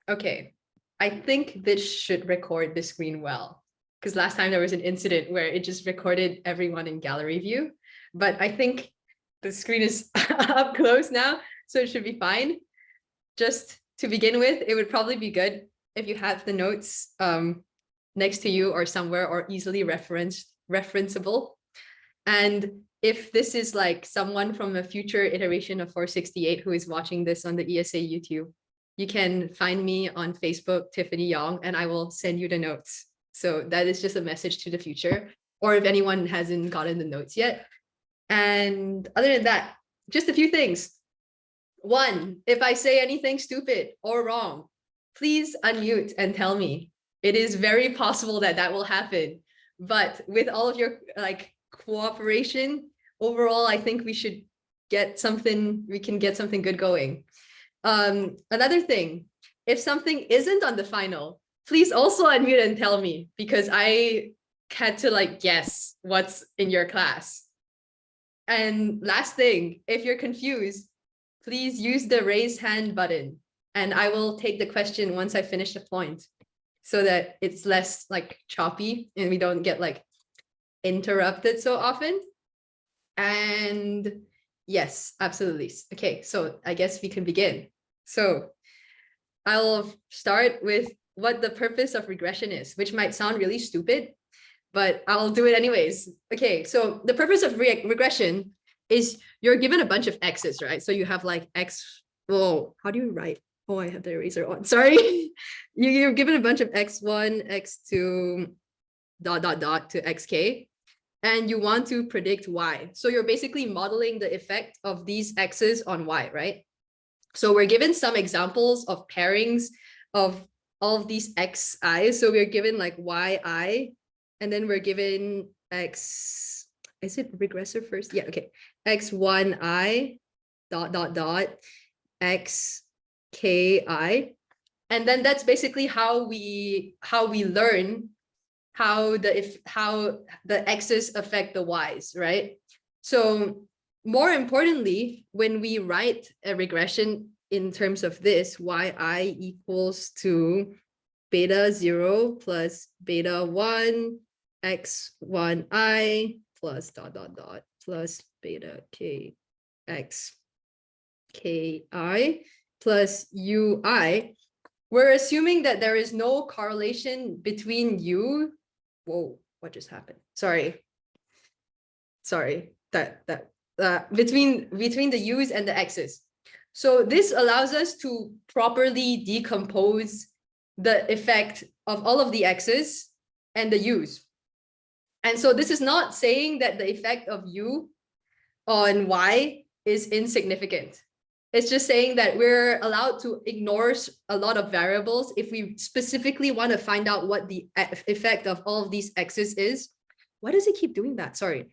Okay, I think this should record the screen well, because last time there was an incident where it just recorded everyone in gallery view, but I think the screen is up close now, so it should be fine. Just to begin with, it would probably be good if you have the notes next to you or somewhere or easily referenceable. And if this is like someone from a future iteration of 468 who is watching this on the ESA YouTube, you can find me on Facebook, Tiffany Yong, and I will send you the notes. So that is just a message to the future, or if anyone hasn't gotten the notes yet. And other than that, just a few things. One, if I say anything stupid or wrong, please unmute and tell me. It is very possible that that will happen. But with all of your cooperation, overall, I think we should get something, we can get something good going. Another thing, if something isn't on the final, please also unmute and tell me, because I had to guess what's in your class. And last thing, if you're confused, please use the raise hand button and I will take the question once I finish the point so that it's less choppy and we don't get interrupted so often. And yes, absolutely. Okay, so I guess we can begin. So I'll start with what the purpose of regression is, which might sound really stupid, but I'll do it anyways. Okay, so the purpose of regression is you're given a bunch of x's, right? So you have x, whoa, how do you write? Oh, I have the eraser on, sorry. You're given a bunch of x1, x2, ... to xk, and you want to predict y. So you're basically modeling the effect of these x's on y, right? So we're given some examples of pairings of all of these xi. So we're given yi, and then we're given x, is it regressor first? Yeah, okay. x1i ... xki. And then that's basically how we learn how the x's affect the y's, right? So more importantly, when we write a regression in terms of this, yi equals to beta 0 plus beta 1 x1i plus ... plus beta k x ki plus ui, we're assuming that there is no correlation between u. Whoa, what just happened? Sorry. Between the u's and the x's. So this allows us to properly decompose the effect of all of the x's and the u's. And so this is not saying that the effect of u on y is insignificant. It's just saying that we're allowed to ignore a lot of variables if we specifically want to find out what the effect of all of these x's is. Why does it keep doing that? Sorry.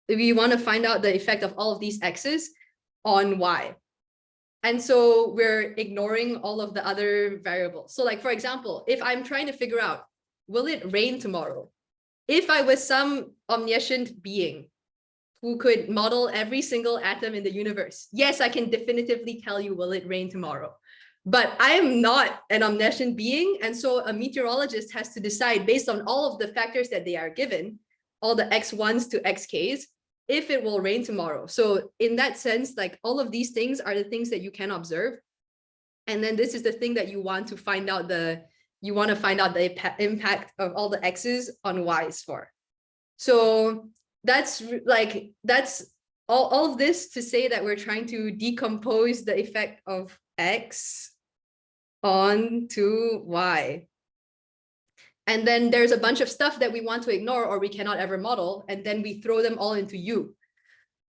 If we want to find out the effect of all of these x's on y. And so we're ignoring all of the other variables. So for example, if I'm trying to figure out, will it rain tomorrow? If I was some omniscient being who could model every single atom in the universe, yes, I can definitively tell you, will it rain tomorrow? But I am not an omniscient being. And so a meteorologist has to decide based on all of the factors that they are given, all the x1s to xks, if it will rain tomorrow. So in that sense, all of these things are the things that you can observe. And then this is the thing that you want to find out the impact of all the x's on y's for. So that's all of this to say that we're trying to decompose the effect of x onto y. And then there's a bunch of stuff that we want to ignore or we cannot ever model, and then we throw them all into u.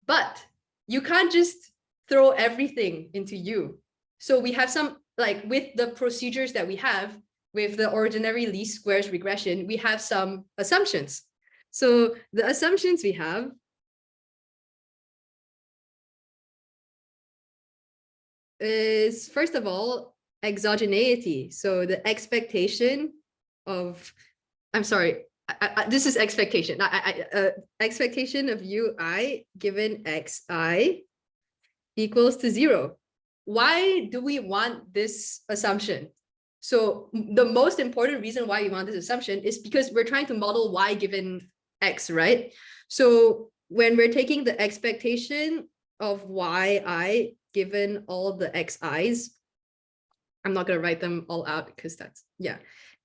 But you can't just throw everything into u. So we have some, with the procedures that we have with the ordinary least squares regression, we have some assumptions. So the assumptions we have is, first of all, exogeneity. So the expectation of, I'm sorry, this is expectation. Expectation of ui given xi equals to 0. Why do we want this assumption? So the most important reason why we want this assumption is because we're trying to model y given x, right? So when we're taking the expectation of yi given all the xi's, I'm not going to write them all out because that's, yeah.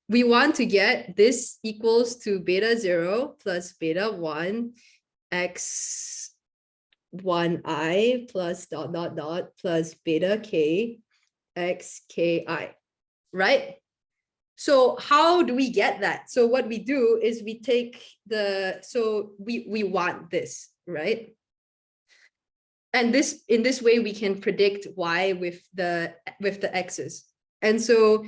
We want to get this equals to beta 0 plus beta 1 x 1I plus dot dot dot plus beta k x ki, right? So how do we get that? So what we do is we take the, so we want this, right? And this, in this way, we can predict y with the x's. And so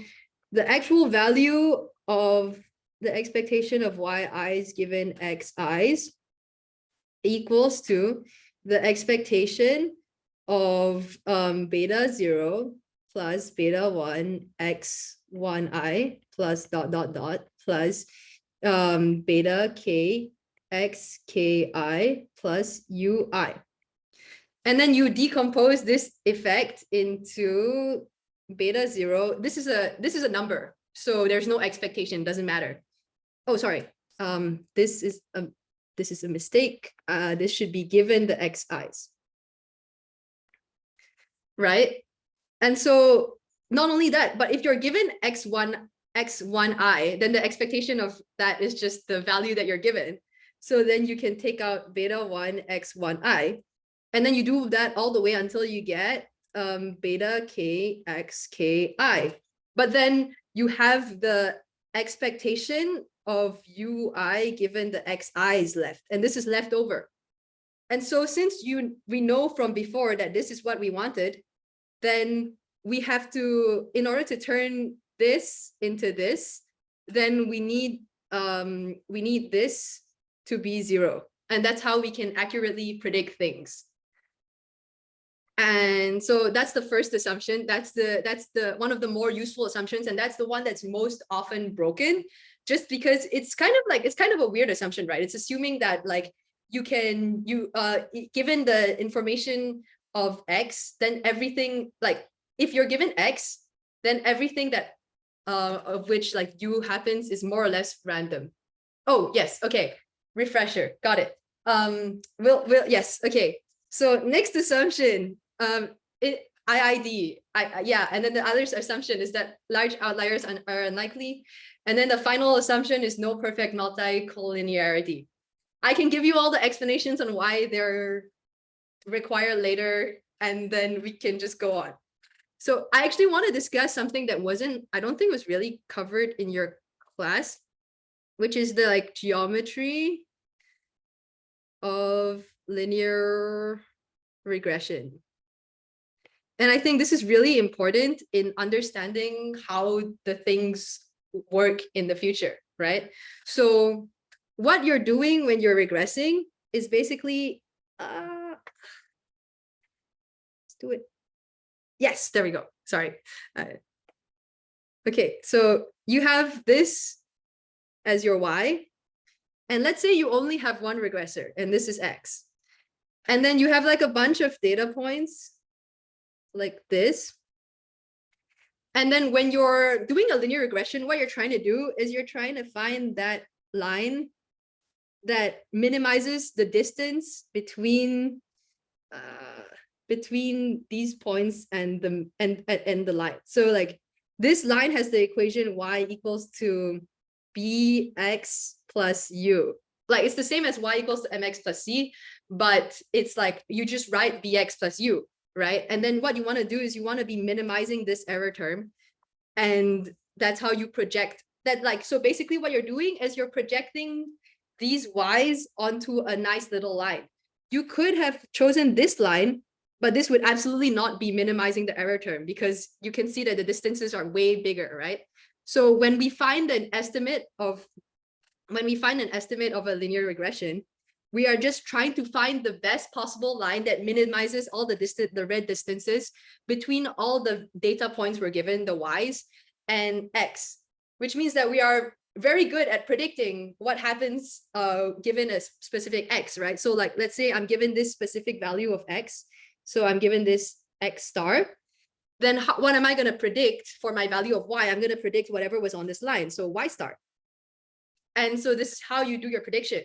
the actual value of the expectation of yi's given xi's equals to the expectation of beta 0 plus beta 1 x 1I plus dot dot dot plus beta k x ki plus ui. And then you decompose this effect into beta 0. This is a number, so there's no expectation, doesn't matter. Oh, sorry. This is a mistake. This should be given the xi's, right? And so not only that, but if you're given x1i, then the expectation of that is just the value that you're given. So then you can take out beta 1 x1i, and then you do that all the way until you get beta k x ki. But then you have the expectation of ui given the xi's left, and this is left over. And so since we know from before that this is what we wanted, then we have to, in order to turn this into this, then we need this to be 0. And that's how we can accurately predict things. And so that's the first assumption. That's the one of the more useful assumptions, and that's the one that's most often broken, just because it's kind of a weird assumption, right? It's assuming that like given the information of x, then everything, like if you're given x, then everything that of which like u happens is more or less random. Oh yes, okay. Refresher, got it. Yes, okay. So next assumption, IID, yeah, and then the other assumption is that large outliers are unlikely, and then the final assumption is no perfect multi-collinearity. I can give you all the explanations on why they're required later, and then we can just go on. So I actually want to discuss something that I don't think was really covered in your class, which is the like geometry of linear regression. And I think this is really important in understanding how the things work in the future, right? So what you're doing when you're regressing is basically, let's do it. Yes, there we go. Sorry. Okay, so you have this as your y. And let's say you only have one regressor, and this is x. And then you have like a bunch of data points like this. And then when you're doing a linear regression, what you're trying to do is you're trying to find that line that minimizes the distance between these points and the line. So like this line has the equation y equals to bx plus u. Like it's the same as y equals to mx plus c, but it's like you just write bx plus u, right? And then what you want to do is you want to be minimizing this error term, and that's how you project that. Like, so basically what you're doing is you're projecting these y's onto a nice little line. You could have chosen this line, but this would absolutely not be minimizing the error term because you can see that the distances are way bigger, right? So when we find an estimate of a linear regression, we are just trying to find the best possible line that minimizes all the red distances between all the data points we're given, the y's and x, which means that we are very good at predicting what happens given a specific x, right? So like, let's say I'm given this specific value of x. So I'm given this x star. then what am I going to predict for my value of y? I'm going to predict whatever was on this line, so y star. And so this is how you do your prediction.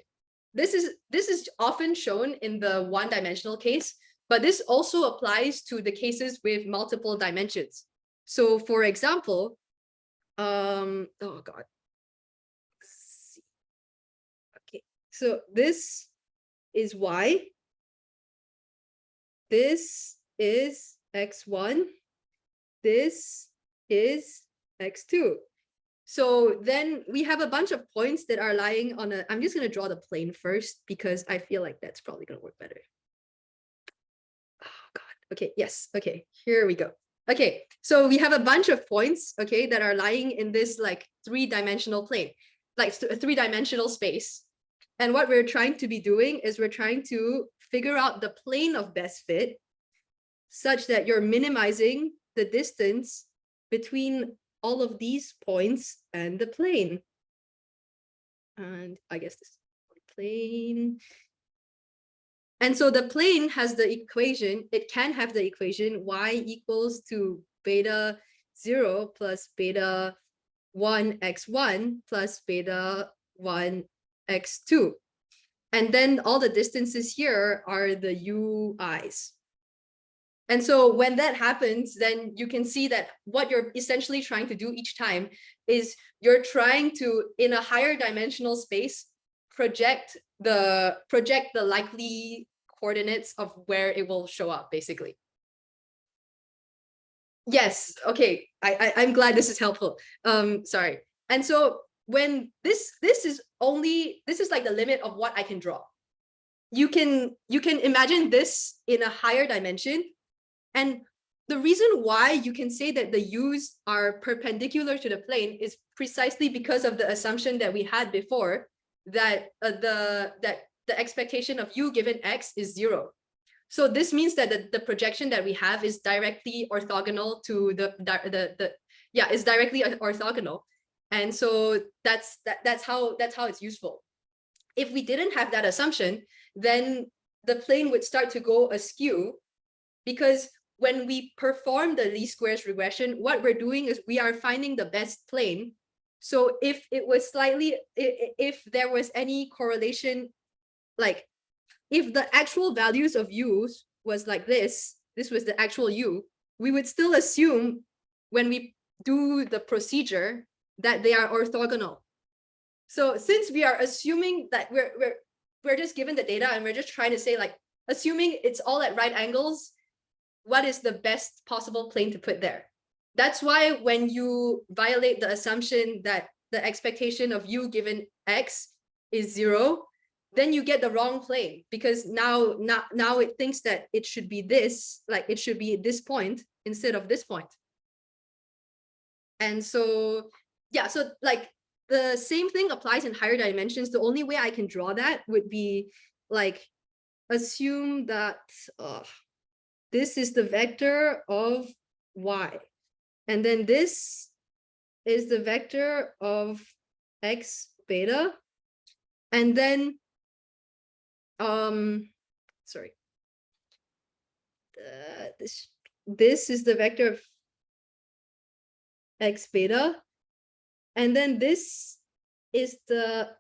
This is often shown in the one-dimensional case, but this also applies to the cases with multiple dimensions. So for example, oh God. Okay, so this is y. This is x1. This is x2. So then we have a bunch of points that are lying on a, I'm just going to draw the plane first because I feel like that's probably going to work better. Oh God. Okay. Yes. Okay. Here we go. Okay. So we have a bunch of points, okay, that are lying in this like three-dimensional plane, like a three-dimensional space. And what we're trying to be doing is we're trying to figure out the plane of best fit such that you're minimizing the distance between all of these points and the plane. And I guess this is the plane. And so the plane has the equation, it can have the equation y equals to beta 0 plus beta 1 x1 plus beta 1 x2. And then all the distances here are the ui's. And so when that happens, then you can see that what you're essentially trying to do each time is you're trying to, in a higher dimensional space, project the likely coordinates of where it will show up, basically. Yes, okay. I'm glad this is helpful. Sorry. And so when this is like the limit of what I can draw. You can imagine this in a higher dimension. And the reason why you can say that the u's are perpendicular to the plane is precisely because of the assumption that we had before, that the expectation of u given x is 0. So this means that the projection that we have is directly orthogonal to is directly orthogonal. And so that's how it's useful. If we didn't have that assumption, then the plane would start to go askew, because when we perform the least squares regression, what we're doing is we are finding the best plane. So if there was any correlation, like if the actual values of u's was like this was the actual u, we would still assume when we do the procedure that they are orthogonal. So since we are assuming that we're just given the data and we're just trying to say, like, assuming it's all at right angles, what is the best possible plane to put there? That's why when you violate the assumption that the expectation of u given x is 0, then you get the wrong plane, because now it thinks that it should be this, like it should be this point instead of this point. And so, yeah, so like the same thing applies in higher dimensions. The only way I can draw that would be like, assume that this is the vector of y, and then this is the vector of x beta, and then sorry, this is the vector of x beta, and then this is the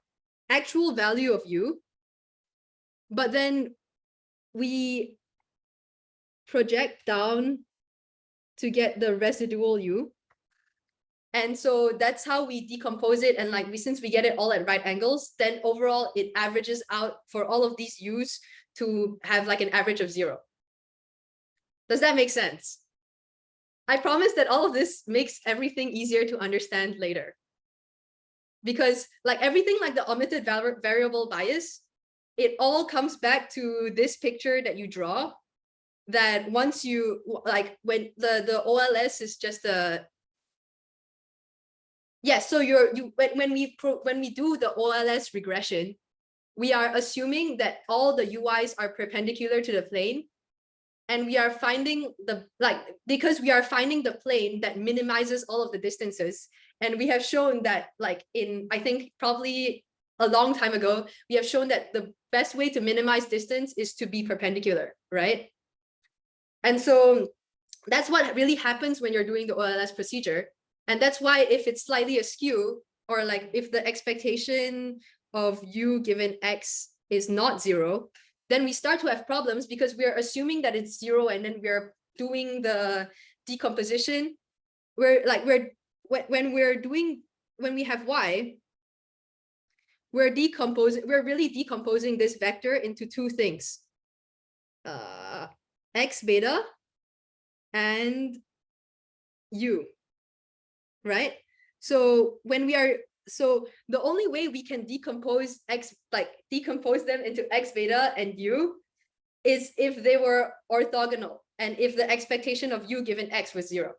actual value of u, but then we project down to get the residual u. And so that's how we decompose it. And like since we get it all at right angles, then overall it averages out for all of these u's to have like an average of 0. Does that make sense? I promise that all of this makes everything easier to understand later. Because like everything like the omitted variable bias, it all comes back to this picture that you draw, that once you like when the OLS is just a, yes, so when we do the OLS regression, we are assuming that all the UIs are perpendicular to the plane, and we are finding because we are finding the plane that minimizes all of the distances. And we have shown that, like in, I think probably a long time ago, we have shown that the best way to minimize distance is to be perpendicular, right? And so That's what really happens when you're doing the OLS procedure. And that's why if it's slightly askew, or like if the expectation of u given x is not 0, then we start to have problems because we're assuming that it's 0, and then we're doing the decomposition. When we have y, we're really decomposing this vector into two things, x beta and u, right? So the only way we can decompose them into x beta and u is if they were orthogonal and if the expectation of u given x was 0.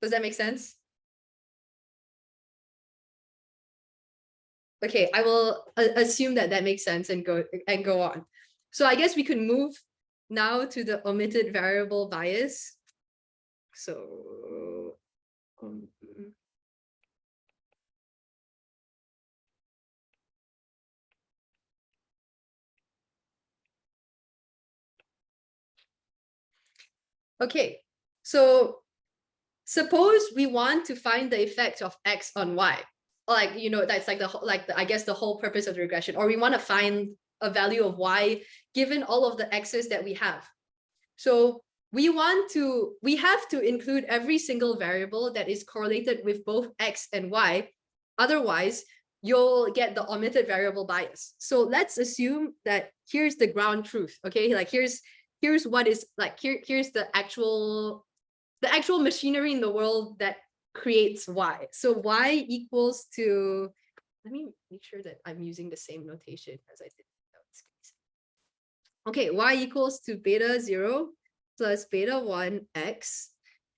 Does that make sense? Okay, I will assume that makes sense and go on. So I guess we could move now to the omitted variable bias. So okay, so suppose we want to find the effect of x on y. Like, you know, that's like I guess the whole purpose of the regression, or we want to find a value of y given all of the x's that we have. So we have to include every single variable that is correlated with both x and y. Otherwise, you'll get the omitted variable bias. So let's assume that here's the ground truth. Okay, like here's what is like here's the actual machinery in the world that creates y. So y equals to, let me make sure that I'm using the same notation as I did. Okay, y equals to beta 0 plus beta 1 x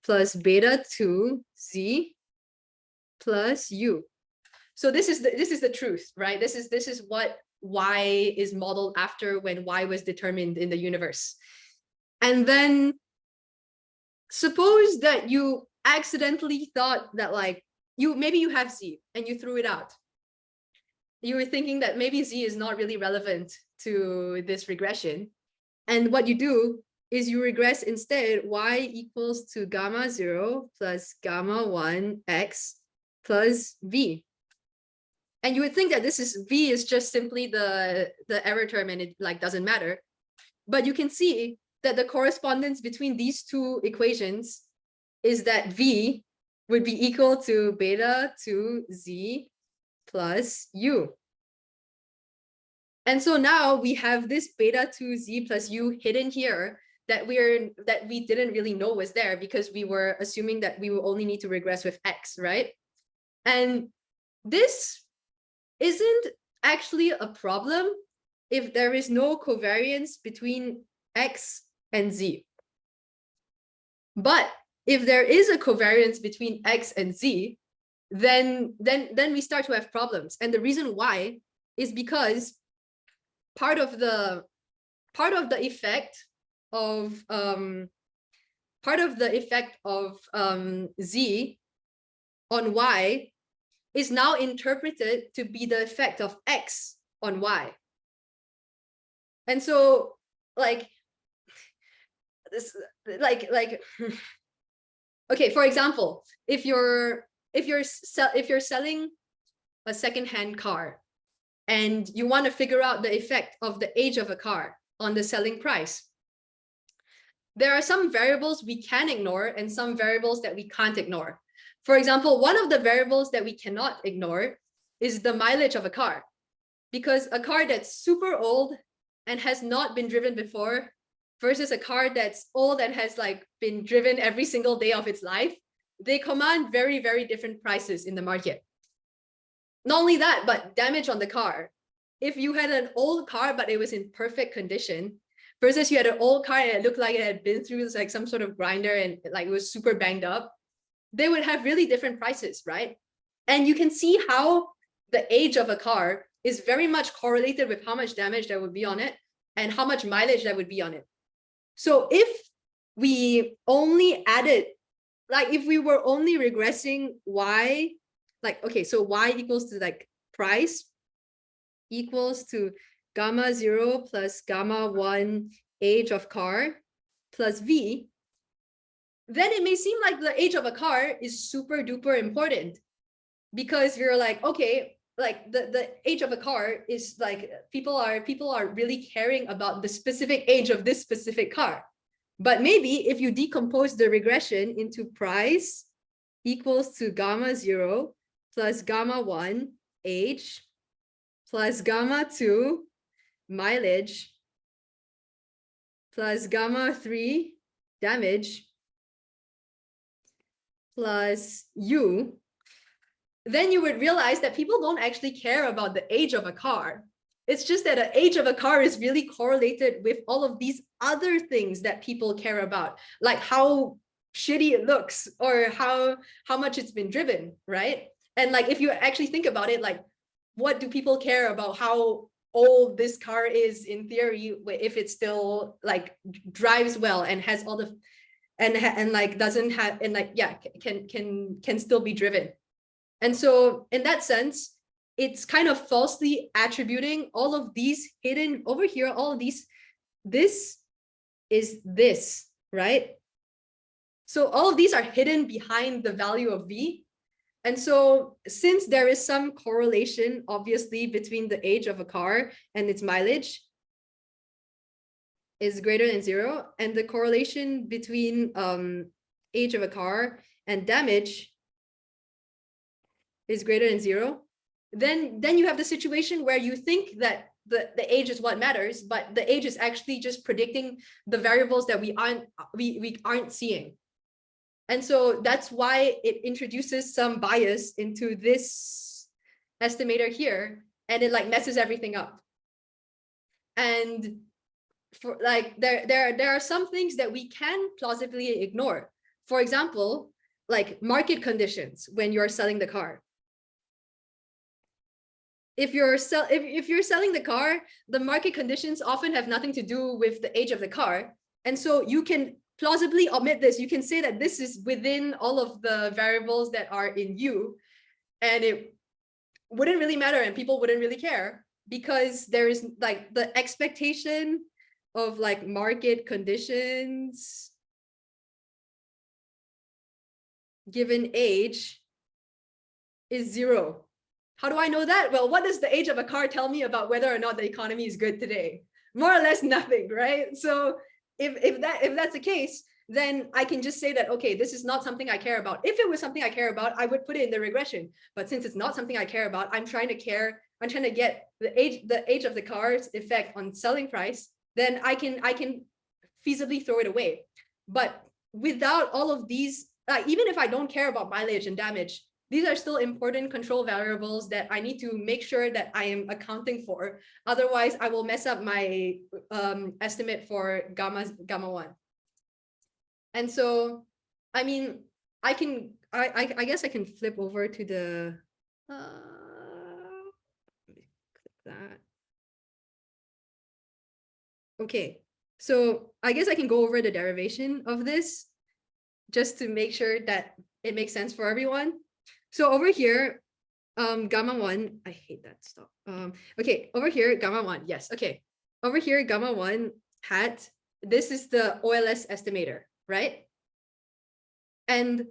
plus beta 2 z plus u. So this is the truth, right? This is what y is modeled after when y was determined in the universe. And then suppose that you accidentally thought that like maybe you have z and you threw it out. You were thinking that maybe z is not really relevant to this regression. And what you do is you regress instead y equals to gamma 0 plus gamma 1 x plus v. And you would think that v is just simply the error term and it like doesn't matter. But you can see that the correspondence between these two equations is that v would be equal to beta 2z plus u. And so now we have this beta 2z plus u hidden here that we didn't really know was there because we were assuming that we will only need to regress with x, right? And this isn't actually a problem if there is no covariance between x and z. But if there is a covariance between x and z, then we start to have problems. And the reason why is because part of the effect of z on y is now interpreted to be the effect of x on y. And so like this okay, for example, if you're selling a second-hand car and you want to figure out the effect of the age of a car on the selling price, there are some variables we can ignore and some variables that we can't ignore. For example, one of the variables that we cannot ignore is the mileage of a car, because a car that's super old and has not been driven before versus a car that's old and has like been driven every single day of its life, they command very, very different prices in the market. Not only that, but damage on the car. If you had an old car, but it was in perfect condition, versus you had an old car and it looked like it had been through like some sort of grinder and like it was super banged up, they would have really different prices, right? And you can see how the age of a car is very much correlated with how much damage there would be on it and how much mileage that would be on it. So if we only added, like if we were only regressing y, like, okay, so y equals to like price equals to gamma 0 plus gamma 1 age of car. plus V, then it may seem like the age of a car is super duper important, because you're like, okay, like the age of a car is like, people are really caring about the specific age of this specific car. But maybe if you decompose the regression into price equals to gamma 0 plus gamma 1 age plus gamma 2 mileage plus gamma 3 damage plus U, then you would realize that people don't actually care about the age of a car. It's just that the age of a car is really correlated with all of these other things that people care about, like how shitty it looks or how much it's been driven, right? And like, if you actually think about it, like, what do people care about how old this car is in theory, if it still like drives well and has all the and like doesn't have, and like, yeah, can still be driven. And so in that sense, it's kind of falsely attributing all of these hidden over here, all of these, this is this, right? So all of these are hidden behind the value of V. And so since there is some correlation, obviously, between the age of a car and its mileage is greater than 0, and the correlation between age of a car and damage is greater than 0, then you have the situation where you think that the age is what matters, but the age is actually just predicting the variables that we aren't seeing. And so that's why it introduces some bias into this estimator here, and it like messes everything up. And for like, there are some things that we can plausibly ignore. For example, like market conditions when you're selling the car. If you're selling the car, the market conditions often have nothing to do with the age of the car. And so you can plausibly omit this. You can say that this is within all of the variables that are in U, and it wouldn't really matter and people wouldn't really care, because there is like the expectation of like market conditions given age is 0. How do I know that? Well, what does the age of a car tell me about whether or not the economy is good today? More or less nothing, right? So if that's the case, then I can just say that, okay, this is not something I care about. If it was something I care about, I would put it in the regression. But since it's not something I care about, I'm trying to get the age of the car's effect on selling price, then I can feasibly throw it away. But without all of these, even if I don't care about mileage and damage, these are still important control variables that I need to make sure that I am accounting for. Otherwise, I will mess up my estimate for gamma 1. And so, I mean, I guess I can flip over to the click that. Okay, so I guess I can go over the derivation of this just to make sure that it makes sense for everyone. So over here, gamma 1, I hate that stuff. Okay, over here, gamma 1, yes, okay. Over here, gamma 1 hat, this is the Ols estimator, right? And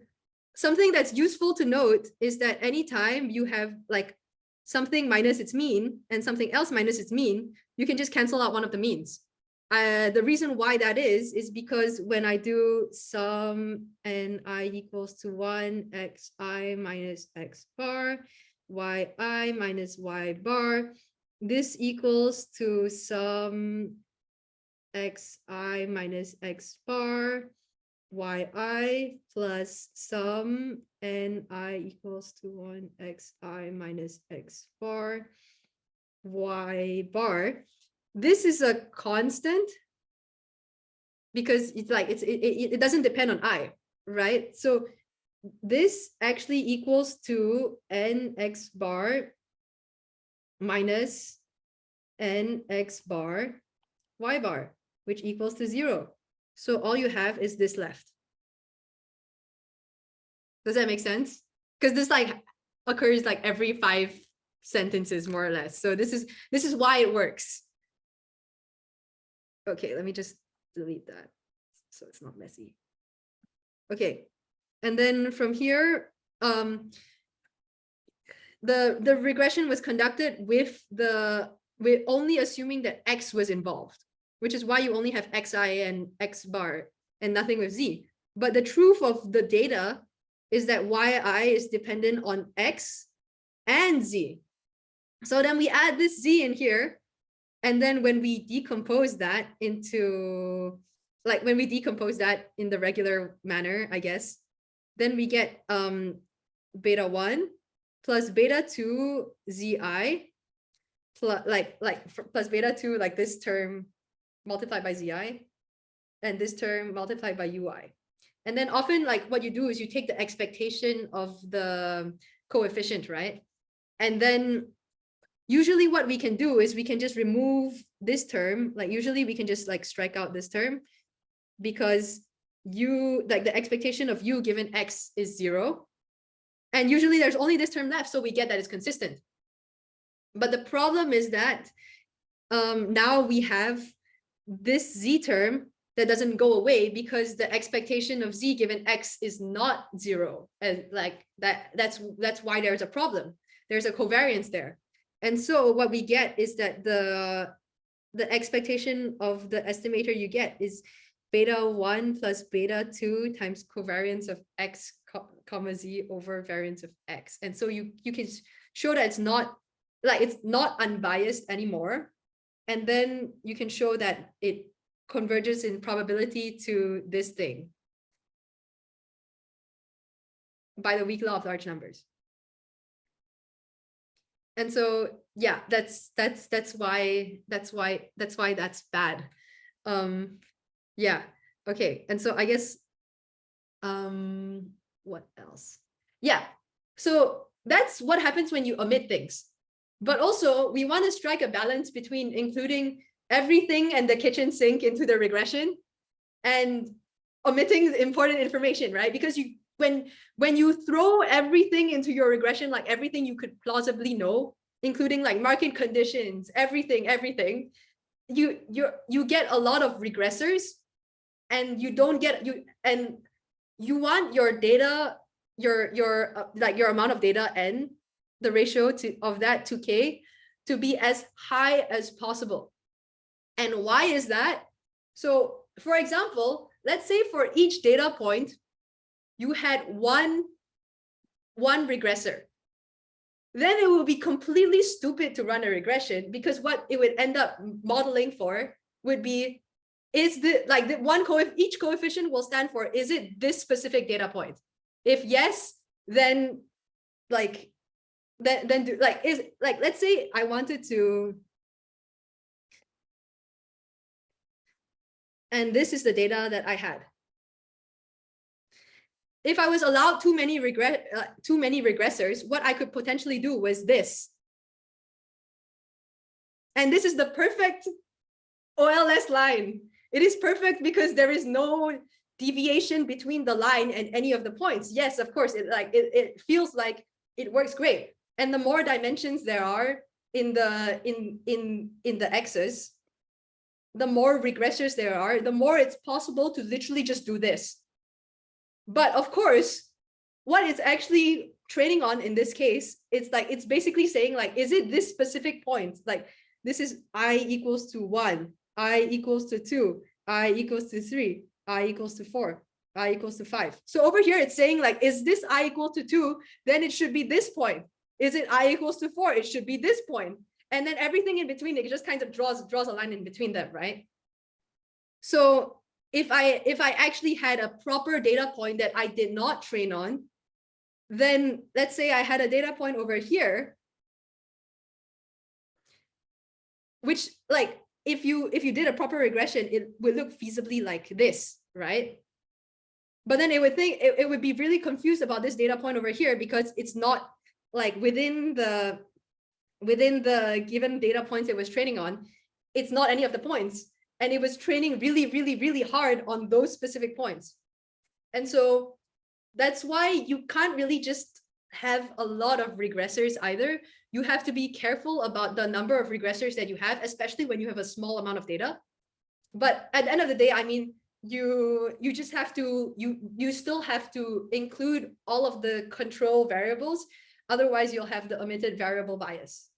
something that's useful to note is that anytime you have like something minus its mean and something else minus its mean, you can just cancel out one of the means. The reason why that is because when I do sum ni equals to 1 xi minus x bar, yi minus y bar, this equals to sum xi minus x bar yi plus sum ni equals to 1 xi minus x bar y bar. This is a constant because it's like it doesn't depend on I, right? So this actually equals to nx bar minus nx bar y bar, which equals to 0. So all you have is this left. Does that make sense? Because this like occurs like every 5 sentences more or less. So this is why it works. Okay, let me just delete that. so it's not messy. Okay, and then from here, the regression was conducted with only assuming that X was involved, which is why you only have Xi and X bar and nothing with Z. But the truth of the data is that Yi is dependent on X and Z. So then we add this Z in here. And then when we decompose that into, like when we decompose that in the regular manner, I guess, then we get beta 1 plus beta 2 Zi plus plus beta 2, like this term multiplied by Zi, and this term multiplied by Ui. And then often, like what you do is you take the expectation of the coefficient, right? And then usually what we can do is we can just remove this term. Like usually we can just like strike out this term, because like the expectation of U given X is 0. And usually there's only this term left, so we get that it's consistent. But the problem is that now we have this Z term that doesn't go away, because the expectation of Z given X is not 0. And like that's why there's a problem. There's a covariance there. And so what we get is that the expectation of the estimator you get is beta 1 plus beta 2 times covariance of X comma Z over variance of X. And so you can show that it's not unbiased anymore. And then you can show that it converges in probability to this thing by the weak law of large numbers. And so yeah, that's why that's bad. Yeah, okay. And so I guess what else? Yeah, so that's what happens when you omit things. But also we want to strike a balance between including everything and the kitchen sink into the regression and omitting important information, right? Because when you throw everything into your regression, like everything you could plausibly know, including like market conditions, everything, you get a lot of regressors, and you don't get you want your data, your amount of data n, the ratio of that to k, to be as high as possible. And why is that? So for example, let's say for each data point you had one regressor, then it would be completely stupid to run a regression, because what it would end up modeling for would be, is each coefficient will stand for, is it this specific data point? If yes, then let's say I wanted to, and this is the data that I had. If I was allowed too many regressors, what I could potentially do was this. And this is the perfect OLS line. It is perfect because there is no deviation between the line and any of the points. Yes, of course, it feels like it works great. And the more dimensions there are in the x's, the more regressors there are, the more it's possible to literally just do this. But of course, what it's actually training on in this case, it's basically saying like, is it this specific point? Like this is I equals to 1, I equals to 2, I equals to 3, I equals to 4, I equals to 5. So over here, it's saying like, is this I equal to 2? Then it should be this point. Is it I equals to 4? It should be this point. And then everything in between, it just kind of draws a line in between them, right? So if I actually had a proper data point that I did not train on, then let's say I had a data point over here, which like if you did a proper regression, it would look feasibly like this, right? But then it would be really confused about this data point over here, because it's not like within the given data points it was training on, it's not any of the points. And it was training really, really, really hard on those specific points. And so that's why you can't really just have a lot of regressors either. You have to be careful about the number of regressors that you have, especially when you have a small amount of data. But at the end of the day, I mean, you just have to, you still have to include all of the control variables. Otherwise, you'll have the omitted variable bias.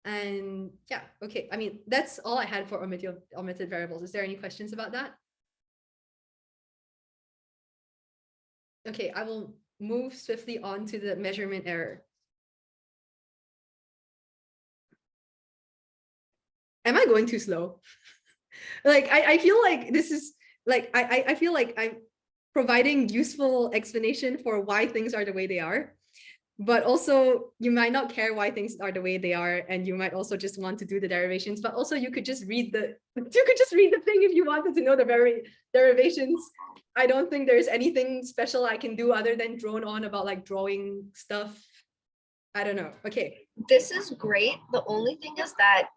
And yeah, okay. I mean, that's all I had for omitted variables. Is there any questions about that? Okay, I will move swiftly on to the measurement error. Am I going too slow? Like, I feel like this is like, I feel like I'm providing useful explanation for why things are the way they are. But also you might not care why things are the way they are, and you might also just want to do the derivations, but also you could just read the thing if you wanted to know the very derivations. I don't think there's anything special I can do other than drone on about like drawing stuff. I don't know. Okay. This is great. The only thing is that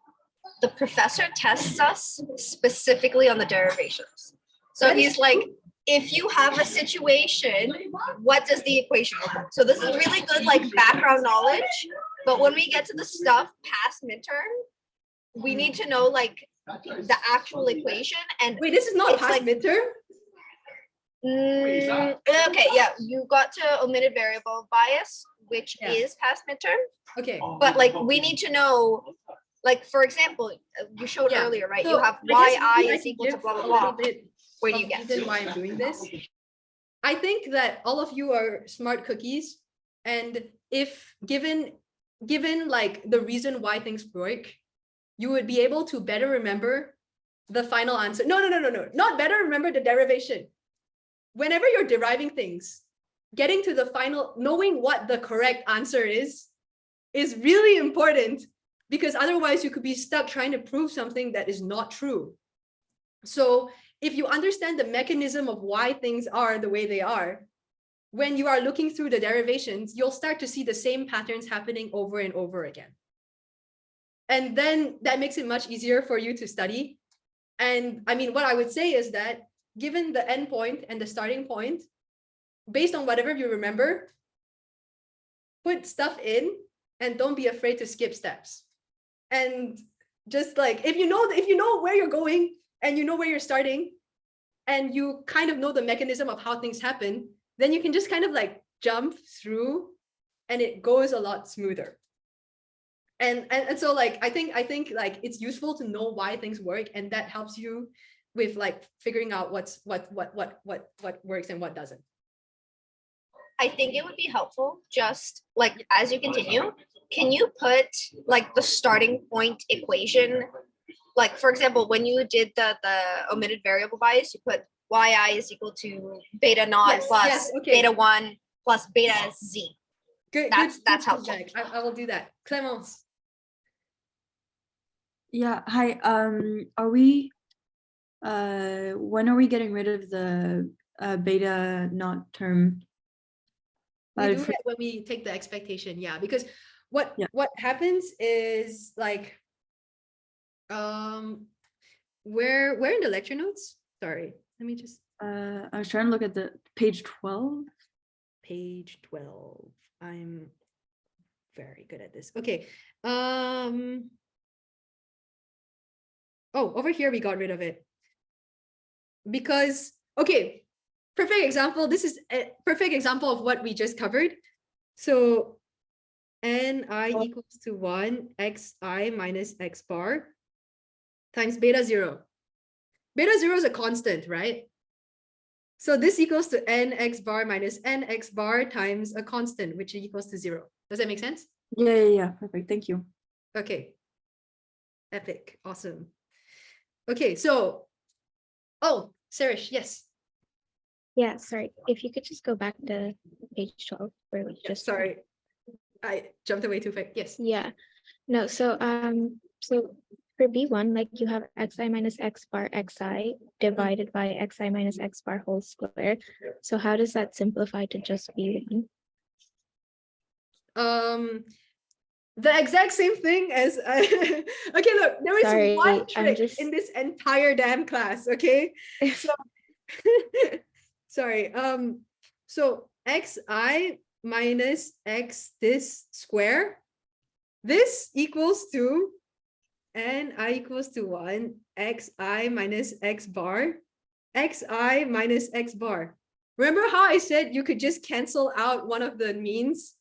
the professor tests us specifically on the derivations. So he's like, if you have a situation, what does the equation look like? So this is really good like background knowledge, but when we get to the stuff past midterm, we need to know like the actual equation. And wait, this is not past like midterm? Okay, yeah, you got to omitted variable bias, which is past midterm. Okay. But like we need to know, like for example, you showed earlier, right? So you have yi is equal to blah blah blah. Where do you get? Reason why I'm doing this. I think that all of you are smart cookies, and if given like the reason why things work, you would be able to better remember the final answer. No, not better remember the derivation. Whenever you're deriving things, getting to the final, knowing what the correct answer is really important, because otherwise you could be stuck trying to prove something that is not true. So if you understand the mechanism of why things are the way they are, when you are looking through the derivations, you'll start to see the same patterns happening over and over again. And then that makes it much easier for you to study. And I mean, what I would say is that given the end point and the starting point, based on whatever you remember, put stuff in and don't be afraid to skip steps. And just like, if you know where you're going, and you know where you're starting, and you kind of know the mechanism of how things happen, then you can just kind of like jump through and it goes a lot smoother. And so like, I think like it's useful to know why things work, and that helps you with like figuring out what works and what doesn't. I think it would be helpful just like as you continue, can you put like the starting point equation? Like, for example, when you did the omitted variable bias, you put yi is equal to beta naught plus beta 1 plus beta z. Good. That's helpful. I will do that. Clemence. Yeah. Hi. Are we? When are we getting rid of the beta naught term? We do it when we take the expectation. Yeah, because what happens is like. Where in the lecture notes? Sorry, let me just. I was trying to look at the page 12. Page 12. I'm very good at this. Okay. Oh, over here we got rid of it. Because, okay, perfect example. This is a perfect example of what we just covered. So ni equals to 1 xi minus x bar times beta 0. Beta 0 is a constant, right? So this equals to nx bar minus nx bar times a constant, which equals to 0. Does that make sense? Yeah. Perfect. Thank you. Okay. Epic. Awesome. Okay, so, oh, Sarish, yes. Yeah, sorry. If you could just go back to page 12 where we just sorry. I jumped away too fast. Yes. Yeah. No, so for B1, like you have xi minus x bar xi divided by xi minus x bar whole square. So how does that simplify to just B1? The exact same thing as okay, look, there is one trick in this entire damn class, okay? So sorry. So xi minus x this square, this equals to I equals to 1, xi minus x bar, xi minus x bar. Remember how I said you could just cancel out one of the means?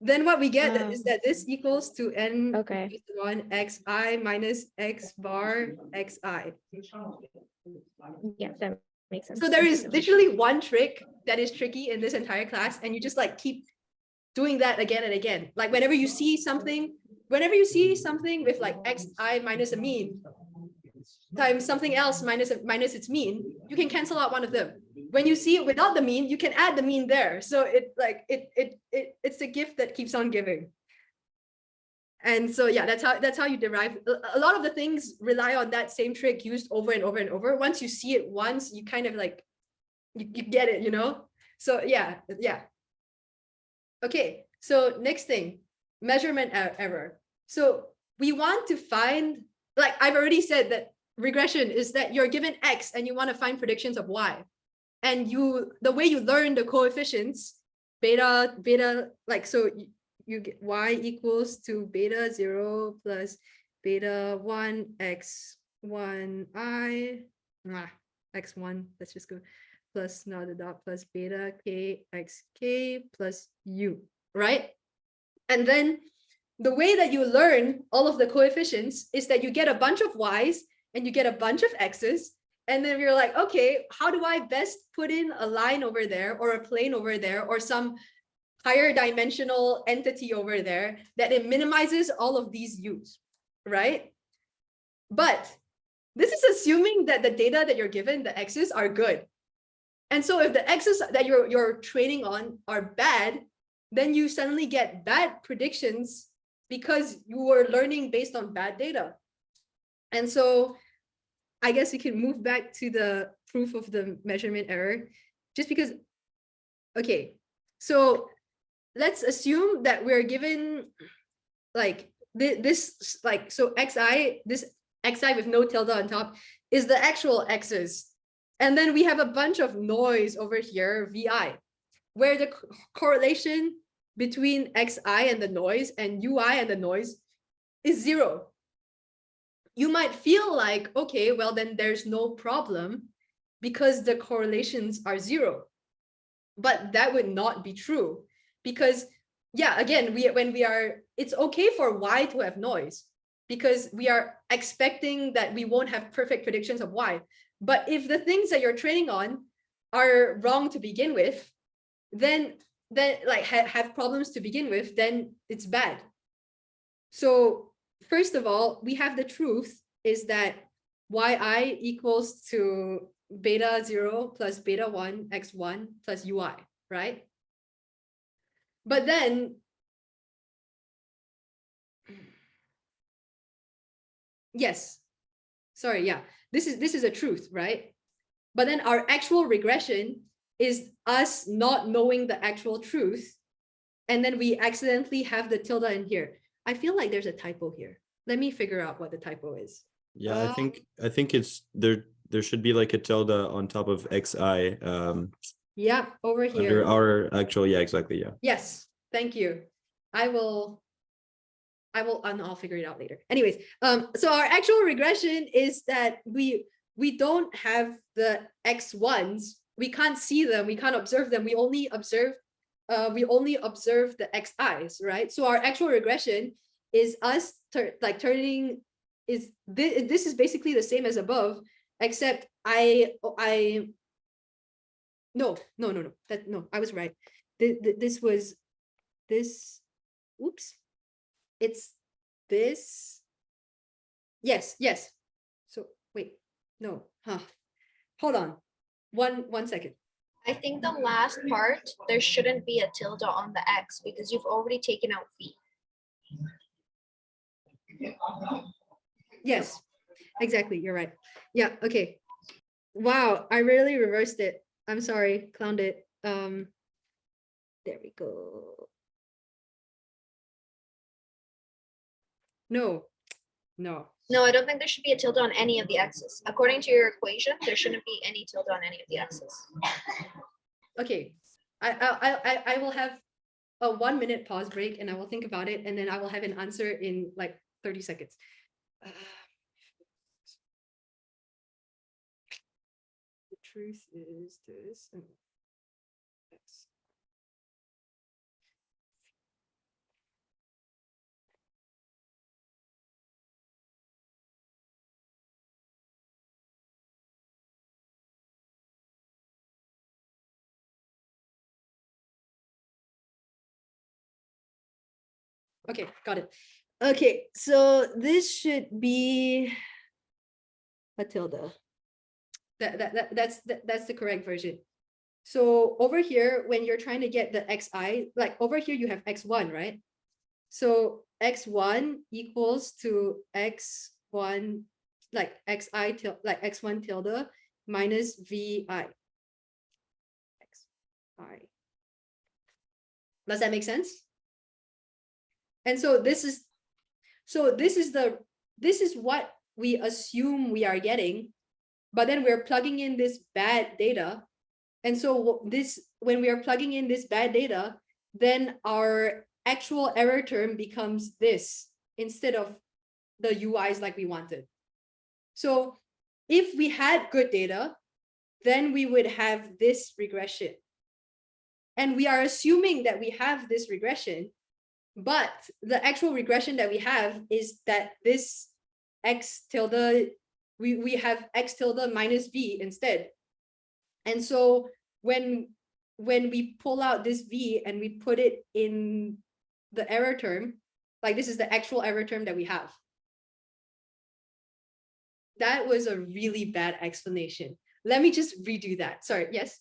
Then what we get is that this equals to n Okay. equals to 1 xi minus x bar xi. Yeah, that makes sense. So there is literally one trick that is tricky in this entire class, and you just like keep doing that again and again. Like whenever you see something with like xi minus a mean times something else minus its mean, you can cancel out one of them. When you see it without the mean, you can add the mean there. So it's the gift that keeps on giving. And so yeah, that's how you derive. A lot of the things rely on that same trick used over and over and over. Once you see it once, you kind of like you get it, you know? So yeah. Okay, so next thing, measurement error. So we want to find, like I've already said that regression is that you're given X and you want to find predictions of Y. And the way you learn the coefficients, beta, like, so you get Y equals to beta 0 plus beta 1 x1 I, x1, let's just go, plus now the dot plus beta k xk plus u, right? And then the way that you learn all of the coefficients is that you get a bunch of y's and you get a bunch of x's, and then you're like, okay, how do I best put in a line over there or a plane over there or some higher dimensional entity over there that it minimizes all of these u's, right? But this is assuming that the data that you're given, the x's, are good. And so if the x's that you're training on are bad, then you suddenly get bad predictions because you were learning based on bad data. And so I guess we can move back to the proof of the measurement error, just because, okay, so let's assume that we're given like this, like, so xi, this xi with no tilde on top is the actual x's. And then we have a bunch of noise over here, vi, where the correlation between xi and the noise and ui and the noise is 0. You might feel like, okay, well, then there's no problem because the correlations are 0. But that would not be true because, yeah, again, it's okay for y to have noise because we are expecting that we won't have perfect predictions of y. But if the things that you're training on are wrong to begin with, then like have problems to begin with, then it's bad. So first of all, we have the truth is that yi equals to beta 0 plus beta 1 x1 plus ui, right? But then yes, sorry, yeah, this is a truth, right? But then our actual regression is us not knowing the actual truth, and then we accidentally have the tilde in here. I feel like there's a typo here. Let me figure out what the typo is. Yeah, I think it's there should be like a tilde on top of xi Yeah, over here. under our actual, yeah, exactly, yeah. Yes, thank you. I'll figure it out later. Anyways, so our actual regression is that we don't have the x1s. We can't see them, we can't observe them. We only observe the xi's, right? So our actual regression is us turning is this is basically the same as above, except I was right. This was this. Oops. It's this. Yes. So wait, no, hold on. One second. I think the last part, there shouldn't be a tilde on the x because you've already taken out v. Yes, exactly. You're right. Yeah. Okay. Wow. I really reversed it. I'm sorry. Clowned it. There we go. No. No, I don't think there should be a tilde on any of the x's. According to your equation, there shouldn't be any tilde on any of the x's. Okay. I will have a 1 minute pause break and I will think about it, and then I will have an answer in like 30 seconds. The truth is this. And X. Okay, got it. Okay, so this should be a tilde. That's the correct version. So over here, when you're trying to get the xi, like over here you have x1, right? So x1 equals to x1, like xi tilde, like x1 tilde minus vi. Xi. Does that make sense? And so this is what we assume we are getting, but then we're plugging in this bad data. And so when we are plugging in this bad data, then our actual error term becomes this instead of the UIs like we wanted. So if we had good data, then we would have this regression. And we are assuming that we have this regression, but the actual regression that we have is that this x tilde, we have x tilde minus v instead. And so when we pull out this v and we put it in the error term, like this is the actual error term that we have. That was a really bad explanation. Let me just redo that. Sorry, yes?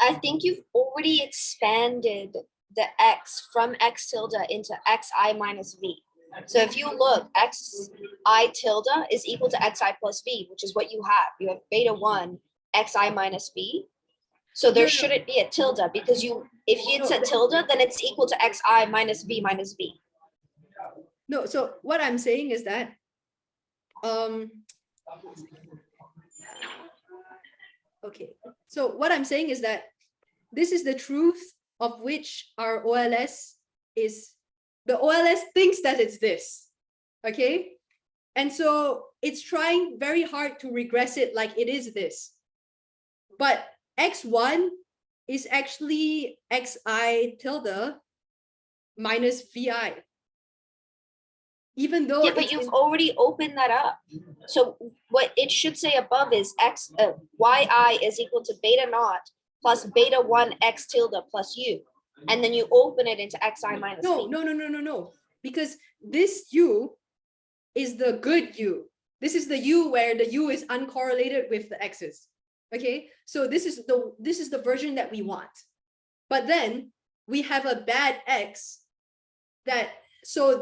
I think you've already expanded the x from x tilde into xi minus v. So if you look, xi tilde is equal to xi plus v, which is what you have. You have beta 1 xi minus v. So there shouldn't be a tilde because if it's a tilde, then it's equal to xi minus v minus v. No, so what I'm saying is that okay, so what I'm saying is that this is the truth of which our OLS is, the OLS thinks that it's this, okay? And so it's trying very hard to regress it like it is this. But x1 is actually xi tilde minus vi. Even though but you've already opened that up. So what it should say above is yi is equal to beta naught plus beta 1 x tilde plus u. And then you open it into xi minus v. No. Because this u is the good u. This is the u where the u is uncorrelated with the x's. Okay, so this is the version that we want. But then we have a bad x that so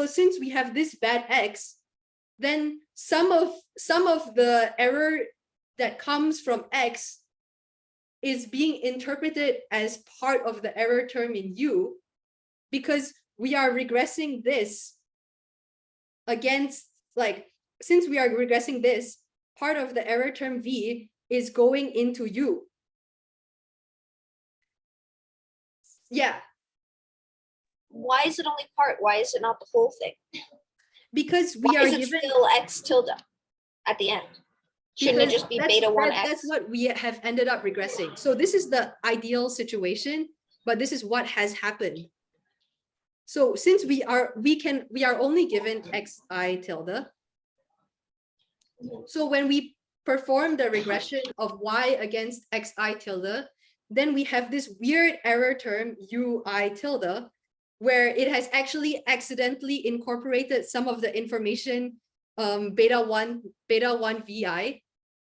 since we have this bad x, then some of the error that comes from x is being interpreted as part of the error term in u, because we are regressing this against, like, since we are regressing this, part of the error term v is going into u. Yeah. Why is it only part? Why is it not the whole thing? Because we are given still x tilde at the end. Shouldn't it just be beta 1 x? That's what we have ended up regressing. So this is the ideal situation, but this is what has happened. So since we are only given xi tilde. So when we perform the regression of y against xi tilde, then we have this weird error term ui tilde, where it has actually accidentally incorporated some of the information beta 1 vi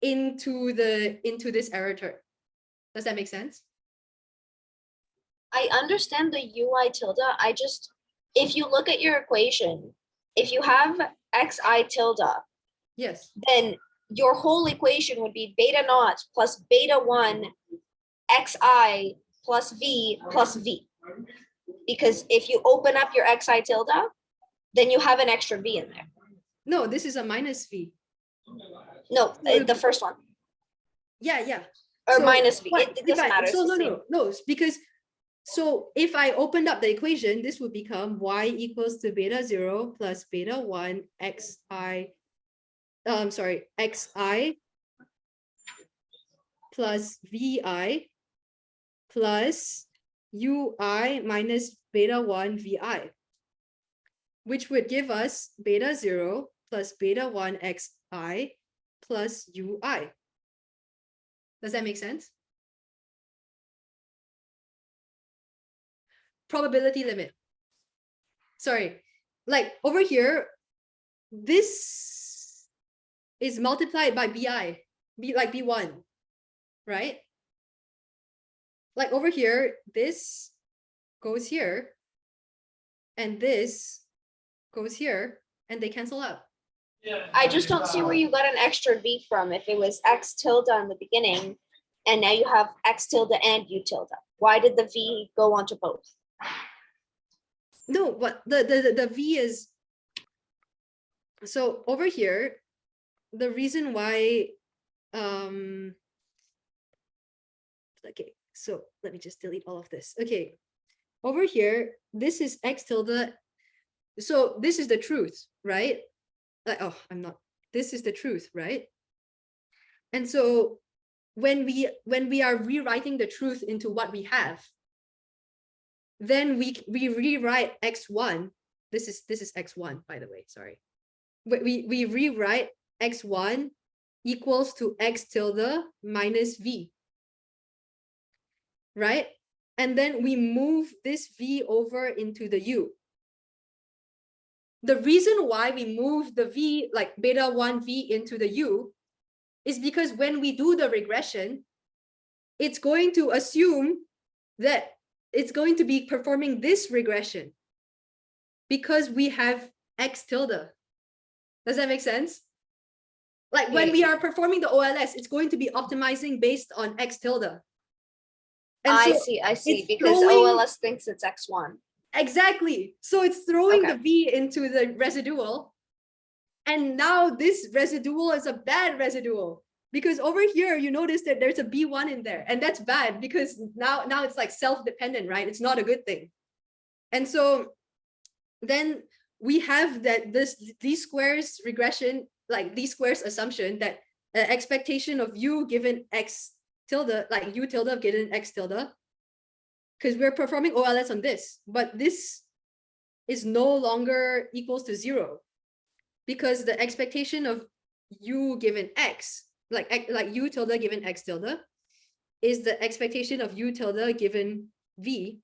into this error term. Does that make sense? I understand the ui tilde. If you look at your equation, if you have xi tilde, yes, then your whole equation would be beta naught plus beta 1 xi plus v plus v. Because if you open up your xi tilde, then you have an extra v in there. No, this is a minus v. No, the first one. Yeah. Or So minus v. what- It doesn't matter. So no, because So if I opened up the equation, this would become y equals to beta 0 plus beta 1 xi, xi plus vi plus ui minus beta 1 vi, which would give us beta 0 plus beta 1 xi plus ui. Does that make sense? Probability limit. Sorry, like over here, this is multiplied by bi, like b1, right? Like over here, this goes here, and this goes here, and they cancel out. I just don't see where you got an extra v from if it was x tilde in the beginning, and now you have x tilde and u tilde. Why did the v go onto both? No, but the v is, so over here, the reason why, okay, so let me just delete all of this. Okay, over here, this is x tilde. So this is the truth, right? Like, oh, this is the truth, right? And so when we are rewriting the truth into what we have, then we rewrite x1. This is x1, by the way, sorry. We rewrite x1 equals to x tilde minus v, right? And then we move this v over into the u. The reason why we move the v, like beta 1 v into the u, is because when we do the regression, it's going to assume that it's going to be performing this regression because we have x tilde. Does that make sense? Like when we are performing the OLS, it's going to be optimizing based on x tilde. And I so see, it's because throwing- OLS thinks it's x1. Exactly. So it's throwing Okay. the v into the residual. And now this residual is a bad residual. Because over here, you notice that there's a B1 in there. And that's bad because now it's like self-dependent, right? It's not a good thing. And so then we have that these squares regression, like these squares assumption that expectation of u given x tilde, like u tilde given x tilde, because we're performing OLS on this, but this is no longer equals to 0 because the expectation of u given x, like u tilde given x tilde, is the expectation of u tilde given v,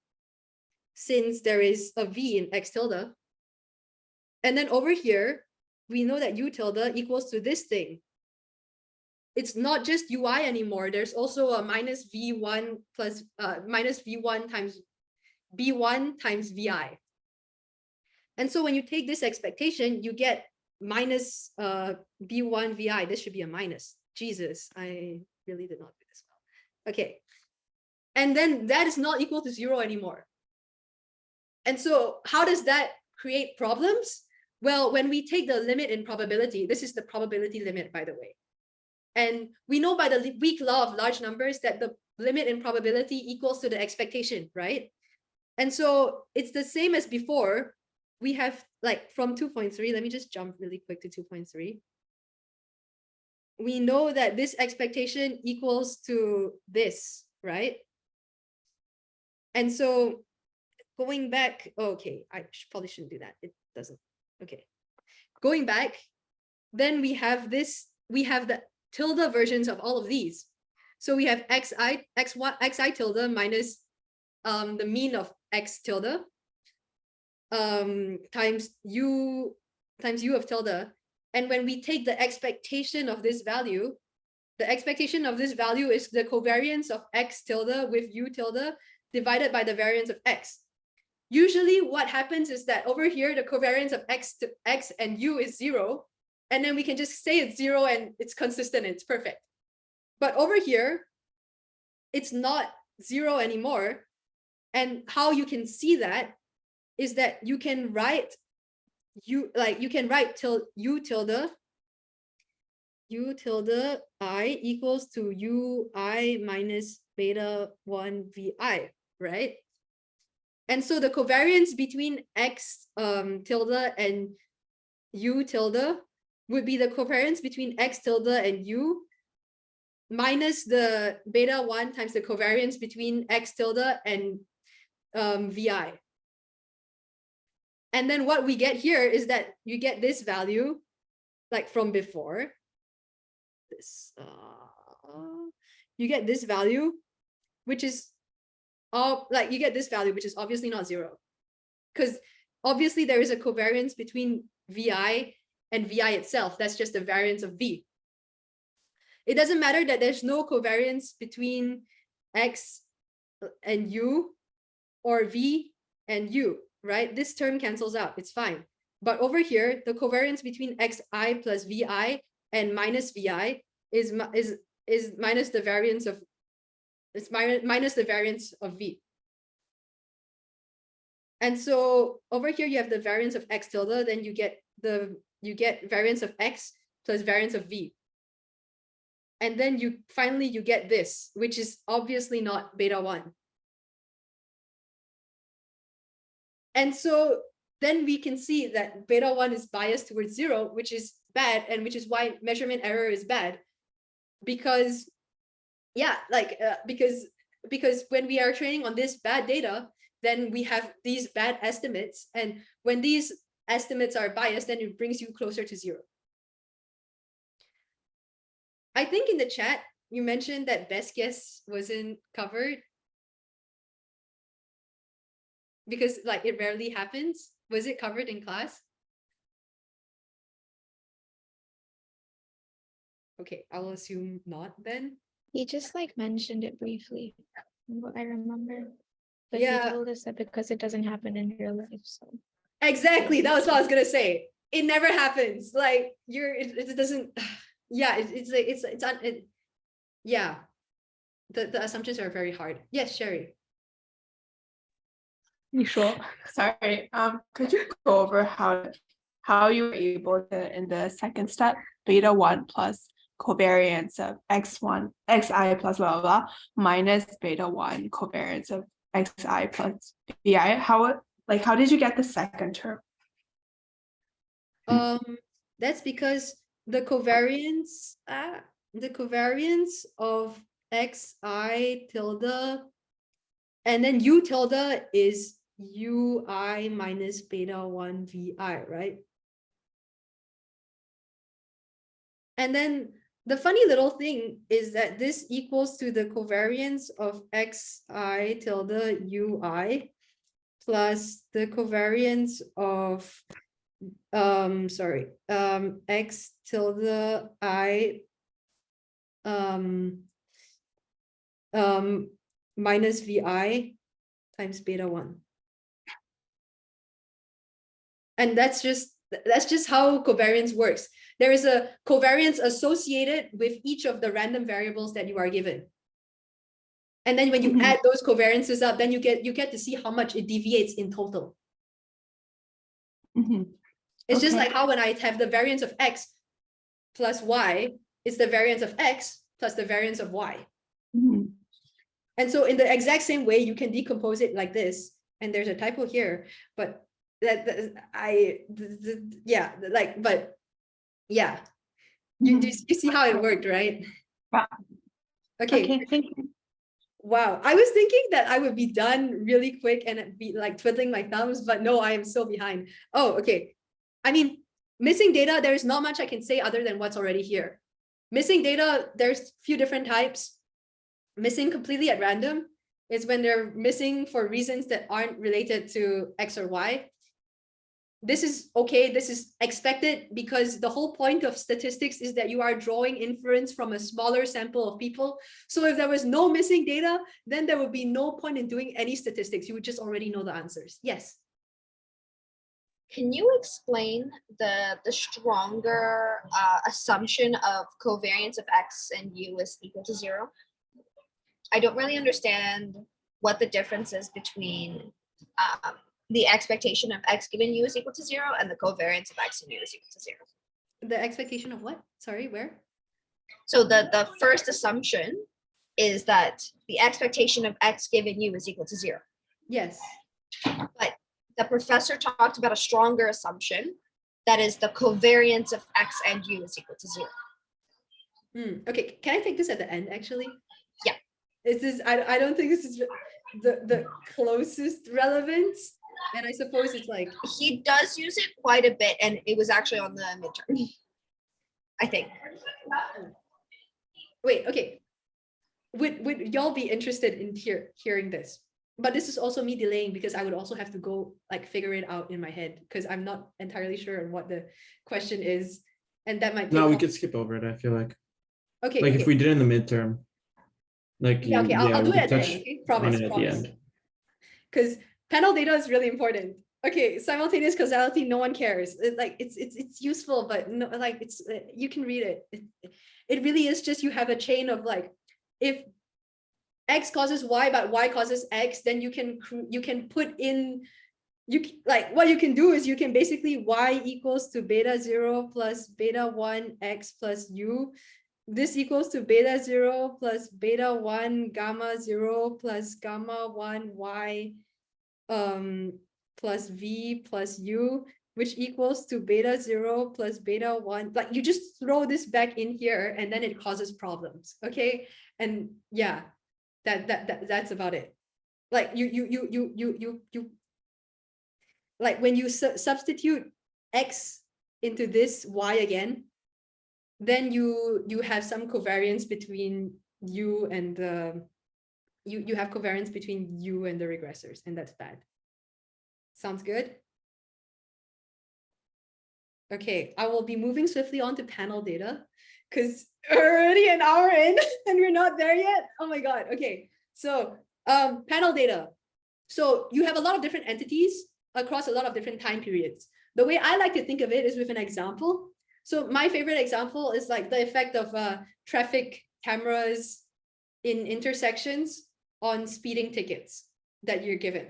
since there is a v in x tilde. And then over here, we know that u tilde equals to this thing. It's not just ui anymore. There's also a minus v1 plus minus v1 times b1 times vi. And so when you take this expectation, you get minus b1 vi. This should be a minus. Jesus, I really did not do this well. Okay. And then that is not equal to 0 anymore. And so how does that create problems? Well, when we take the limit in probability, this is the probability limit, by the way. And we know by the weak law of large numbers that the limit in probability equals to the expectation, right? And so it's the same as before. We have like from 2.3, let me just jump really quick to 2.3. We know that this expectation equals to this, right? And so going back, okay, I probably shouldn't do that. It doesn't. Okay. Going back, then we have this, we have the tilde versions of all of these. So we have xi tilde minus the mean of x tilde times u of tilde. And when we take the expectation of this value, the expectation of this value is the covariance of x tilde with u tilde divided by the variance of x. Usually what happens is that over here, the covariance of x and u is 0. And then we can just say it's 0 and it's consistent and it's perfect. But over here, it's not 0 anymore. And how you can see that is that you can write u tilde I equals to ui minus beta 1 vi, right? And so the covariance between x tilde and u tilde would be the covariance between x tilde and u minus the beta 1 times the covariance between x tilde and vi. And then what we get here is that you get this value, like from before. This you get this value, which is you get this value, which is obviously not 0, because obviously there is a covariance between vi and vi itself. That's just the variance of v. It doesn't matter that there's no covariance between x and u or v and u, right? This term cancels out, it's fine. But over here, the covariance between xi plus vi and minus vi is minus the variance of minus the variance of v. And so over here you have the variance of x tilde, then you get variance of x plus variance of v. And then you finally get this, which is obviously not beta 1. And so then we can see that beta 1 is biased towards 0, which is bad, and which is why measurement error is bad. Because because when we are training on this bad data, then we have these bad estimates. And when these estimates are biased, then it brings you closer to 0. I think in the chat, you mentioned that best guess wasn't covered because like it rarely happens. Was it covered in class? Okay, I'll assume not then. He just like mentioned it briefly, from what I remember. But Yeah. he told us that because it doesn't happen in real life, so. Exactly, that was what I was gonna say. It never happens. Like it doesn't. Yeah, yeah. The assumptions are very hard. Yes, Sherry. You sure? Sorry. Could you go over how you were able to, in the second step, beta 1 plus covariance of x1 xi plus blah blah blah minus beta 1 covariance of xi plus vi? How did you get the second term? That's because the covariance of xi tilde and then u tilde is ui minus beta 1 vi, right? And then the funny little thing is that this equals to the covariance of xi tilde ui plus the covariance of x tilde I minus vi times beta 1. And that's just how covariance works. There is a covariance associated with each of the random variables that you are given. And then when you add those covariances up, then you get to see how much it deviates in total. It's just like how when I have the variance of x plus y, it's the variance of x plus the variance of y. And so in the exact same way, you can decompose it like this. And there's a typo here, but you see how it worked, right? Wow. Okay, thank you. Wow, I was thinking that I would be done really quick and be like twiddling my thumbs, but no, I am so behind. Oh, okay. I mean, missing data, there's not much I can say other than what's already here. Missing data, there's a few different types. Missing completely at random is when they're missing for reasons that aren't related to X or Y. This is okay, this is expected because the whole point of statistics is that you are drawing inference from a smaller sample of people. So if there was no missing data, then there would be no point in doing any statistics. You would just already know the answers. Yes. Can you explain the stronger assumption of covariance of x and u is equal to 0? I don't really understand what the difference is between the expectation of x given u is equal to 0 and the covariance of x and u is equal to 0. The expectation of what? Sorry, where? So the first assumption is that the expectation of x given u is equal to 0. Yes. But the professor talked about a stronger assumption, that is the covariance of X and U is equal to 0. Okay, can I take this at the end actually? Yeah. Is this, I don't think this is the closest relevance. And I suppose it's like, He does use it quite a bit, and it was actually on the midterm, I think. wait, okay. Would y'all be interested in hearing this? But this is also me delaying because I would also have to go like figure it out in my head because I'm not entirely sure on what the question is. And that might take No, we long- could skip over it, I feel like. Okay, Like okay. if we did it in the midterm. Like, Yeah, okay, I'll do we it at could the touch end, okay? on Promise, it at the promise. end. Because panel data is really important. Okay, simultaneous causality, no one cares. It's useful, but no, like it's you can read it. It really is just you have a chain of like, if X causes Y, but Y causes X, then you can put in, like what you can do is you can basically Y equals to beta 0 plus beta 1 X plus U. This equals to beta 0 plus beta 1 gamma 0 plus gamma 1 Y plus V plus U, which equals to beta 0 plus beta 1. Like you just throw this back in here and then it causes problems. Okay. And yeah, that's about it. Like you like when you substitute X into this Y again, then you have some covariance between you and the you have covariance between you and the regressors, and that's bad. Sounds good? Okay, I will be moving swiftly on to panel data because already an hour in and we're not there yet. Oh my God. Okay, so panel data. So you have a lot of different entities across a lot of different time periods. The way I like to think of it is with an example. So my favorite example is like the effect of traffic cameras in intersections on speeding tickets that you're given.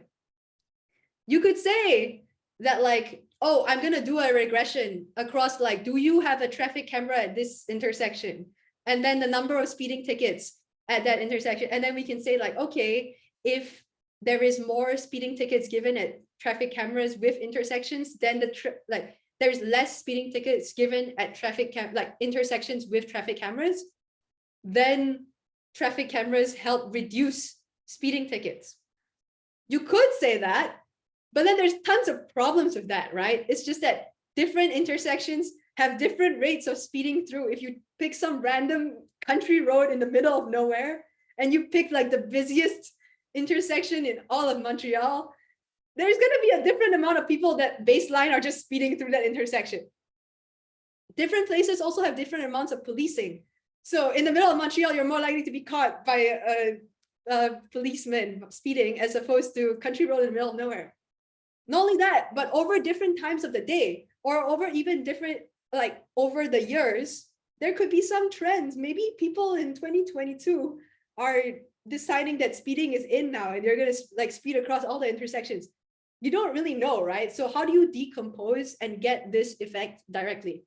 You could say that like, oh, I'm gonna do a regression across like, do you have a traffic camera at this intersection? And then the number of speeding tickets at that intersection. And then we can say like, okay, if there is more speeding tickets given at traffic cameras with intersections, then there's less speeding tickets given at intersections with traffic cameras, then traffic cameras help reduce speeding tickets. You could say that, but then there's tons of problems with that, right? It's just that different intersections have different rates of speeding through. If you pick some random country road in the middle of nowhere, and you pick like the busiest intersection in all of Montreal, there's going to be a different amount of people that baseline are just speeding through that intersection. Different places also have different amounts of policing. So in the middle of Montreal, you're more likely to be caught by a policeman speeding as opposed to country road in the middle of nowhere. Not only that, but over different times of the day or over even different, like over the years, there could be some trends. Maybe people in 2022 are deciding that speeding is in now and they're going to like speed across all the intersections. You don't really know, right? So how do you decompose and get this effect directly?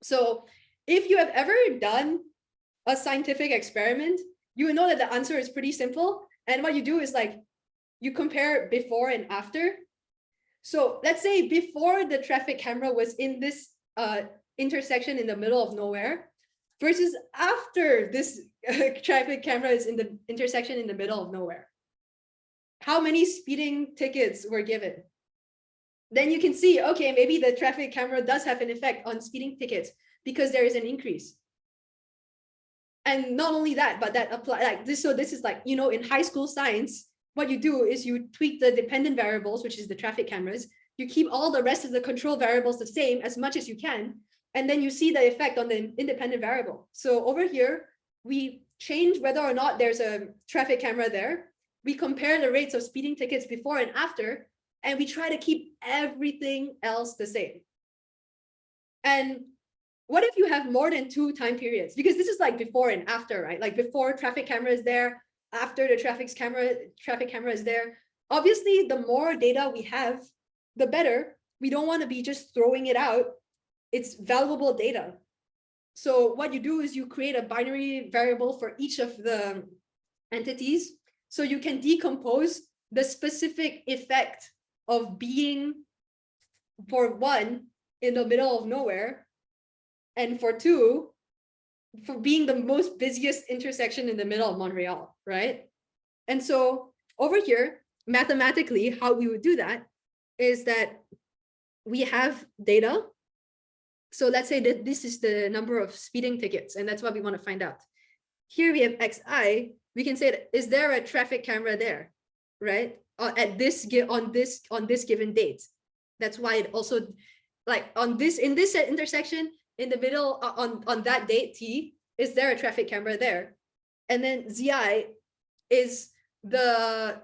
So if you have ever done a scientific experiment, you will know that the answer is pretty simple. And what you do is like, you compare before and after. So let's say before the traffic camera was in this intersection in the middle of nowhere versus after this traffic camera is in the intersection in the middle of nowhere. How many speeding tickets were given? Then you can see, okay, maybe the traffic camera does have an effect on speeding tickets because there is an increase. And not only that, but that apply like this. So this is like, you know, in high school science, what you do is you tweak the dependent variables, which is the traffic cameras. You keep all the rest of the control variables the same as much as you can. And then you see the effect on the independent variable. So over here, we change whether or not there's a traffic camera there. We compare the rates of speeding tickets before and after, and we try to keep everything else the same. And what if you have more than 2 time periods? Because this is like before and after, right? Like before traffic camera is there, after the traffic camera is there. Obviously, the more data we have, the better. We don't want to be just throwing it out. It's valuable data. So what you do is you create a binary variable for each of the entities. So you can decompose the specific effect of being for one in the middle of nowhere, and for two, for being the most busiest intersection in the middle of Montreal, right? And so over here, mathematically, how we would do that is that we have data. So let's say that this is the number of speeding tickets, and that's what we want to find out. Here we have xi. We can say, is there a traffic camera there, right? At this on this given date. That's why it also, like on this in this intersection in the middle on that date t, is there a traffic camera there? And then zi is the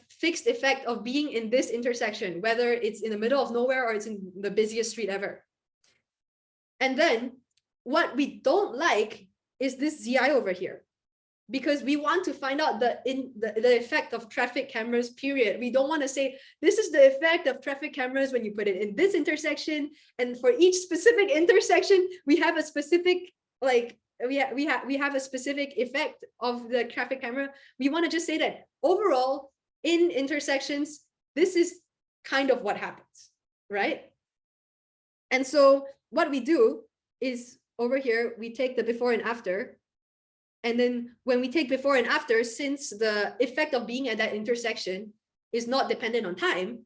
fixed effect of being in this intersection, whether it's in the middle of nowhere or it's in the busiest street ever. And then what we don't like is this zi over here, because we want to find out the effect of traffic cameras, period. We don't want to say this is the effect of traffic cameras when you put it in this intersection, and for each specific intersection we have a specific, like we have a specific effect of the traffic camera. We want to just say that overall in intersections this is kind of what happens, right? And so what we do is over here we take the before and after. And then when we take before and after, since the effect of being at that intersection is not dependent on time,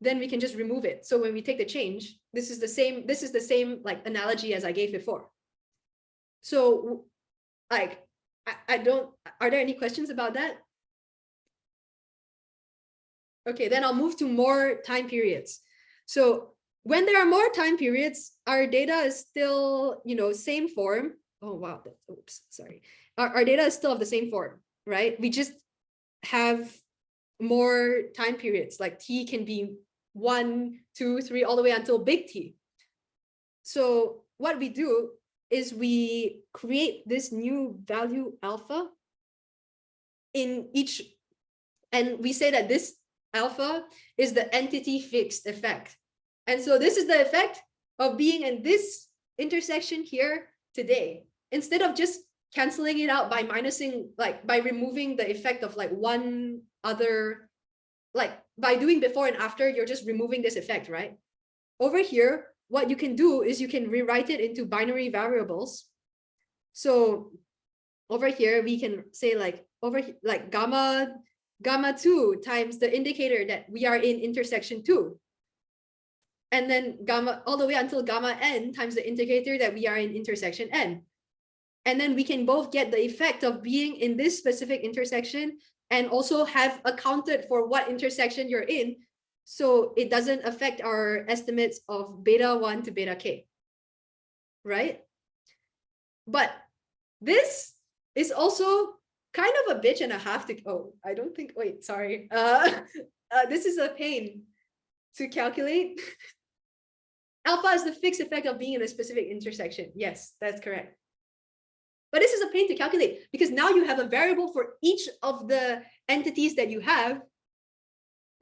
then we can just remove it. So when we take the change, this is the same like analogy as I gave before. So like, are there any questions about that? Okay, then I'll move to more time periods. So when there are more time periods, our data is still, same form. Oh, wow. Oops, sorry. Our data is still of the same form, right? We just have more time periods, like t can be 1, 2, 3, all the way until big T. So what we do is we create this new value alpha in each, and we say that this alpha is the entity fixed effect. And so this is the effect of being in this intersection here today. Instead of just canceling it out by minusing, like by removing the effect of like one other, like by doing before and after, you're just removing this effect, right? Over here, what you can do is you can rewrite it into binary variables. So over here, we can say like gamma 2 times the indicator that we are in intersection 2. And then gamma all the way until gamma n times the indicator that we are in intersection n. And then we can both get the effect of being in this specific intersection and also have accounted for what intersection you're in, so it doesn't affect our estimates of beta 1 to beta k, right? But this is also kind of a bitch and a half to, this is a pain to calculate. Alpha is the fixed effect of being in a specific intersection. Yes, that's correct. But this is a pain to calculate because now you have a variable for each of the entities that you have.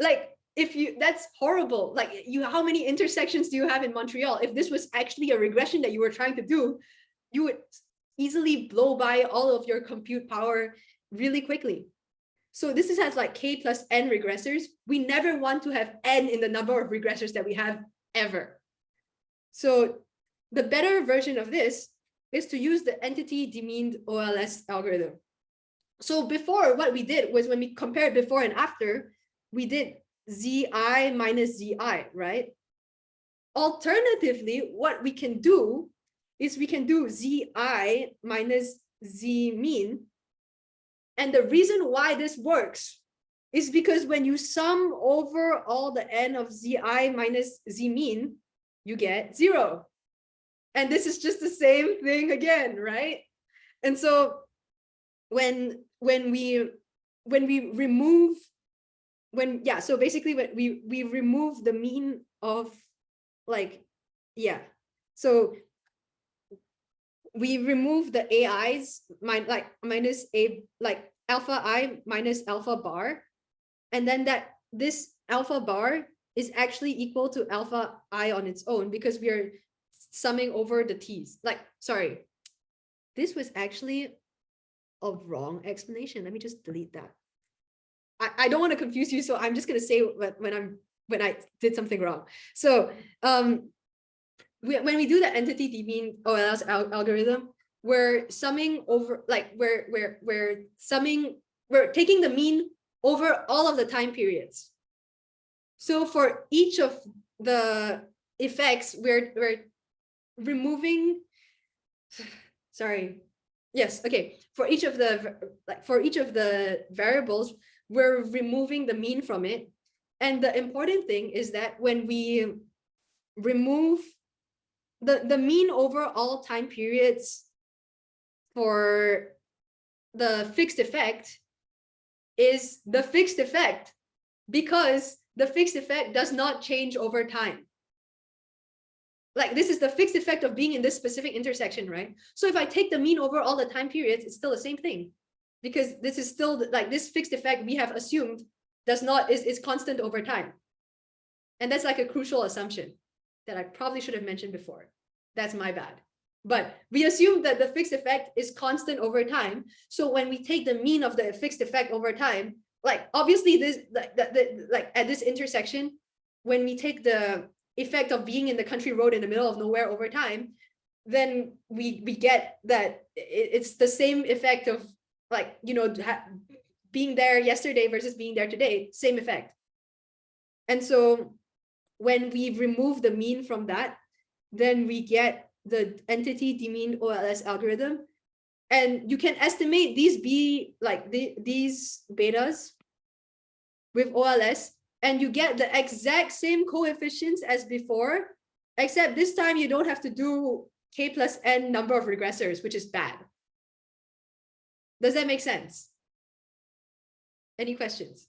Like that's horrible. Like how many intersections do you have in Montreal? If this was actually a regression that you were trying to do, you would easily blow by all of your compute power really quickly. So this has like k plus n regressors. We never want to have n in the number of regressors that we have ever. So the better version of this is to use the entity demeaned OLS algorithm. So before, what we did was when we compared before and after, we did zi minus zi, right? Alternatively, what we can do is we can do zi minus z mean. And the reason why this works is because when you sum over all the n of zi minus z mean, you get 0. And this is just the same thing again, right? And so when we remove, so basically when we remove the mean of so we remove the AIs minus alpha I minus alpha bar, and then this alpha bar is actually equal to alpha I on its own because we are summing over the t's. Sorry, this was actually a wrong explanation. Let me just delete that. I don't want to confuse you, so I'm just going to say when I did something wrong. So when we do the entity demeaned OLS algorithm, we're summing over, like we're taking the mean over all of the time periods. So for each of the effects, we're removing, sorry. Yes, okay. For each of the variables, we're removing the mean from it. And the important thing is that when we remove the mean over all time periods for the fixed effect is the fixed effect, because the fixed effect does not change over time. Like this is the fixed effect of being in this specific intersection, right? So if I take the mean over all the time periods, it's still the same thing, because this is still like this fixed effect we have assumed is constant over time. And that's like a crucial assumption that I probably should have mentioned before. That's my bad. But we assume that the fixed effect is constant over time. So when we take the mean of the fixed effect over time, like obviously this like at this intersection, when we take the effect of being in the country road in the middle of nowhere over time, then we get that it's the same effect of like, you know, being there yesterday versus being there today, same effect. And so when we remove the mean from that, then we get the entity demeaned OLS algorithm. And you can estimate these these betas with OLS, and you get the exact same coefficients as before, except this time you don't have to do k plus n number of regressors, which is bad. Does that make sense? Any questions?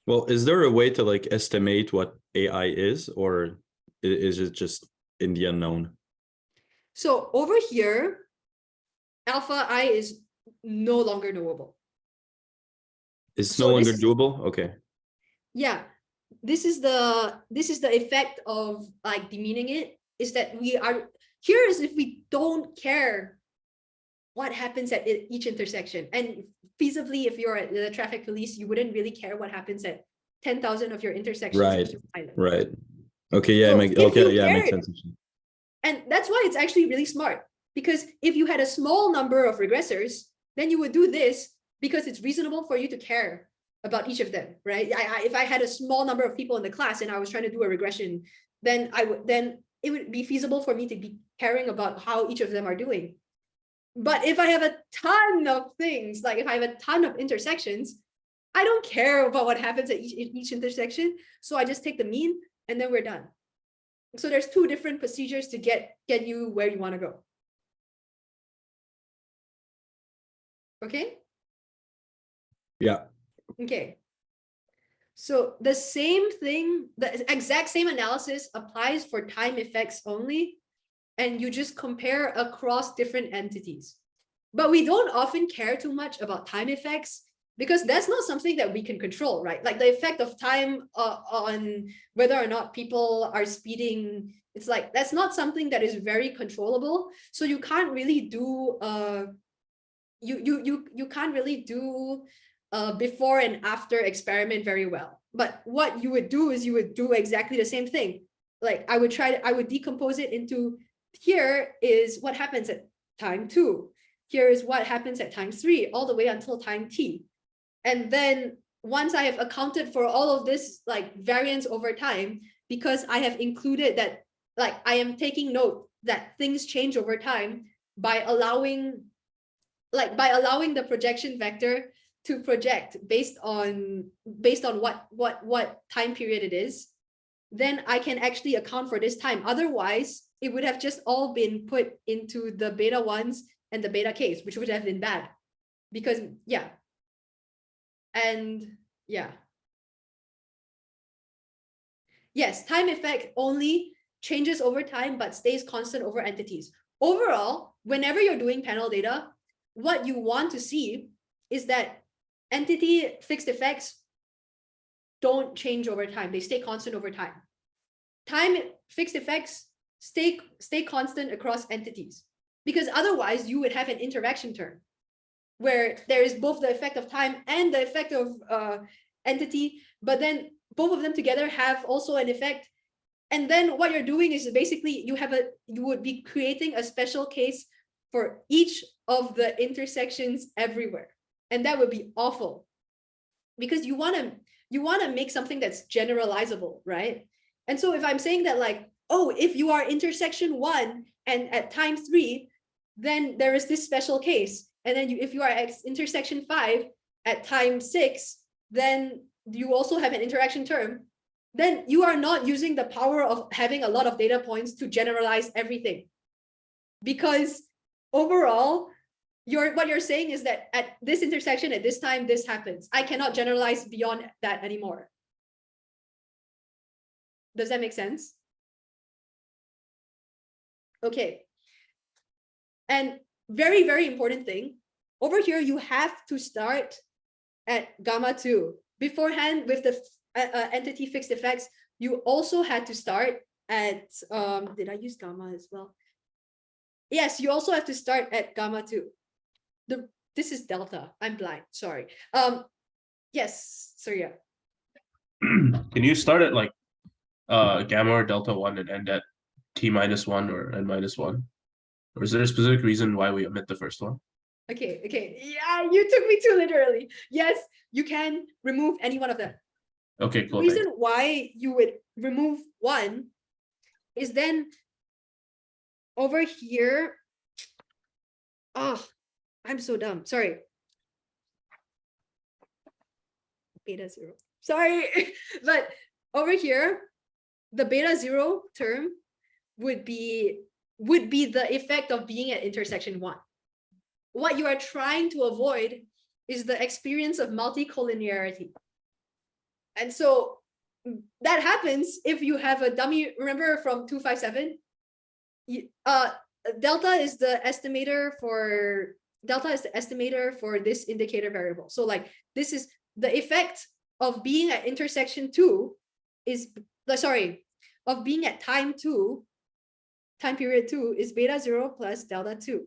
Well, is there a way to like estimate what AI is, or is it just in the unknown? So over here, alpha I is no longer knowable. It's So no longer this is- doable? Okay. Yeah, this is the effect of like demeaning it, is that we are here is if we don't care what happens at each intersection. And feasibly, if you're at the traffic police, you wouldn't really care what happens at 10,000 of your intersections. Right. Island. Right. Okay. Yeah. So if you Yeah. Makes cared, sense. and that's why it's actually really smart, because if you had a small number of regressors, then you would do this because it's reasonable for you to care about each of them, right? If I had a small number of people in the class and I was trying to do a regression, then it would be feasible for me to be caring about how each of them are doing. But if I have a ton of things, like if I have a ton of intersections, I don't care about what happens at each intersection. So I just take the mean and then we're done. So there's two different procedures to get you where you want to go. Okay? Yeah. Okay. So the same thing, the exact same analysis applies for time effects only, and you just compare across different entities. But we don't often care too much about time effects because that's not something that we can control, right? Like the effect of time on whether or not people are speeding, it's like that's not something that is very controllable. So you can't really do you can't really do before and after experiment very well. But what you would do is you would do exactly the same thing. Like I would decompose it into, here is what happens at time 2. Here is what happens at time 3, all the way until time t. And then once I have accounted for all of this like variance over time, because I have included that, like I am taking note that things change over time by allowing the projection vector to project based on what time period it is, then I can actually account for this time. Otherwise, it would have just all been put into the beta 1s and the beta k's, which would have been bad. Because, yeah. And, yeah. Yes, time effect only changes over time, but stays constant over entities. Overall, whenever you're doing panel data, what you want to see is that entity fixed effects don't change over time. They stay constant over time. Time fixed effects stay constant across entities, because otherwise you would have an interaction term. where there is both the effect of time and the effect of entity, but then both of them together have also an effect. And then what you're doing is basically you would be creating a special case for each of the intersections everywhere. And that would be awful, because you want to make something that's generalizable, right? And so if I'm saying that, like, oh, if you are intersection 1 and at time 3, then there is this special case. And then if you are at intersection 5 at time 6, then you also have an interaction term. Then you are not using the power of having a lot of data points to generalize everything. Because overall, what you're saying is that at this intersection, at this time, this happens. I cannot generalize beyond that anymore. Does that make sense? Okay. And very, very important thing, over here, you have to start at gamma 2. Beforehand, with the entity fixed effects, you also had to start at, did I use gamma as well? Yes, you also have to start at gamma 2. This is delta. I'm blind, sorry. Yes, Surya. Can you start at like gamma or delta 1 and end at t-1 or n-1? Or is there a specific reason why we omit the first one? Okay. Yeah, you took me too literally. Yes, you can remove any one of them. Okay, cool. The reason why you would remove one is then over here. Oh, I'm so dumb. Sorry. Beta 0. Sorry. But over here, the beta 0 term would be the effect of being at intersection 1. What you are trying to avoid is the experience of multicollinearity. And so that happens if you have a dummy, remember from 257? Delta is the estimator for this indicator variable. So like this is the effect of being at intersection 2 is, of being at time period 2 is beta 0 plus delta 2.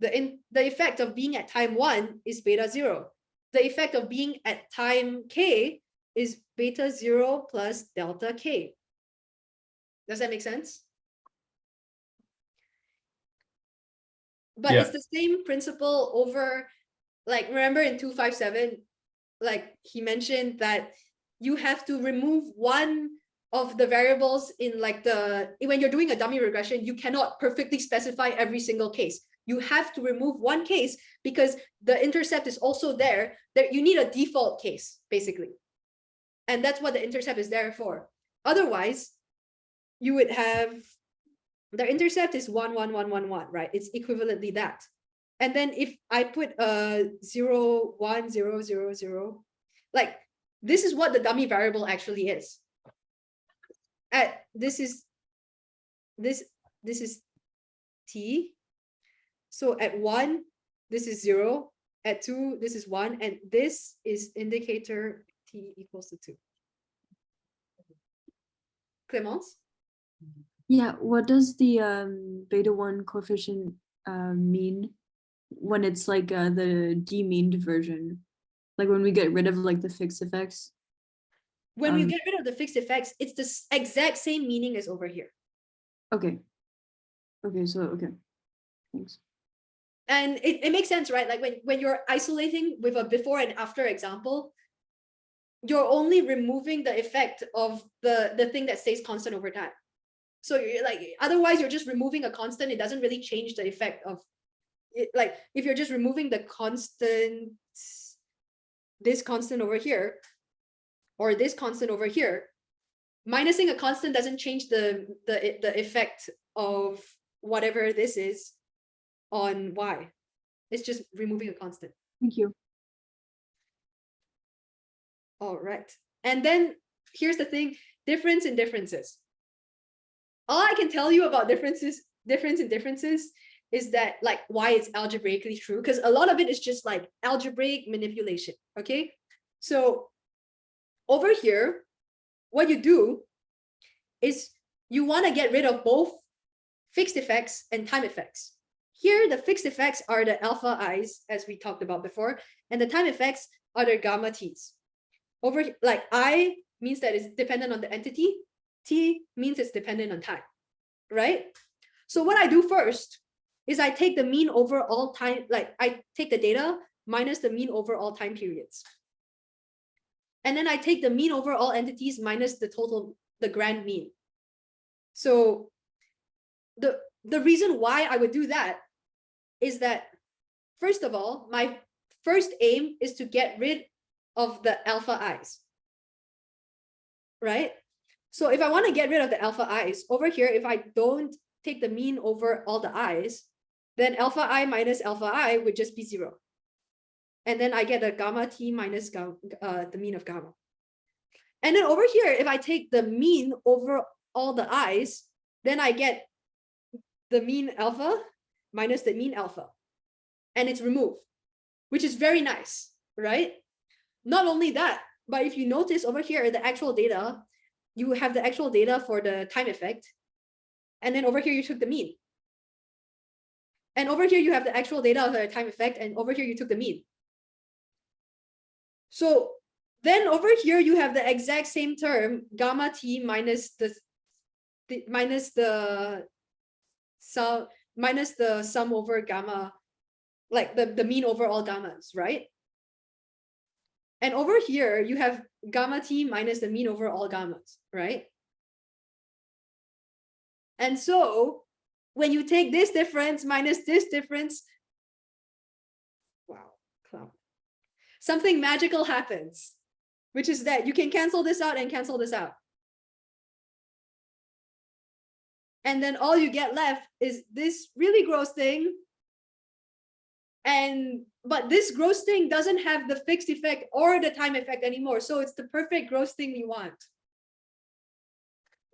The effect of being at time 1 is beta 0. The effect of being at time k is beta 0 plus delta k. Does that make sense? But Yeah. it's the same principle over, like, remember in 257, like he mentioned that you have to remove one of the variables in like when you're doing a dummy regression, you cannot perfectly specify every single case. You have to remove one case because the intercept is also there. You need a default case, basically. And that's what the intercept is there for. Otherwise, you would have, the intercept is 1, 1, 1, 1, 1, right? It's equivalently that. And then if I put 0, 1, 0, 0, 0, like this is what the dummy variable actually is. This is t. So at 1, this is 0. At 2, this is 1, and this is indicator t equals to 2. Clémence? Yeah, what does the beta 1 coefficient mean when it's like the demeaned version? Like when we get rid of like the fixed effects? When we get rid of the fixed effects, it's the exact same meaning as over here. Okay. Okay, so okay. Thanks. And it makes sense, right? Like when you're isolating with a before and after example, you're only removing the effect of the thing that stays constant over time. So you're like, otherwise you're just removing a constant. It doesn't really change the effect of it. Like if you're just removing the constant, this constant over here, or this constant over here, minusing a constant doesn't change the effect of whatever this is on y. It's just removing a constant. Thank you. All right. And then here's the thing, difference in differences. All I can tell you about difference in differences is that like why it's algebraically true, because a lot of it is just like algebraic manipulation. Okay. So over here, what you do is you want to get rid of both fixed effects and time effects. here the fixed effects are the alpha i's, as we talked about before, and the time effects are the gamma t's. Over like I means that it's dependent on the entity, t means it's dependent on time, right? So what I do first is I take the mean over all time, like I take the data minus the mean over all time periods. And then I take the mean over all entities minus the total, the grand mean. So the reason why I would do that is that, first of all, my first aim is to get rid of the alpha i's, right? So if I want to get rid of the alpha i's, over here, if I don't take the mean over all the i's, then alpha I minus alpha I would just be 0. And then I get the gamma t minus the mean of gamma. And then over here, if I take the mean over all the i's, then I get the mean alpha minus the mean alpha. And it's removed, which is very nice, right? Not only that, but if you notice over here, the actual data, you have the actual data for the time effect. And then over here, you took the mean. And over here, you have the actual data of the time effect. And over here, you took the mean. So then over here, you have the exact same term, gamma t minus the sum over gamma, like the mean over all gammas, right? And over here, you have gamma t minus the mean over all gammas, right? And so when you take this difference minus this difference, wow, clown. Something magical happens, which is that you can cancel this out and cancel this out. And then all you get left is this really gross thing. But this gross thing doesn't have the fixed effect or the time effect anymore. So it's the perfect gross thing we want.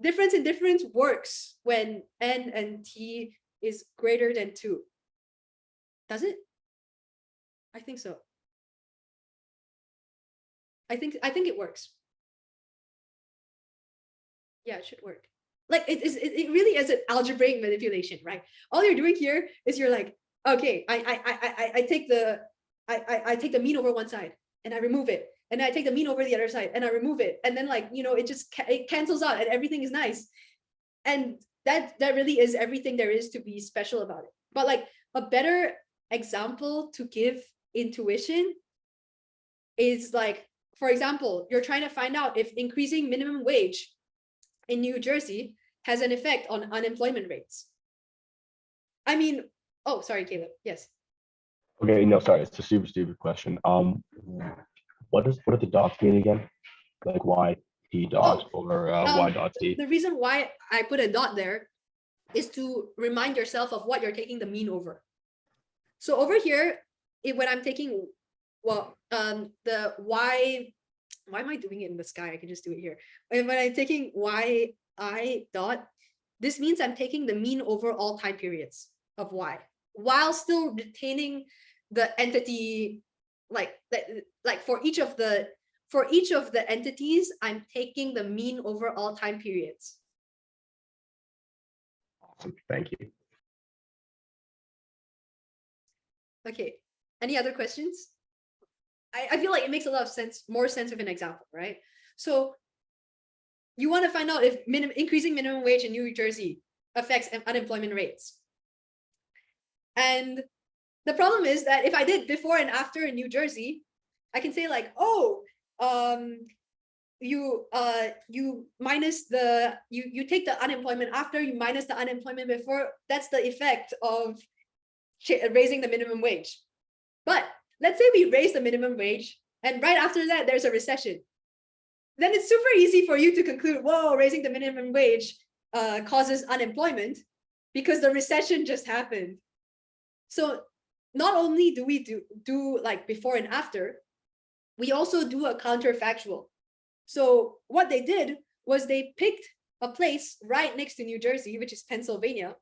Difference in difference works when n and t is greater than 2. Does it? I think so. I think it works. Yeah, it should work. Like it really is an algebraic manipulation, right? All you're doing here is you're like, okay, I take the mean over one side and I remove it. And I take the mean over the other side and I remove it. And then like, it cancels out and everything is nice. And that really is everything there is to be special about it. But like a better example to give intuition is like, for example, you're trying to find out if increasing minimum wage in New Jersey has an effect on unemployment rates. I mean, oh, sorry, Caleb. Yes. Okay, no, sorry, it's a super stupid question. What are the dots mean again? Like y t dot or y dot t? The reason why I put a dot there is to remind yourself of what you're taking the mean over. So over here, when I'm taking, well, the y, why am I doing it in the sky? I can just do it here. And when I'm taking y I dot, this means I'm taking the mean over all time periods of y, while still retaining the entity, like for each of the entities, I'm taking the mean over all time periods. Awesome, thank you. Okay, any other questions? I feel like it makes a lot of sense, more sense with an example, right? So you want to find out if increasing minimum wage in New Jersey affects unemployment rates. And the problem is that if I did before and after in New Jersey, I can say like, oh, you minus the, you take the unemployment after, you minus the unemployment before. That's the effect of raising the minimum wage. But let's say we raise the minimum wage and right after that, there's a recession. Then it's super easy for you to conclude, whoa, raising the minimum wage causes unemployment because the recession just happened. So not only do we do like before and after, we also do a counterfactual. So what they did was they picked a place right next to New Jersey, which is Pennsylvania.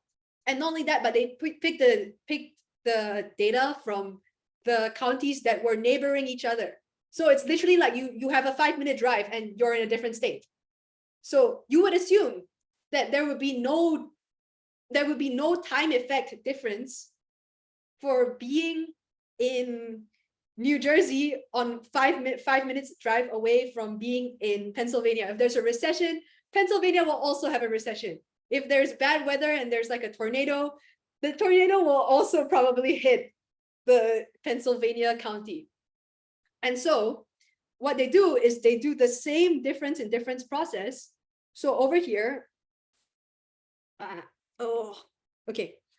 And not only that, but they picked the data from the counties that were neighboring each other. So it's literally like you have a 5-minute drive and you're in a different state. So you would assume that there would be no time effect difference for being in New Jersey on 5 minutes drive away from being in Pennsylvania. If there's a recession, Pennsylvania will also have a recession. If there's bad weather and there's like a tornado, the tornado will also probably hit the Pennsylvania county. And so what they do is they do the same difference in difference process. So over here,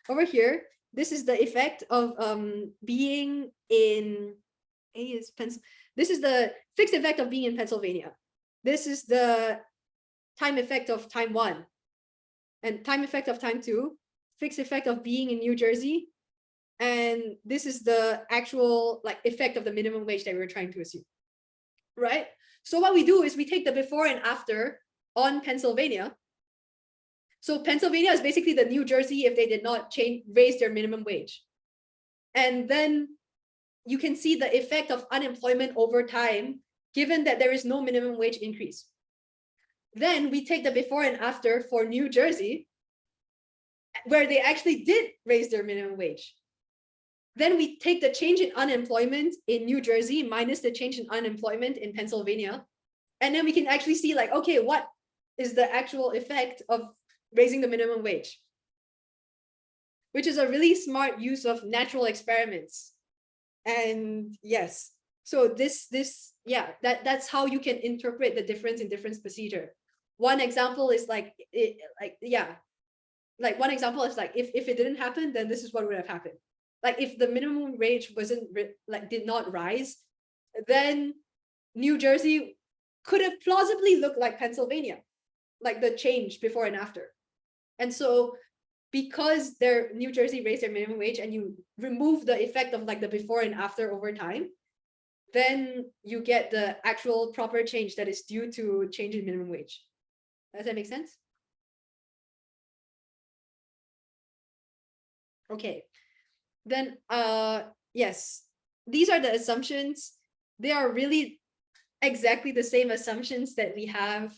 over here, this is the effect of being in this is the fixed effect of being in Pennsylvania. This is the time effect of time 1 and time effect of time 2, fixed effect of being in New Jersey. And this is the actual like effect of the minimum wage that we were trying to assume, right? So what we do is we take the before and after on Pennsylvania. So Pennsylvania is basically the New Jersey if they did not raise their minimum wage. And then you can see the effect of unemployment over time, given that there is no minimum wage increase. Then we take the before and after for New Jersey, where they actually did raise their minimum wage. Then we take the change in unemployment in New Jersey minus the change in unemployment in Pennsylvania. And then we can actually see like, okay, what is the actual effect of raising the minimum wage? Which is a really smart use of natural experiments. And yes, so that's how you can interpret the difference in difference procedure. One example is like, one example is like, if it didn't happen, then this is what would have happened. Like if the minimum wage did not rise, then New Jersey could have plausibly looked like Pennsylvania, like the change before and after. And so because New Jersey raised their minimum wage and you remove the effect of like the before and after over time, then you get the actual proper change that is due to change in minimum wage. Does that make sense? Okay. Then yes, these are the assumptions. They are really exactly the same assumptions that we have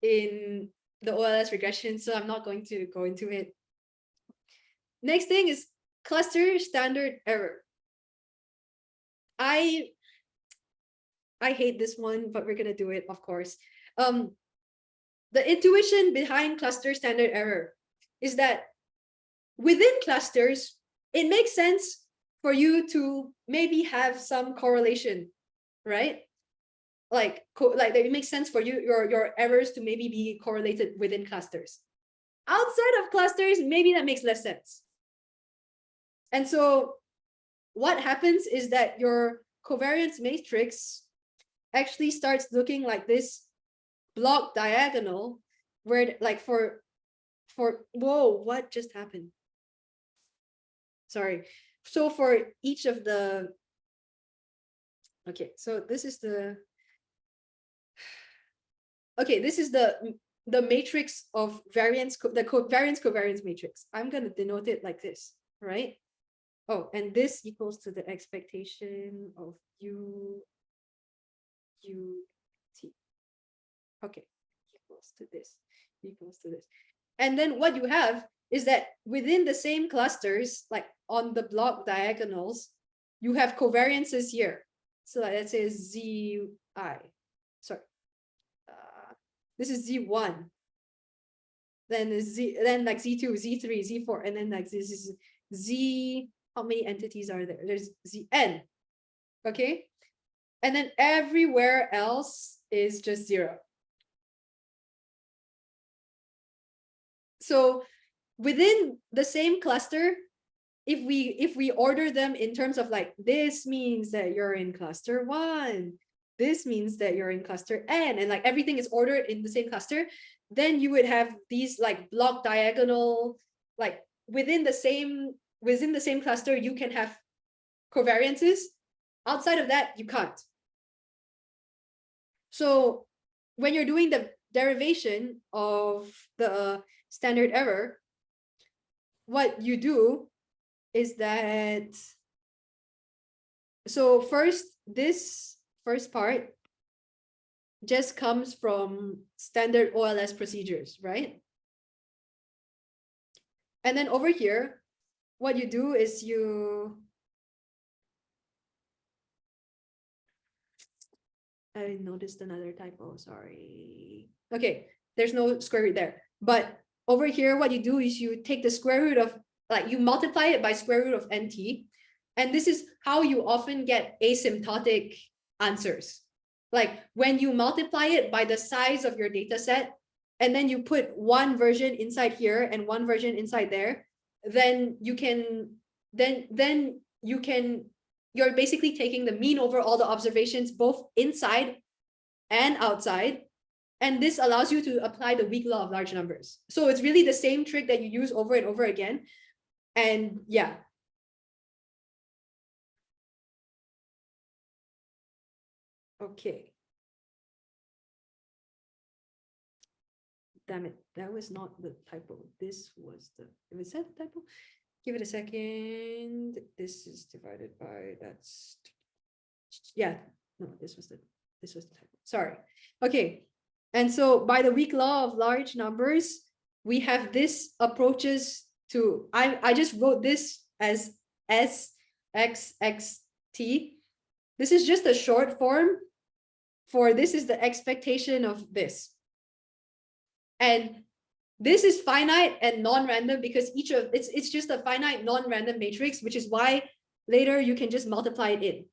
in the Ols regression, so I'm not going to go into it. Next thing is cluster standard error. I hate this one, but we're gonna do it, of course. The intuition behind cluster standard error is that within clusters, it makes sense for you to maybe have some correlation, right? Like it makes sense for you, your errors to maybe be correlated within clusters. Outside of clusters, maybe that makes less sense. And so what happens is that your covariance matrix actually starts looking like this block diagonal, where like for whoa, what just happened? Sorry. So for each of the, okay, so this is the, okay, this is the matrix of variance, the covariance matrix. I'm going to denote it like this, right? Oh, and this equals to the expectation of U T. Okay, equals to this, equals to this. And then what you have is that within the same clusters, like on the block diagonals, you have covariances here. So let's say ZI, sorry. This is Z1. Then like Z2, Z3, Z4, and then like this is Z, how many entities are there? There's Zn, okay? And then everywhere else is just 0. So within the same cluster, if we order them in terms of like, this means that you're in cluster 1, this means that you're in cluster N, and like everything is ordered in the same cluster, then you would have these like block diagonal, like within the same cluster, you can have covariances. Outside of that, you can't. So when you're doing the derivation of the standard error, what you do is that, so first, this first part just comes from standard OLS procedures, right? And then over here, what you do is I noticed another typo, sorry. Okay, there's no square root there. But over here, what you do is you take the square root of, like you multiply it by square root of NT. And this is how you often get asymptotic answers. Like when you multiply it by the size of your data set, and then you put one version inside here and one version inside there, then you can, you're basically taking the mean over all the observations, both inside and outside. And this allows you to apply the weak law of large numbers. So it's really the same trick that you use over and over again. And yeah. Okay. Damn it, that was not the typo. This was the, was that the typo? Give it a second. This is divided by, that's, yeah, no, this was the typo. Sorry. Okay. And so by the weak law of large numbers, we have this approaches to, I just wrote this as SXXT. This is just a short form for this is the expectation of this. And this is finite and non-random because each of it's just a finite non-random matrix, which is why later you can just multiply it in,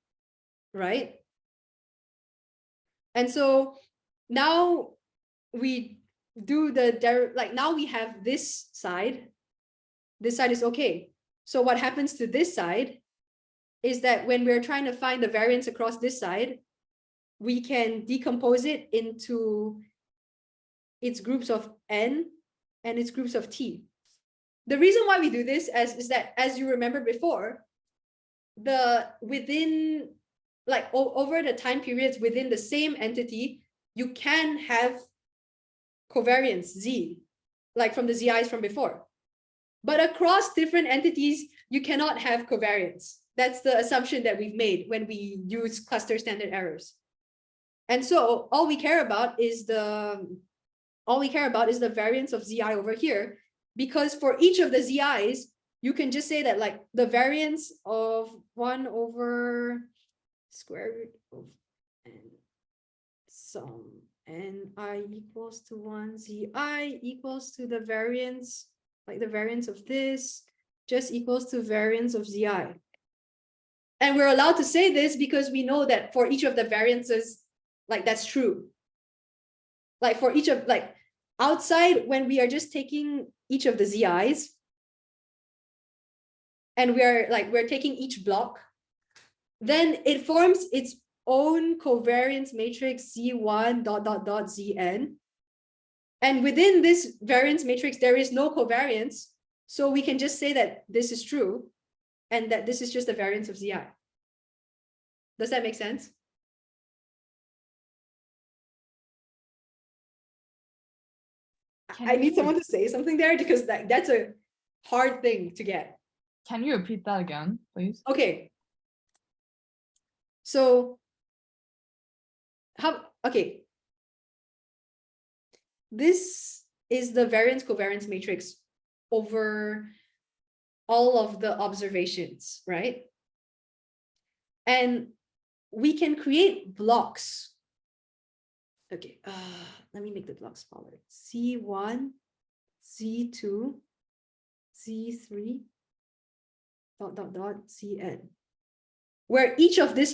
right? And so now we do the like now we have this side. This side is okay. So what happens to this side is that when we're trying to find the variance across this side, we can decompose it into its groups of n and its groups of t. The reason why we do this is that, as you remember before, within like over the time periods within the same entity, you can have covariance z, like from the zi's from before. But across different entities, you cannot have covariance. That's the assumption that we've made when we use cluster standard errors. And so all we care about is the variance of zi over here, because for each of the zi's, you can just say that like the variance of 1 over square root of n sum ni equals to 1, zi equals to the variance, like the variance of this just equals to variance of zi. And we're allowed to say this because we know that for each of the variances, like that's true. Like for each of, like outside, when we are just taking each of the zi's and we're taking each block, then it forms its own covariance matrix z1 ... zn. And within this variance matrix, there is no covariance. So we can just say that this is true and that this is just the variance of zi. Does that make sense? I need someone to say something there because that's a hard thing to get. Can you repeat that again, please? Okay. So okay. This is the variance covariance matrix over all of the observations, right? And we can create blocks. Okay, let me make the block smaller. Z1, Z2, Z3, ... Zn, where each of these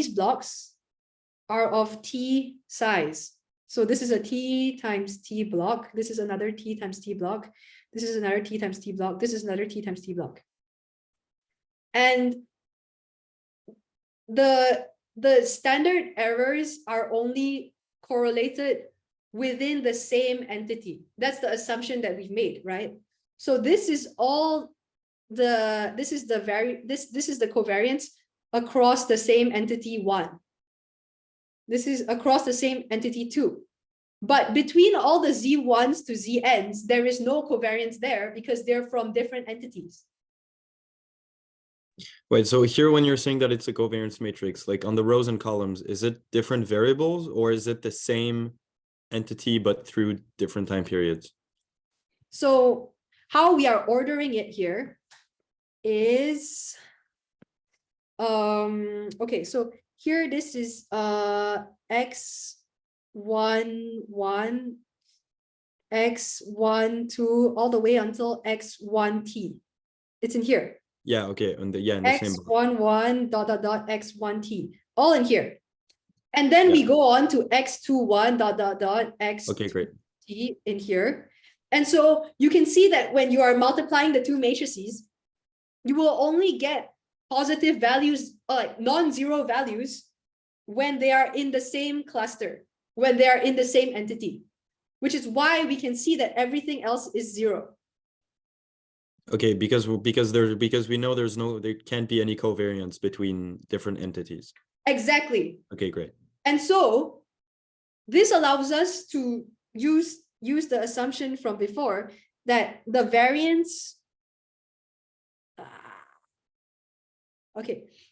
blocks are of t size. So this is a t times t block. This is another t times t block. This is another t times t block. This is another t times t block. And the standard errors are only correlated within the same entity. That's the assumption that we've made, right? So this is all this is the covariance across the same entity 1. This is across the same entity 2. But between all the z1s to zn's, there is no covariance there because they're from different entities. Wait, so here when you're saying that it's a covariance matrix, like on the rows and columns, is it different variables or is it the same entity but through different time periods? So how we are ordering it here is okay, so here this is x11, x12 all the way until x1t. It's in here. Yeah, okay, and in the same box. x11 dot dot dot x1t, all in here. And then we go on to x21 dot dot dot x Okay, great. t in here. And so you can see that when you are multiplying the two matrices, you will only get positive values, like non-zero values, when they are in the same cluster, when they are in the same entity, which is why we can see that everything else is zero. Okay, because we know there can't be any covariance between different entities. Exactly. Okay, great. And so this allows us to use the assumption from before that the variance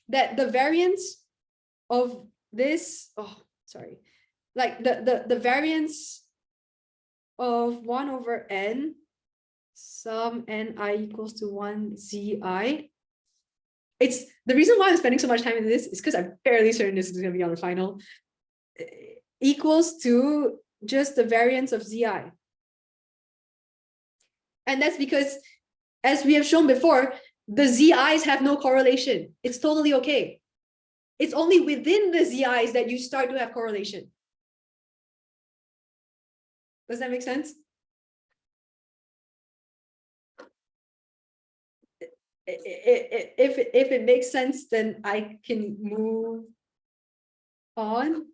that the variance of this, like the variance of 1 over n sum ni equals to 1 zi. It's the reason why I'm spending so much time in this is because I'm fairly certain this is going to be on the final, equals to just the variance of zi. And that's because, as we have shown before, the zi's have no correlation. It's totally okay. It's only within the zi's that you start to have correlation. Does that make sense? If it makes sense, then I can move on.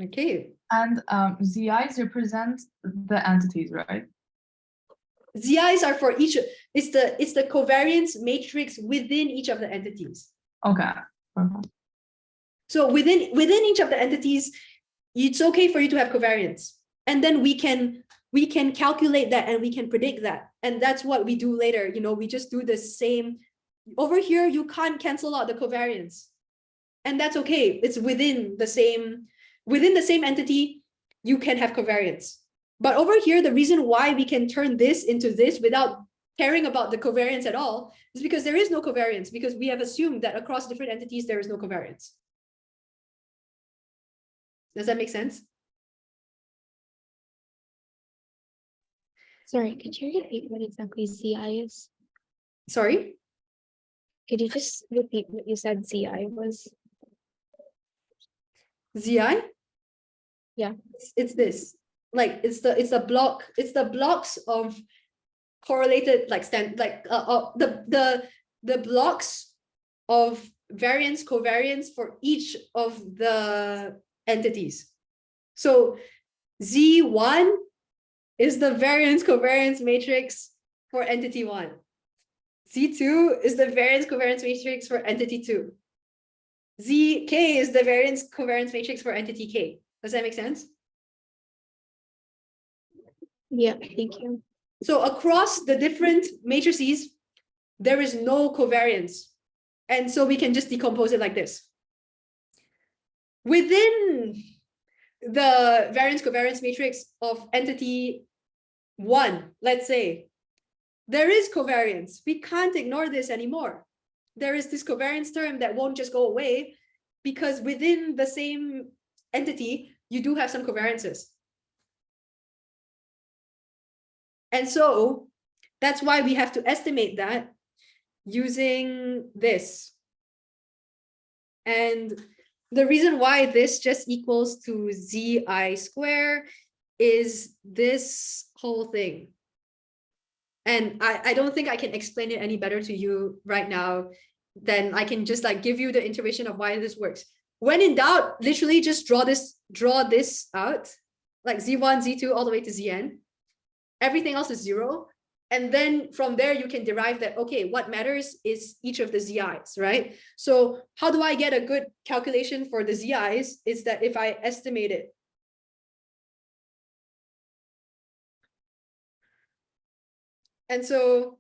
Okay. And ZIs represent the entities, right? ZIs are for each, it's the covariance matrix within each of the entities. Okay. Perfect. So within each of the entities, it's okay for you to have covariance. And then we can calculate that and we can predict that. And that's what we do later. You know, we just do the same. Over here, you can't cancel out the covariance. And that's okay. It's within the same entity, you can have covariance. But over here, the reason why we can turn this into this without caring about the covariance at all is because there is no covariance, because we have assumed that across different entities, there is no covariance. Does that make sense? Sorry, could you repeat what exactly ZI is? Sorry? Could you just repeat what you said ZI was? ZI? Yeah. It's this. Like it's the blocks of correlated the blocks of variance covariance for each of the entities. So Z1 is the variance covariance matrix for entity 1. Z2 is the variance covariance matrix for entity 2. ZK is the variance covariance matrix for entity K. Does that make sense? Yeah, thank you. So across the different matrices, there is no covariance. And so we can just decompose it like this. Within the variance covariance matrix of entity 1, let's say, there is covariance. We can't ignore this anymore. There is this covariance term that won't just go away, because within the same entity, you do have some covariances. And so that's why we have to estimate that using this. And the reason why this just equals to ZI square is this whole thing. And I don't think I can explain it any better to you right now. Then I can just like give you the intuition of why this works. When in doubt, literally just draw this out, like Z1, Z2, all the way to Zn. Everything else is 0. And then from there, you can derive that, okay, what matters is each of the ZIs, right? So how do I get a good calculation for the ZIs? Is that if I estimate it. And so,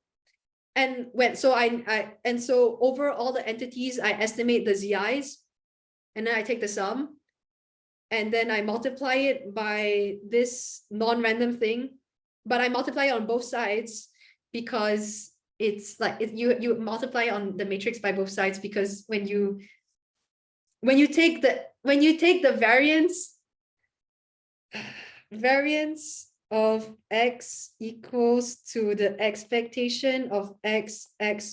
so over all the entities, I estimate the ZIs, and then I take the sum, and then I multiply it by this non-random thing, but I multiply it on both sides because it's like you multiply on the matrix by both sides, because when you take the variance of x equals to the expectation of x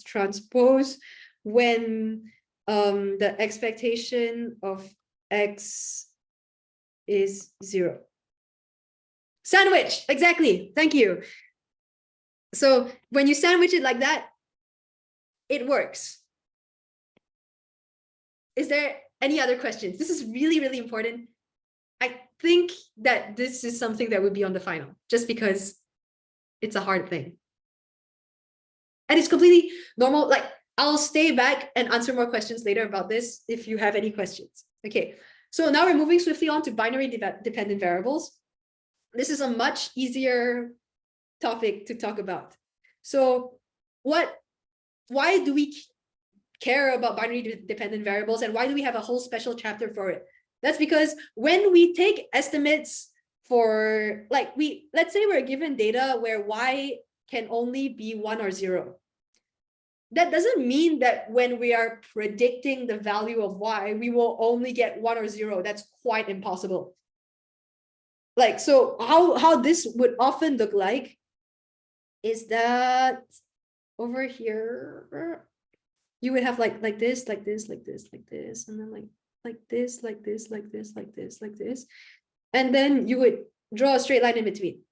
transpose, when the expectation of x is 0. Sandwich, exactly. Thank you. So when you sandwich it like that, it works. Is there any other questions? This is really, really important. I think that this is something that would be on the final, just because it's a hard thing. And it's completely normal. Like, I'll stay back and answer more questions later about this if you have any questions. Okay, so now we're moving swiftly on to binary dependent variables. This is a much easier topic to talk about. So why do we care about binary dependent variables, and why do we have a whole special chapter for it? That's because when we take estimates for, like, let's say we're given data where y can only be 1 or 0. That doesn't mean that when we are predicting the value of y, we will only get 1 or 0. That's quite impossible. Like, so how this would often look like is that over here, you would have like this, and then like this. And then you would draw a straight line in between.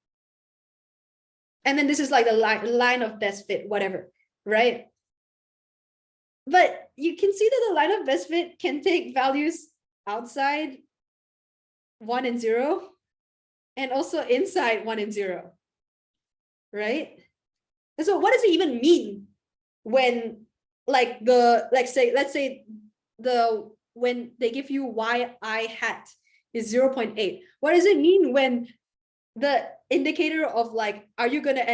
And then this is like the line of best fit, whatever, right? But you can see that the line of best fit can take values outside 1 and 0, and also inside 1 and 0, right? And so what does it even mean when, like, let's say when they give you yi hat is 0.8? What does it mean when the indicator of, like, are you gonna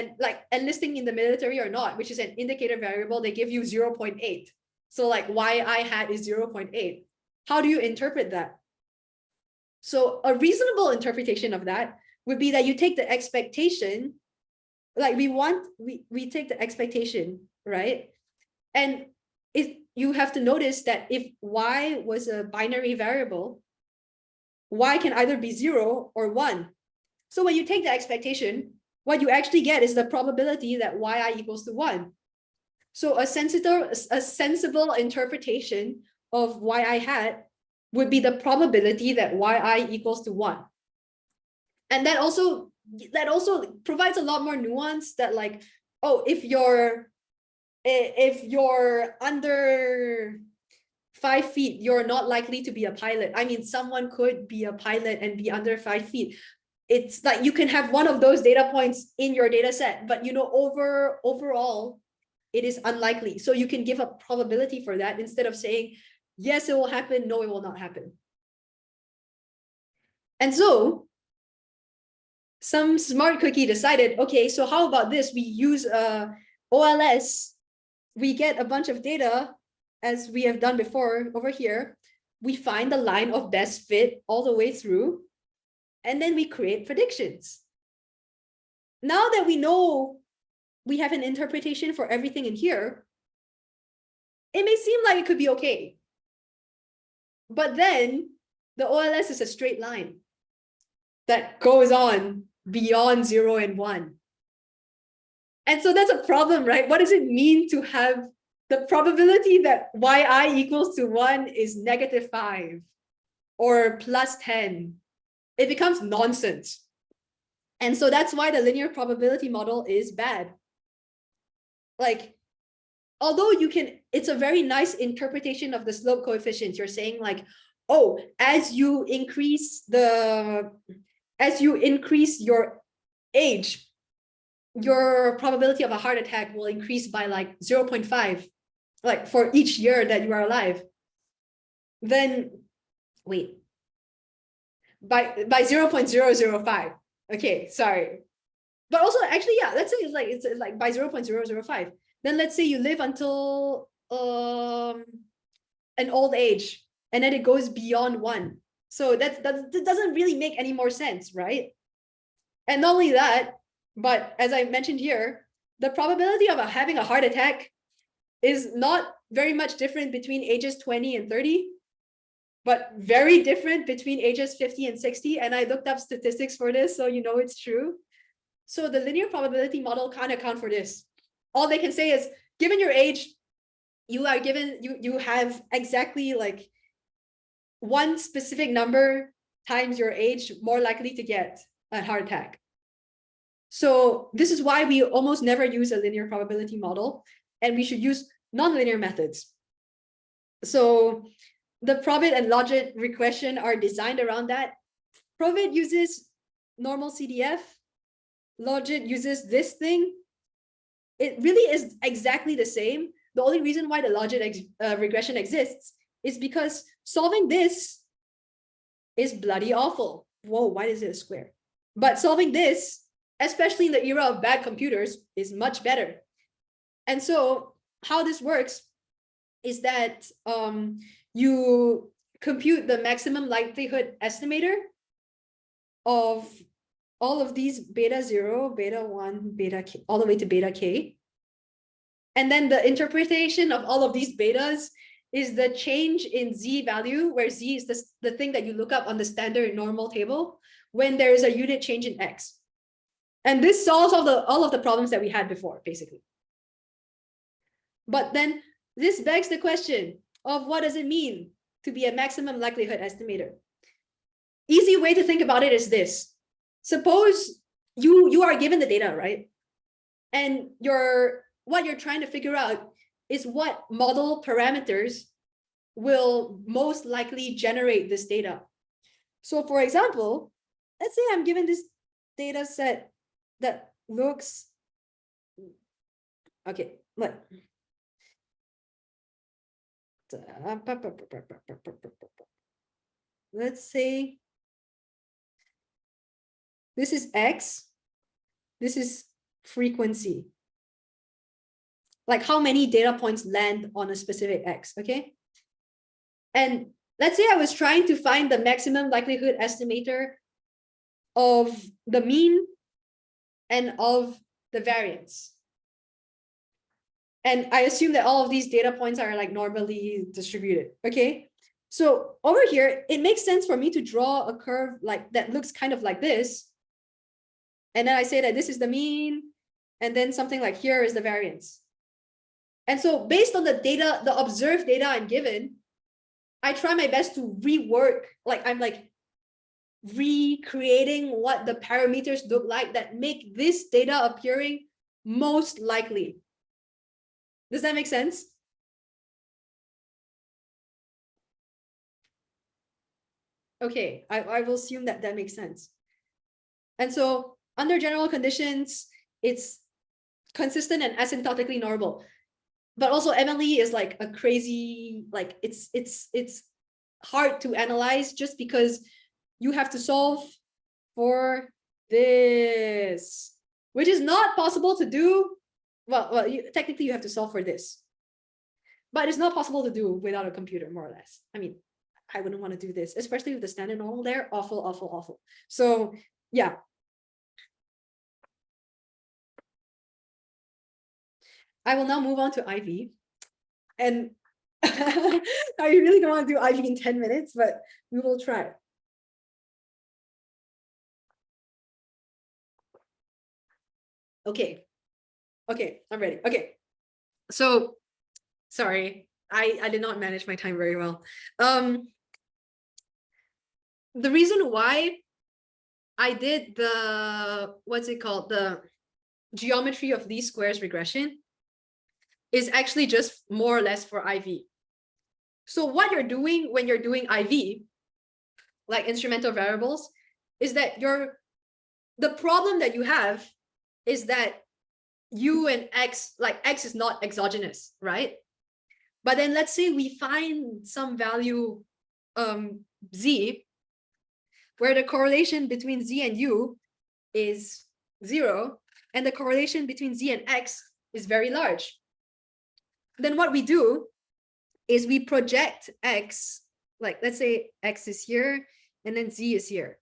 enlisting in the military or not, which is an indicator variable, they give you 0.8? So like yi hat is 0.8. How do you interpret that? So a reasonable interpretation of that would be that you take the expectation, like we take the expectation, right? And you have to notice that if y was a binary variable, y can either be 0 or 1. So when you take the expectation, what you actually get is the probability that yi equals to 1. So a sensible interpretation of yi hat would be the probability that yi equals to 1. And that also provides a lot more nuance, that, like, oh, if you're under 5 feet, you're not likely to be a pilot. I mean, someone could be a pilot and be under 5 feet. It's like you can have one of those data points in your data set, but overall, it is unlikely. So you can give a probability for that instead of saying, yes, it will happen, no, it will not happen. And so some smart cookie decided, okay, so how about this? We use OLS, we get a bunch of data, as we have done before over here. We find the line of best fit all the way through, and then we create predictions. Now that we know we have an interpretation for everything in here, it may seem like it could be okay. But then the OLS is a straight line that goes on beyond 0 and 1. And so that's a problem, right? What does it mean to have the probability that yi equals to 1 is -5 or +10? It becomes nonsense. And so that's why the linear probability model is bad. Like, although it's a very nice interpretation of the slope coefficient. You're saying, like, oh, as you increase your age, your probability of a heart attack will increase by like 0.5, like for each year that you are alive. Then wait, by 0.005. Okay, sorry. But also, actually, yeah, let's say it's like by 0.005. Then let's say you live until an old age, and then it goes beyond 1. So that doesn't really make any more sense, right? And not only that, But as I mentioned here, the probability of having a heart attack is not very much different between ages 20 and 30, but very different between ages 50 and 60. And I looked up statistics for this, so you know it's true. So the linear probability model can't account for this. All they can say is, given your age, you are given, you have exactly like one specific number times your age more likely to get a heart attack. So this is why we almost never use a linear probability model, and we should use nonlinear methods. So the Probit and Logit regression are designed around that. Probit uses normal CDF. Logit uses this thing. It really is exactly the same. The only reason why the Logit regression exists is because solving this is bloody awful. Whoa, why is it a square? But solving this, especially in the era of bad computers, is much better. And so how this works is that you compute the maximum likelihood estimator of all of these beta 0, beta 1, beta k, all the way to beta k. And then the interpretation of all of these betas is the change in z value, where z is the thing that you look up on the standard normal table when there is a unit change in x. And this solves all of the problems that we had before, basically. But then this begs the question of what does it mean to be a maximum likelihood estimator? Easy way to think about it is this. Suppose you are given the data, right? And what you're trying to figure out is what model parameters will most likely generate this data. So for example, let's say I'm given this data set that looks, okay, what? Let's say this is X, this is frequency. Like how many data points land on a specific X, okay? And let's say I was trying to find the maximum likelihood estimator of the mean and of the variance. And I assume that all of these data points are like normally distributed, okay? So over here, it makes sense for me to draw a curve like that looks kind of like this. And then I say that this is the mean, and then something like here is the variance. And so based on the data, the observed data I'm given, I try my best to rework, like I'm like recreating what the parameters look like that make this data appearing most likely. Does that make sense? Okay, I will assume that that makes sense. And so under general conditions, it's consistent and asymptotically normal. But also MLE is like a crazy, like it's hard to analyze just because you have to solve for this, which is not possible to do. Well, technically you have to solve for this, but it's not possible to do without a computer, more or less. I mean, I wouldn't want to do this, especially with the standard normal there. Awful, awful, awful. So yeah. I will now move on to IV. And I really don't want to do IV in 10 minutes, but we will try. Okay. Okay, I'm ready. Okay. So, sorry, I did not manage my time very well. The reason why I did the, what's it called? The geometry of least squares regression is actually just more or less for IV. So what you're doing when you're doing IV, like instrumental variables, is that the problem that you have is that U and X, like X is not exogenous, right? But then let's say we find some value Z, where the correlation between Z and U is 0, and the correlation between Z and X is very large. Then what we do is we project X, like let's say X is here and then Z is here.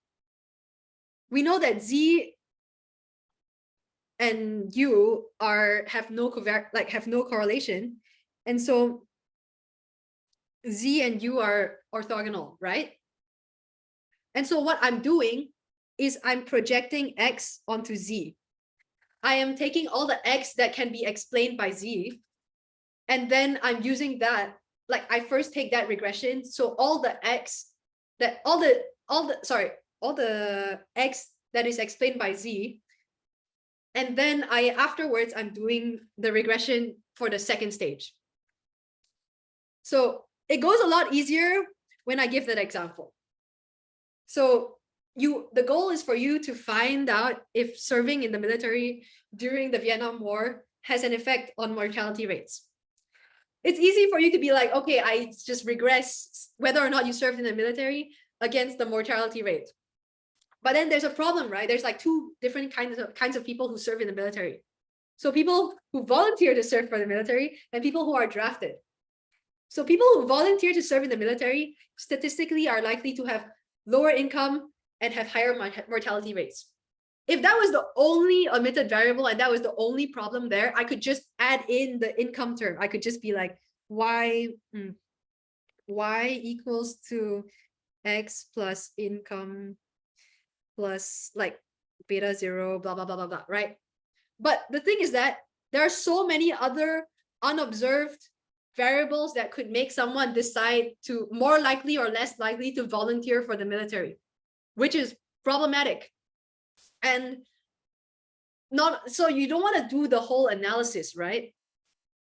We know that Z and you have no correlation, and so Z and U are orthogonal, right? And so what I'm doing is I'm projecting X onto Z. I am taking all the X that can be explained by Z, and then I'm using that, like I first take that regression. So all the X that all the X that is explained by Z, and then afterwards I'm doing the regression for the second stage. So it goes a lot easier when I give that example. So the goal is for you to find out if serving in the military during the Vietnam War has an effect on mortality rates. It's easy for you to be like, okay, I just regress whether or not you served in the military against the mortality rate. But then there's a problem, right? There's like two different kinds of people who serve in the military. So people who volunteer to serve for the military and people who are drafted. So people who volunteer to serve in the military statistically are likely to have lower income and have higher mortality rates. If that was the only omitted variable and that was the only problem there, I could just add in the income term. I could just be like y equals to x plus income plus like beta 0, blah, blah, blah, blah, blah, right? But the thing is that there are so many other unobserved variables that could make someone decide to more likely or less likely to volunteer for the military, which is problematic. And so you don't want to do the whole analysis, right?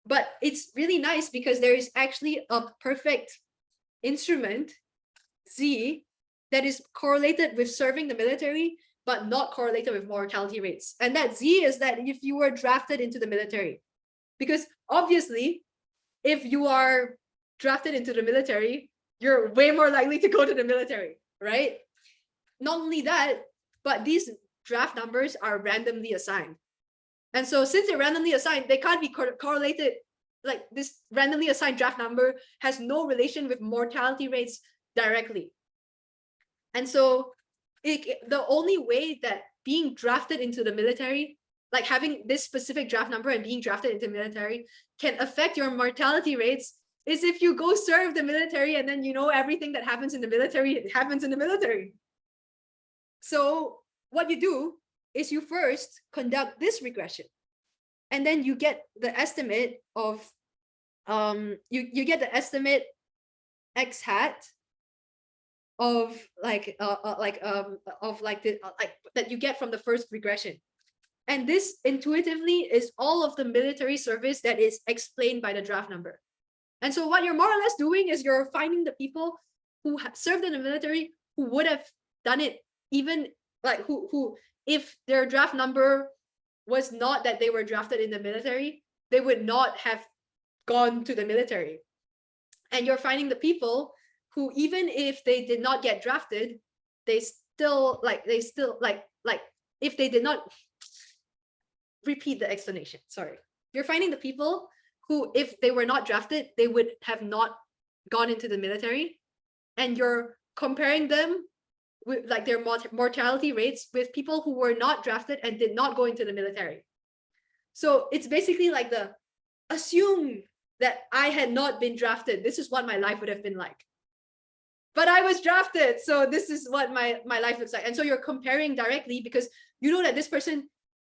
But it's really nice because there is actually a perfect instrument, Z, that is correlated with serving the military, but not correlated with mortality rates. And that Z is that if you were drafted into the military, because obviously, if you are drafted into the military, you're way more likely to go to the military, right? Not only that, but these draft numbers are randomly assigned. And so since they're randomly assigned, they can't be correlated. Like this randomly assigned draft number has no relation with mortality rates directly. And so the only way that being drafted into the military, like having this specific draft number and being drafted into the military can affect your mortality rates is if you go serve the military and then you know everything that happens in the military, it happens in the military. So what you do is you first conduct this regression, and then you get the estimate of you get the estimate x hat of that you get from the first regression. And this intuitively is all of the military service that is explained by the draft number. And so what you're more or less doing is you're finding the people who served in the military who would have done it, even like who if their draft number was not that they were drafted in the military, they would not have gone to the military. And you're finding the people who, even if they did not get drafted, they still if they did not repeat the explanation, sorry. You're finding the people who, if they were not drafted, they would have not gone into the military. And you're comparing them with like their mortality rates with people who were not drafted and did not go into the military. So it's basically like assume that I had not been drafted. This is what my life would have been like. But I was drafted, so this is what my life looks like. And so you're comparing directly because you know that this person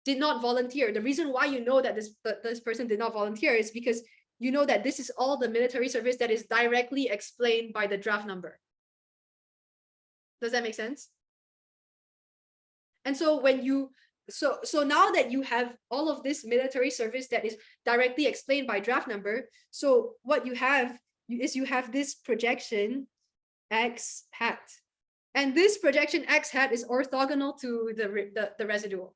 did not volunteer. The reason why you know that this person did not volunteer is because you know that this is all the military service that is directly explained by the draft number. Does that make sense? And so when you so now that you have all of this military service that is directly explained by draft number, so what you have is you have this projection x hat, and this projection x hat is orthogonal to the residual,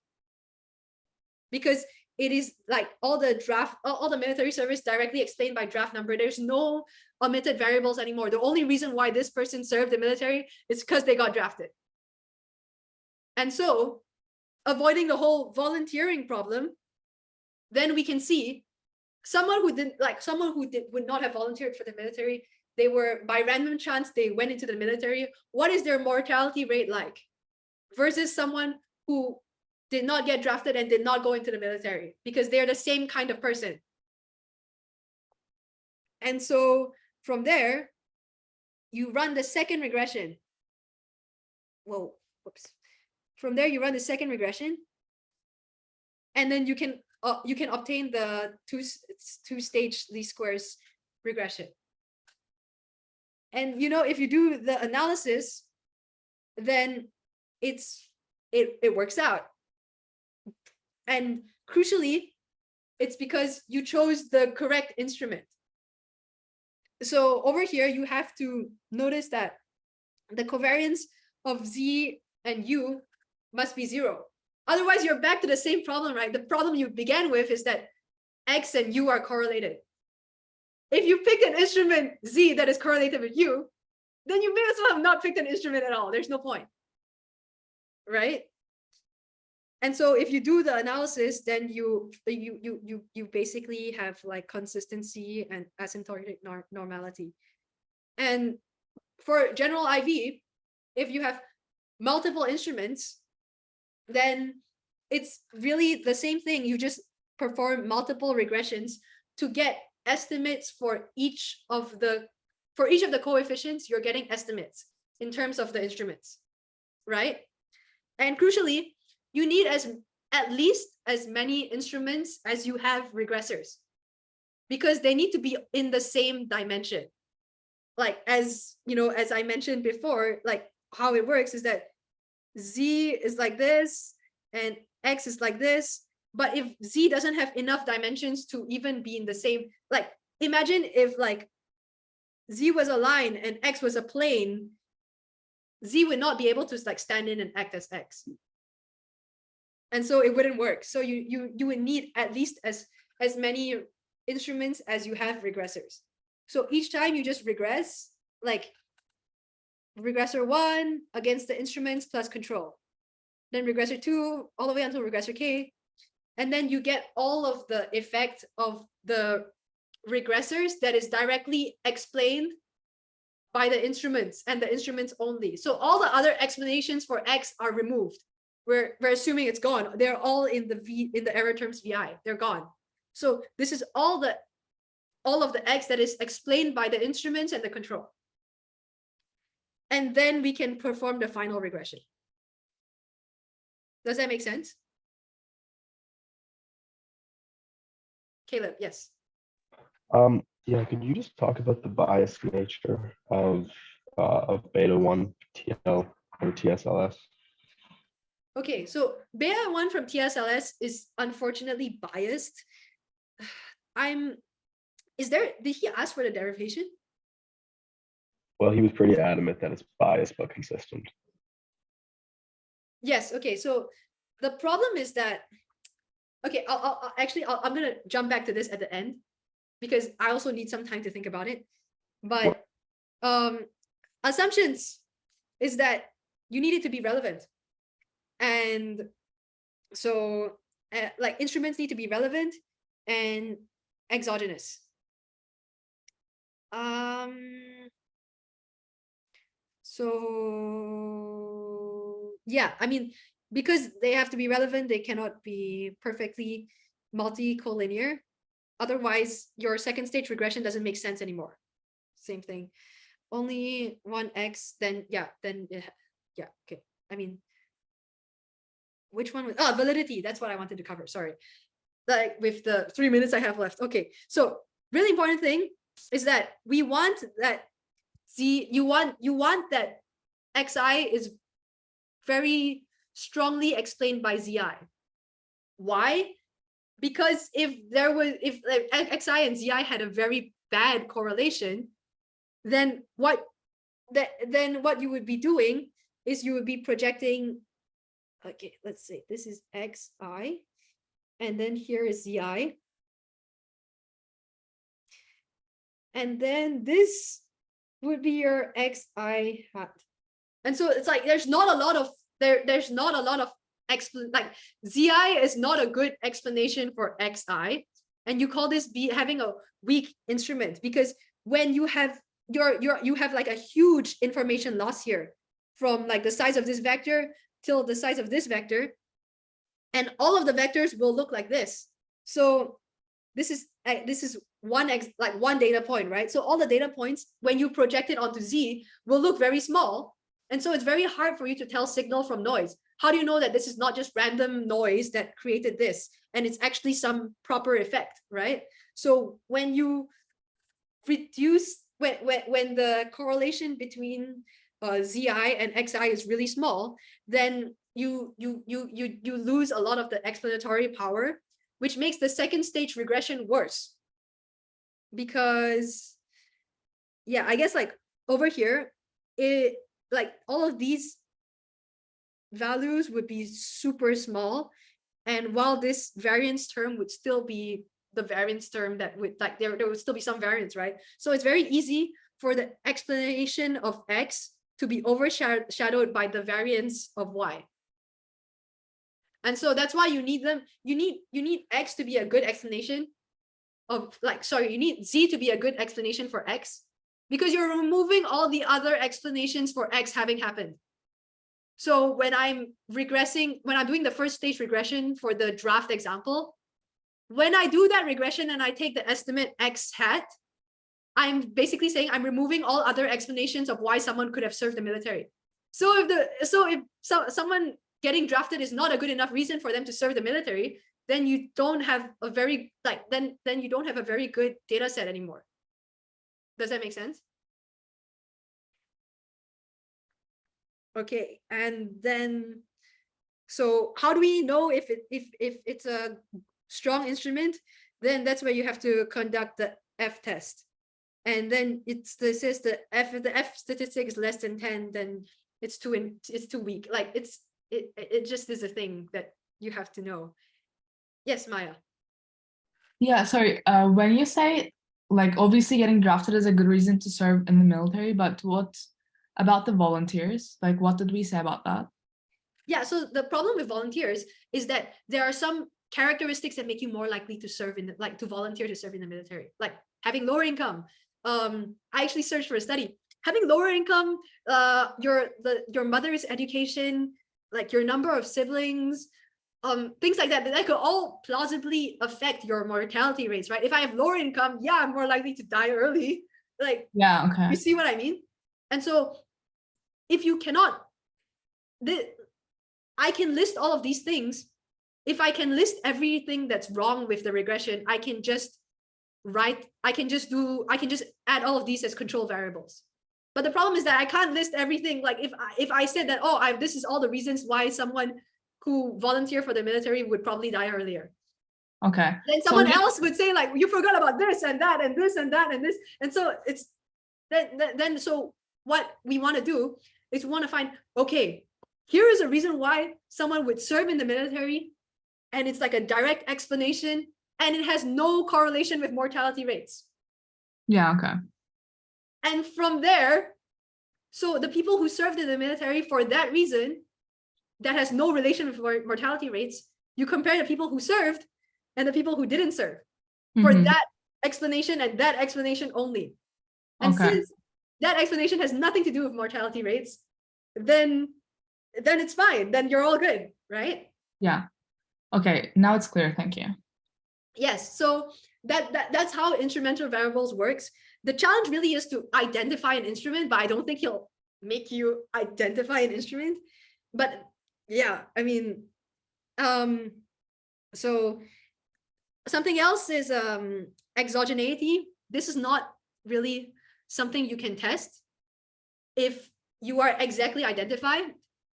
because it is like all the military service directly explained by draft number. There's no omitted variables anymore. The only reason why this person served the military is because they got drafted. And so avoiding the whole volunteering problem, then we can see someone who would not have volunteered for the military. They were, by random chance, they went into the military. What is their mortality rate like? Versus someone who did not get drafted and did not go into the military because they're the same kind of person. And so from there, you run the second regression. Whoa, whoops. From there, you run the second regression, and then you can obtain the two-stage least squares regression. And if you do the analysis, then it works out. And crucially, it's because you chose the correct instrument. So over here, you have to notice that the covariance of Z and U must be 0. Otherwise, you're back to the same problem, right? The problem you began with is that X and U are correlated. If you pick an instrument Z that is correlated with U, then you may as well have not picked an instrument at all. There's no point, right? And so if you do the analysis, then you basically have like consistency and asymptotic normality. And for general IV, if you have multiple instruments, then it's really the same thing. You just perform multiple regressions to get estimates for each of the coefficients. You're getting estimates in terms of the instruments, right? And crucially, you need at least as many instruments as you have regressors, because they need to be in the same dimension. Like as I mentioned before, like how it works is that Z is like this and X is like this. But if Z doesn't have enough dimensions to even be in the same, like imagine if like Z was a line and X was a plane, Z would not be able to like stand in and act as X. And so it wouldn't work. So you would need at least as many instruments as you have regressors. So each time you just regress, like regressor 1 against the instruments plus control. Then regressor 2 all the way until regressor K. And then you get all of the effect of the regressors that is directly explained by the instruments and the instruments only. So all the other explanations for X are removed. We're assuming it's gone. They're all in the error terms VI. They're gone. So this is all of the X that is explained by the instruments and the control. And then we can perform the final regression. Does that make sense? Caleb, yes. Yeah, could you just talk about the biased nature of beta 1 TL or TSLS? Okay, so beta 1 from TSLS is unfortunately biased. Did he ask for the derivation? Well, he was pretty adamant that it's biased but consistent. Yes, okay, so the problem is that, okay, I'm gonna jump back to this at the end because I also need some time to think about it. But assumptions is that you need it to be relevant. And so like instruments need to be relevant and exogenous. So yeah, I mean, because they have to be relevant, they cannot be perfectly multi-collinear. Otherwise, your second stage regression doesn't make sense anymore. Same thing. Only one X, then yeah, okay. I mean, which one was validity? That's what I wanted to cover. Sorry. Like with the 3 minutes I have left. Okay. So really important thing is that we want that you want that XI is very strongly explained by ZI. Why? Because if XI and ZI had a very bad correlation, then what you would be doing is you would be projecting. Okay, let's say this is XI, and then here is ZI. And then this would be your XI hat. And so it's like there's not a lot of like ZI is not a good explanation for XI. And you call this having a weak instrument, because when you have you have like a huge information loss here from like the size of this vector till the size of this vector, and all of the vectors will look like this. So this is one data point, right? So all the data points, when you project it onto Z, will look very small. And so it's very hard for you to tell signal from noise. How do you know that this is not just random noise that created this, and it's actually some proper effect, right? So when you reduce, when the correlation between Zi and Xi is really small, then you lose a lot of the explanatory power, which makes the second stage regression worse. Because, yeah, I guess like over here, it like all of these values would be super small. And while this variance term would still be the variance term that would like there would still be some variance, right? So it's very easy for the explanation of X to be overshadowed by the variance of Y. And so that's why you need them. You need X to be a good explanation of you need Z to be a good explanation for X, because you're removing all the other explanations for X having happened. So when I'm doing the first stage regression for the draft example, when I do that regression and I take the estimate X hat, I'm basically saying I'm removing all other explanations of why someone could have served the military. So if someone getting drafted is not a good enough reason for them to serve the military, then you don't have a very then you don't have a very good data set anymore. Does that make sense? Okay, and then so how do we know if it's a strong instrument? Then that's where you have to conduct the F test. And then it says the F statistic is less than 10, then it's too weak. Like it just is a thing that you have to know. Yes, Maya. Yeah, sorry. When you say like obviously getting drafted is a good reason to serve in the military, but what about the volunteers? Like what did we say about that? Yeah, so the problem with volunteers is that there are some characteristics that make you more likely to serve to volunteer to serve in the military, like having lower income. I actually searched for a study. Having lower income, your mother's education, like your number of siblings, things like that could all plausibly affect your mortality rates, right? If I have lower income, yeah, I'm more likely to die early. Like, yeah, okay. You see what I mean? And so if you cannot, I can list all of these things. If I can list everything that's wrong with the regression, I can just add all of these as control variables. But the problem is that I can't list everything. Like if I said that, this is all the reasons why someone who volunteer for the military would probably die earlier. Okay. Then someone else would say like, you forgot about this and that and this and that and this. And so it's then so what we want to do is we want to find, okay, here is a reason why someone would serve in the military, and it's like a direct explanation, and it has no correlation with mortality rates. Yeah, okay. And from there, so the people who served in the military for that reason, that has no relation with mortality rates, you compare the people who served and the people who didn't serve for that explanation and that explanation only. And since that explanation has nothing to do with mortality rates, then it's fine. Then you're all good, right? Yeah. Okay, now it's clear. Thank you. Yes, so that's how instrumental variables works. The challenge really is to identify an instrument, but I don't think he'll make you identify an instrument. But yeah, I mean, so something else is exogeneity. This is not really something you can test if you are exactly identified,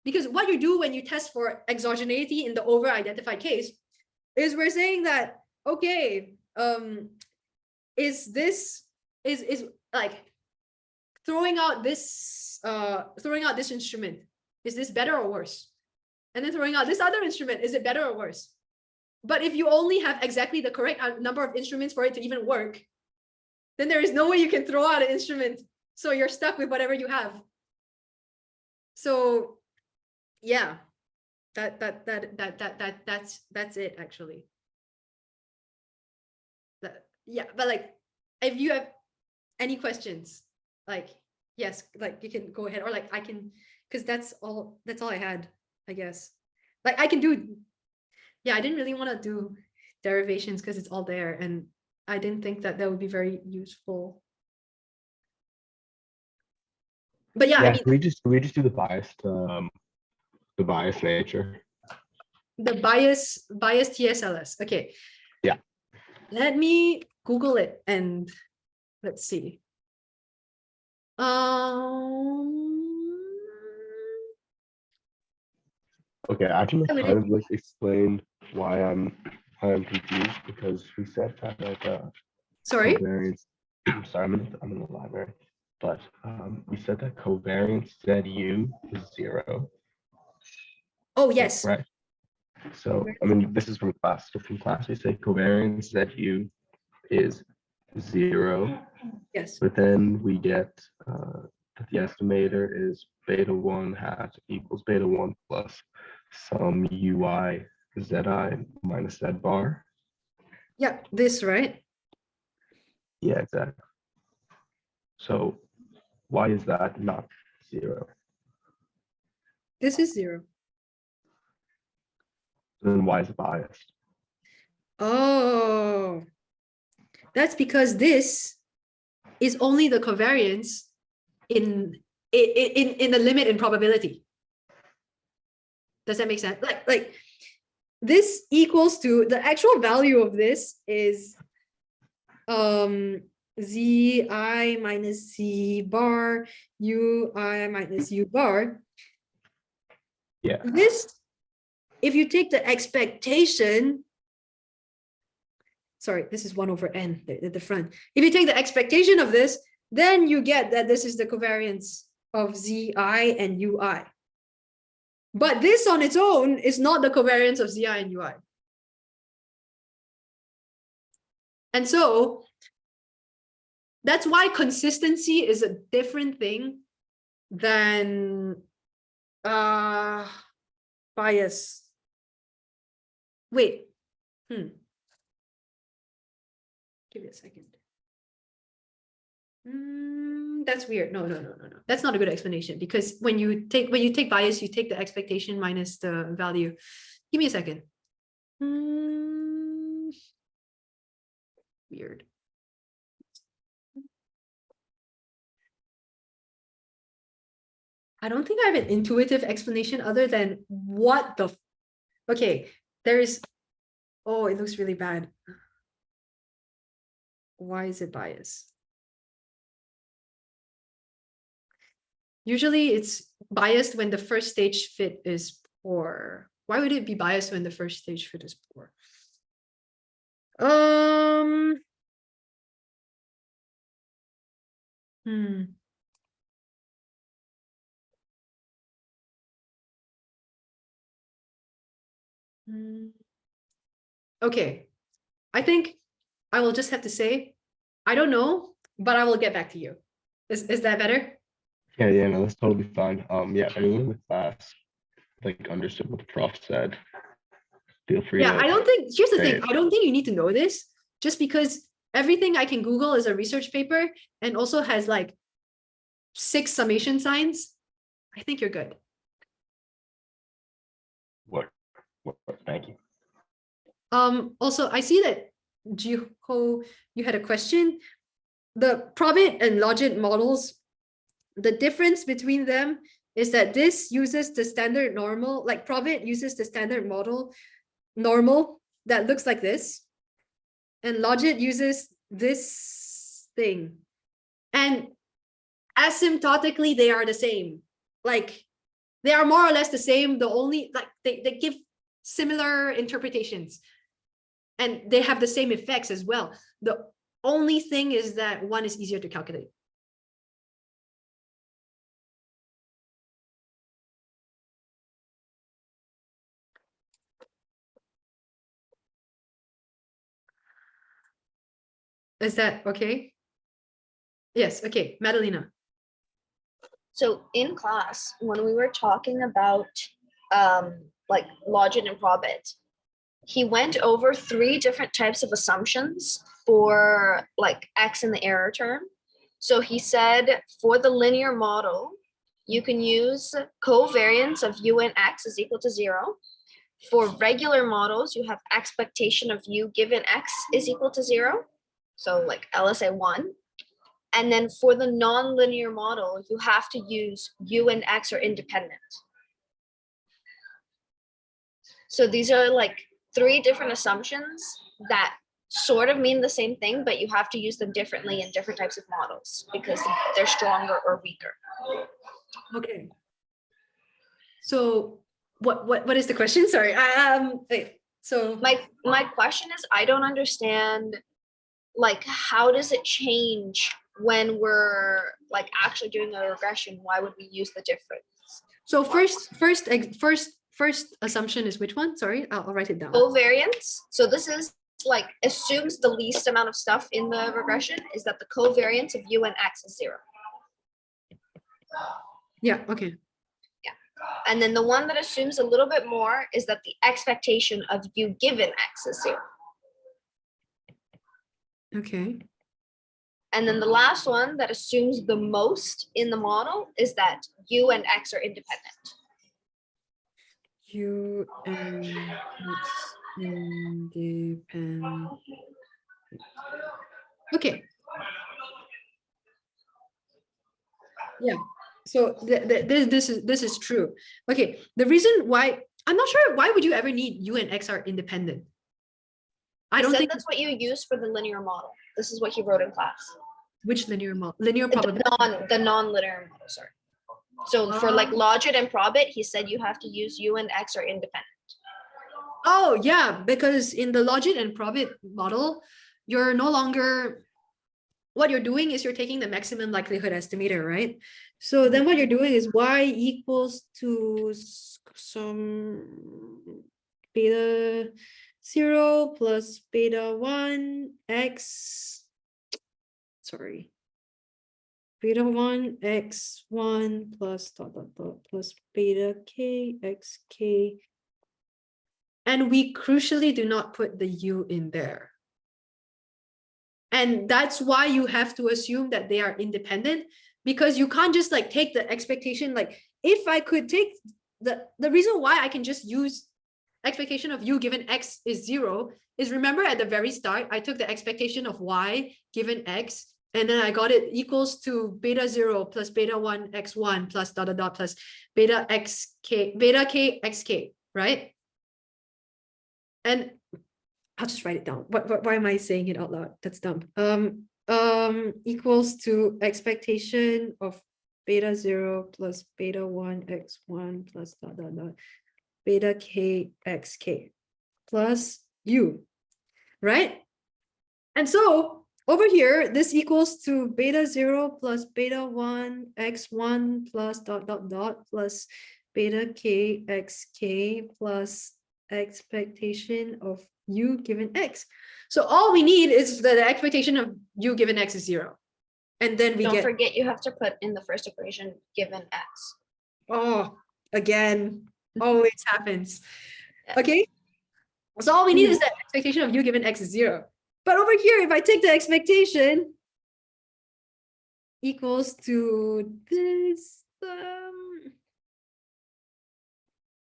because what you do when you test for exogeneity in the over-identified case is we're saying that, okay, is like throwing out this instrument, is this better or worse? And then throwing out this other instrument, is it better or worse? But if you only have exactly the correct number of instruments for it to even work, then there is no way you can throw out an instrument. So you're stuck with whatever you have. So yeah, that's it actually. Yeah, but like if you have any questions, like yes, like you can go ahead, or like I can, because that's all I had, I guess. Like I can do yeah, I didn't really want to do derivations because it's all there, and I didn't think that would be very useful. But yeah, I Yeah, mean, can we just do the bias nature? the bias TSLS. Okay. Yeah. Let me Google it and let's see. Okay, I can Why would kind it of like explain why I'm confused, because we said that like sorry. covariance. Sorry, I'm in the library, but we said that covariance ZU is 0. Oh yes. Right. So I mean, this is from class. So from class, we say covariance ZU is 0, Yes. but then we get that the estimator is beta 1 hat equals beta 1 plus some UI ZI minus Z bar. Yeah, this, right? Yeah, exactly. So why is that not 0? This is 0. Then why is it biased? Oh, that's because this is only the covariance in the limit in probability. Does that make sense? Like this equals to the actual value of this is Zi minus Z bar, Ui minus U bar. Yeah. This, if you take the expectation, sorry, this is 1 over n at the front. If you take the expectation of this, then you get that this is the covariance of Zi and Ui. But this on its own is not the covariance of Zi and Ui. And so that's why consistency is a different thing than bias. Wait. Give me a second. That's weird. No. That's not a good explanation, because when you take bias, you take the expectation minus the value. Give me a second. Weird. I don't think I have an intuitive explanation other than what the. Okay, there's. Oh, it looks really bad. Why is it biased? Usually it's biased when the first stage fit is poor. Why would it be biased when the first stage fit is poor? Okay, I think I will just have to say, I don't know, but I will get back to you. Is that better? Yeah, no, that's totally fine. Yeah, if anyone in the class like understood what the prof said, feel free Yeah, to. I don't think, here's the say thing, it. I don't think you need to know this, just because everything I can Google is a research paper and also has like 6 summation signs. I think you're good. What? Thank you. Also, I see that Jiho, you had a question. The probit and logit models, the difference between them is that this uses the standard normal, like probit uses the standard model normal that looks like this, and logit uses this thing. And asymptotically, they are the same. Like they are more or less the same. The only like they give similar interpretations. And they have the same effects as well. The only thing is that one is easier to calculate. Is that okay? Yes, okay, Madalena. So in class, when we were talking about like logit and probit, he went over 3 different types of assumptions for like X in the error term. So he said for the linear model, you can use covariance of U and X is equal to 0. For regular models, you have expectation of u given x is equal to 0. So like LSA 1. And then for the nonlinear model, you have to use u and x are independent. So these are like 3 different assumptions that sort of mean the same thing, but you have to use them differently in different types of models because they're stronger or weaker. Okay. So what is the question? Sorry. Wait, so My question is, I don't understand, like, how does it change when we're like actually doing a regression? Why would we use the difference? so first assumption is which one? Sorry, I'll write it down. Covariance. So this is like assumes the least amount of stuff in the regression is that the covariance of u and x is 0. Yeah, okay. And then the one that assumes a little bit more is that the expectation of u given x is 0. Okay. And then the last one that assumes the most in the model is that u and x are independent. U and X independent. Okay. Yeah. So this is true. Okay. The reason why I'm not sure why would you ever need u and x are independent. I don't think that's what you use for the linear model. This is what he wrote in class. Which linear model? Linear probability. The non-linear model, sorry. So for like logit and probit, he said you have to use u and x are independent. Oh yeah, because in the logit and probit model, you're no longer, what you're doing is you're taking the maximum likelihood estimator, right? So then what you're doing is y equals to some beta 0 plus beta 1 x, sorry, beta 1 x1 plus dot dot dot plus beta k x k. And we crucially do not put the u in there. And that's why you have to assume that they are independent, because you can't just like take the expectation. Like if I could take the reason why I can just use expectation of u given x is 0 is, remember at the very start, I took the expectation of y given x, and then I got it equals to beta 0 plus beta 1 x1 plus dot dot dot plus beta x k, beta k x k, right? And I'll just write it down. Why am I saying it out loud? That's dumb. Equals to expectation of beta 0 plus beta 1 x1 plus dot dot dot beta k xk plus u, right? And so over here, this equals to beta 0 plus beta 1 x1 plus dot dot dot plus beta k xk plus expectation of u given x. So all we need is the expectation of u given x is 0. And then we Don't get, forget you have to put in the first equation given x. oh, again, always happens. Okay. So all we need is the expectation of u given x is 0. But over here, if I take the expectation equals to this,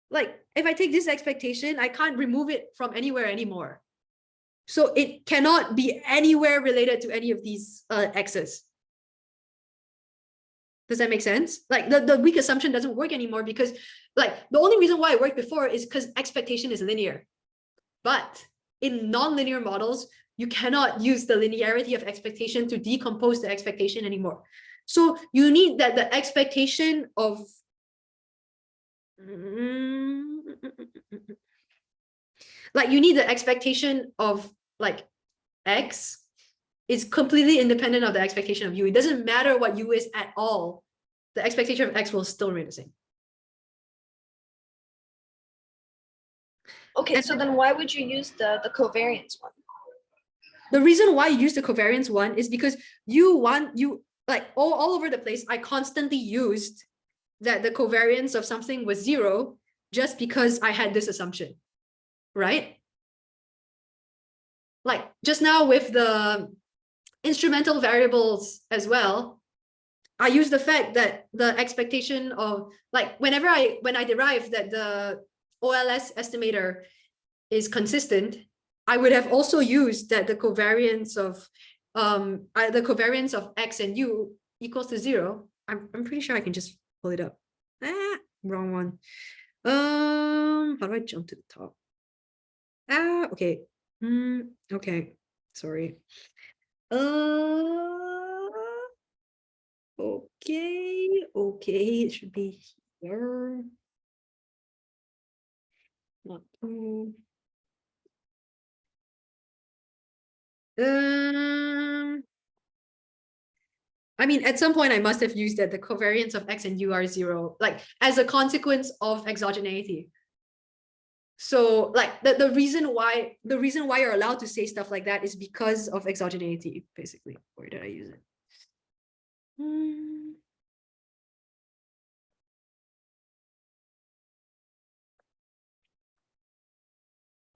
like if I take this expectation, I can't remove it from anywhere anymore. So it cannot be anywhere related to any of these x's. Does that make sense? Like the weak assumption doesn't work anymore, because like the only reason why it worked before is because expectation is linear. But in non-linear models, you cannot use the linearity of expectation to decompose the expectation anymore. So you need that the expectation of like you need the expectation of like x is completely independent of the expectation of u. It doesn't matter what u is at all. The expectation of x will still remain the same. Okay, so then why would you use the covariance one? The reason why you use the covariance one is because you like all over the place, I constantly used that the covariance of something was 0 just because I had this assumption, right? Like just now with the instrumental variables as well, I use the fact that the expectation of like when I derive that the OLS estimator is consistent, I would have also used that the covariance of x and u equals to 0. I'm pretty sure I can just pull it up. Wrong one. How do I jump to the top? Okay. Okay. Sorry. Okay. It should be here. Not. I mean, at some point I must have used that the covariance of x and u are 0, like as a consequence of exogeneity. So like the reason why you're allowed to say stuff like that is because of exogeneity, basically. Where did I use it?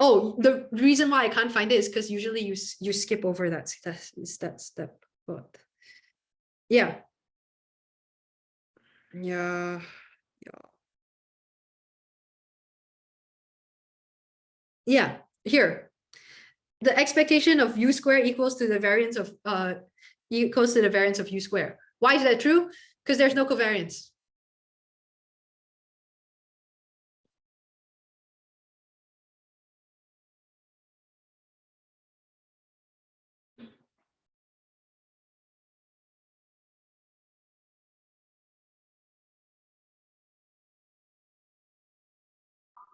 Oh, the reason why I can't find it is because usually you skip over that step. But yeah. Yeah, here. The expectation of u squared equals to the variance of u squared. Why is that true? Because there's no covariance.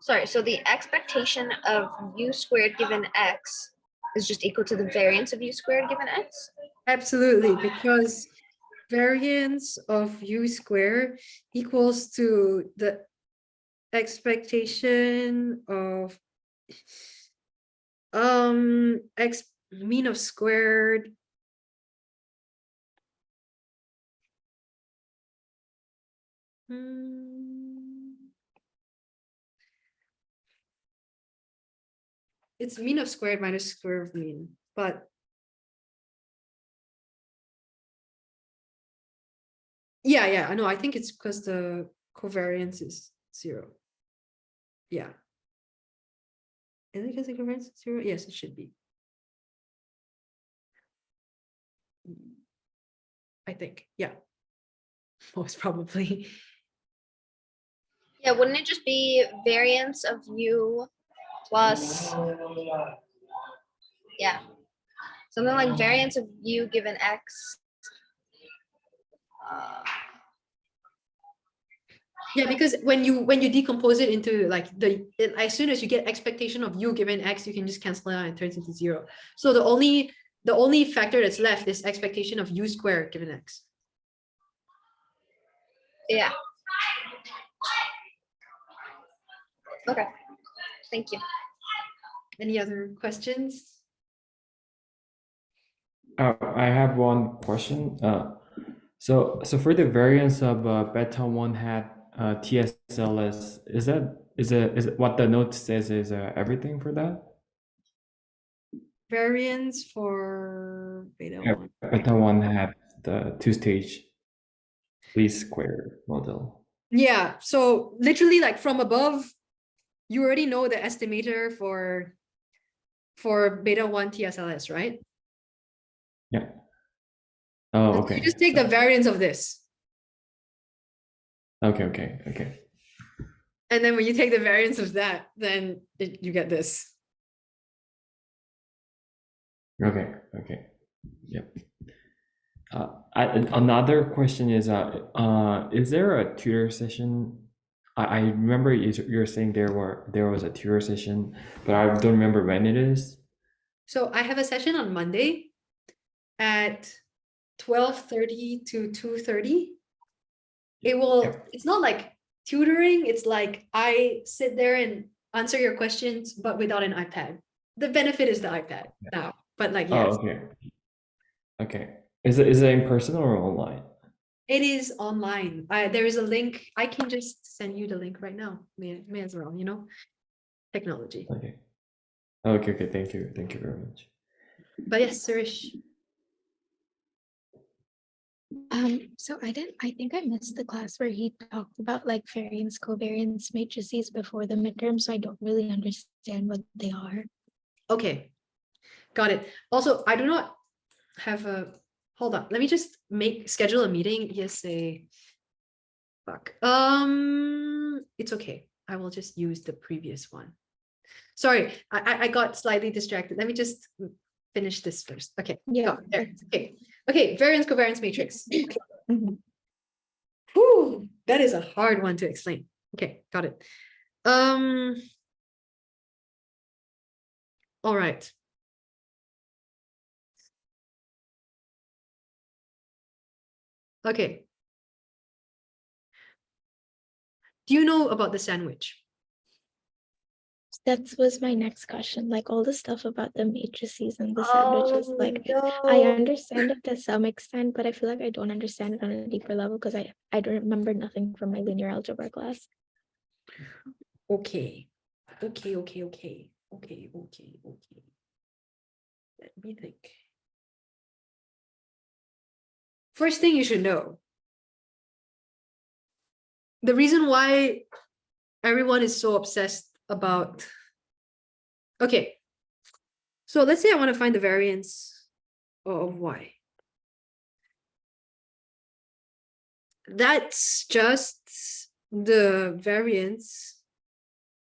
Sorry, so the expectation of u squared given x is just equal to the variance of u squared given x? Absolutely, because variance of u squared equals to the expectation of x mean of squared it's mean of squared minus square of mean, but yeah, I know. I think it's because the covariance is 0. Yeah. Is it because the covariance is 0? Yes, it should be. I think, yeah. Most probably. Yeah, wouldn't it just be variance of u plus, yeah, something like variance of u given x. Yeah, because when you decompose it into like as soon as you get expectation of u given x, you can just cancel it out and it turns into 0. So the only factor that's left is expectation of u squared given x. Yeah. Okay, thank you. Any other questions? I have one question. So for the variance of beta 1 hat TSLS, is it what the note says is everything for that? Variance for beta 1. Beta 1 hat the two-stage least square model. Yeah, so literally like from above, you already know the estimator for beta 1 TSLS, right? Yeah. Oh, okay. You just take the variance of this. Okay. And then when you take the variance of that, then you get this. Okay. Yep. Another question is there a tutor session? I remember you're saying there was a tutor session, but I don't remember when it is. So I have a session on Monday at 12:30 to 2:30. It's not like tutoring, it's like I sit there and answer your questions, but without an iPad. The benefit is the iPad now, but like, yes. Oh, okay. Is it in person or online? It is online. There is a link. I can just send you the link right now. May as well, technology. Okay. Thank you very much. But yes, Suresh. So I think I missed the class where he talked about like variance covariance matrices before the midterm, so I don't really understand what they are. Okay, got it. Also, I do not have a, hold on, let me just schedule a meeting. Yes, fuck. It's okay. I will just use the previous one. Sorry, I got slightly distracted. Let me just finish this first. Okay. Yeah. There. Okay. Okay. Variance covariance matrix. Okay. Mhm. Whew, that is a hard one to explain. Okay, got it. All right. Okay. Do you know about the sandwich? That was my next question. Like all the stuff about the matrices and the sandwiches. Like I no. understand it to some extent, but I feel like I don't understand it on a deeper level because I don't remember nothing from my linear algebra class. Okay. Okay. Let me think. First thing you should know. The reason why everyone is so obsessed about. Okay. So let's say I want to find the variance of y. That's just the variance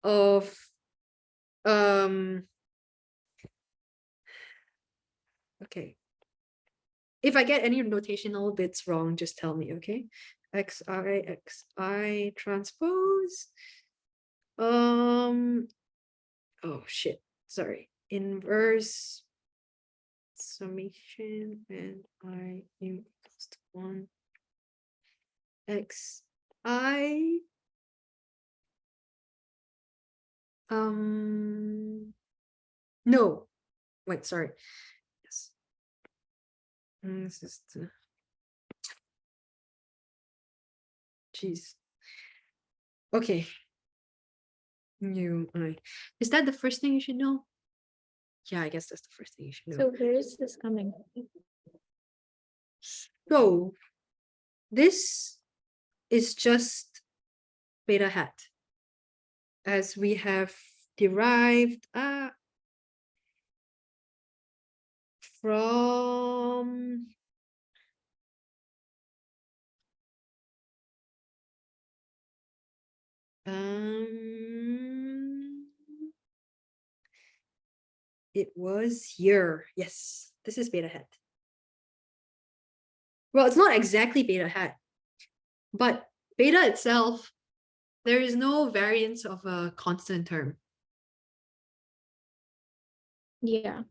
of okay. If I get any notational bits wrong, just tell me, okay? xi transpose. Oh shit. Sorry. Inverse summation and I equals to 1 xi no, wait, sorry. Yes. This is the jeez. Okay. Is that the first thing you should know? Yeah, I guess that's the first thing you should know. So where is this coming? So this is just beta hat as we have derived from it was here. Yes, this is beta hat. Well, it's not exactly beta hat, but beta itself, there is no variance of a constant term. Yeah.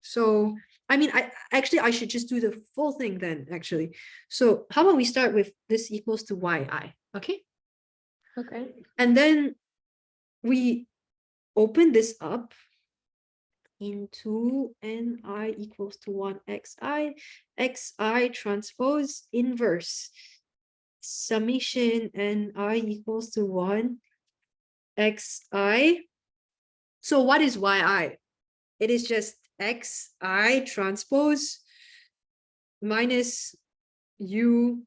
So, I mean, I should just do the full thing then, actually. So how about we start with this equals to yi, okay? Okay. And then we open this up into ni equals to 1 xi transpose inverse summation ni equals to 1 xi. So what is yi? It is just xi transpose minus u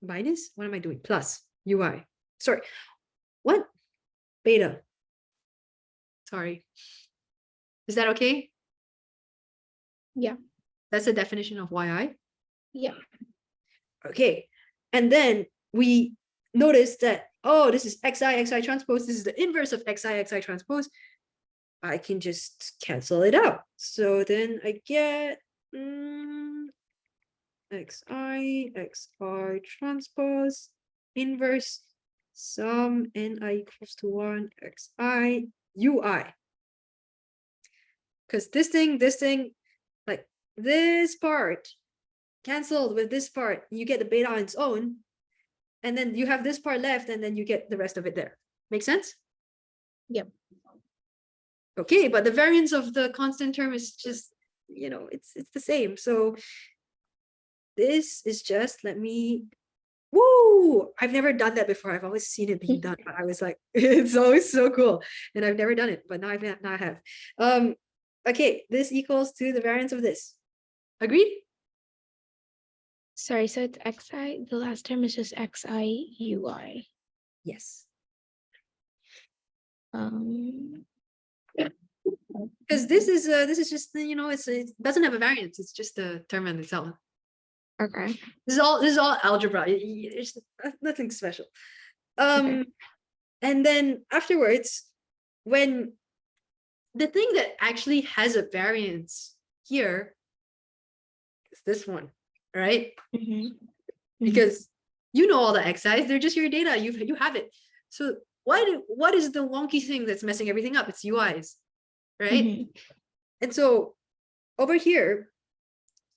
minus, what am I doing? Plus ui. Sorry, what? Beta. Sorry. Is that okay? Yeah. That's the definition of yi. Yeah. Okay. And then we notice that, oh, this is xi transpose. This is the inverse of xi transpose. I can just cancel it out. So then I get xi transpose inverse sum ni equals to 1 xi ui. Because this thing, like this part canceled with this part, you get the beta on its own, and then you have this part left, and then you get the rest of it there. Make sense? Yep. Okay, but the variance of the constant term is just, it's the same. So this is just, woo! I've never done that before. I've always seen it being done, but I was like, it's always so cool. And I've never done it, but now I have. Okay, this equals to the variance of this. Agreed? Sorry, so it's xi. The last term is just xi ui. Yes. Because This is just, you know, it doesn't have a variance. It's just a term in itself. okay. This is all algebra. It's nothing special. Okay. And then afterwards, when the thing that actually has a variance here is this one, right? Because you know all the xi's, they're just your data. You have it. So what is the wonky thing that's messing everything up? It's ui's, right? And so over here,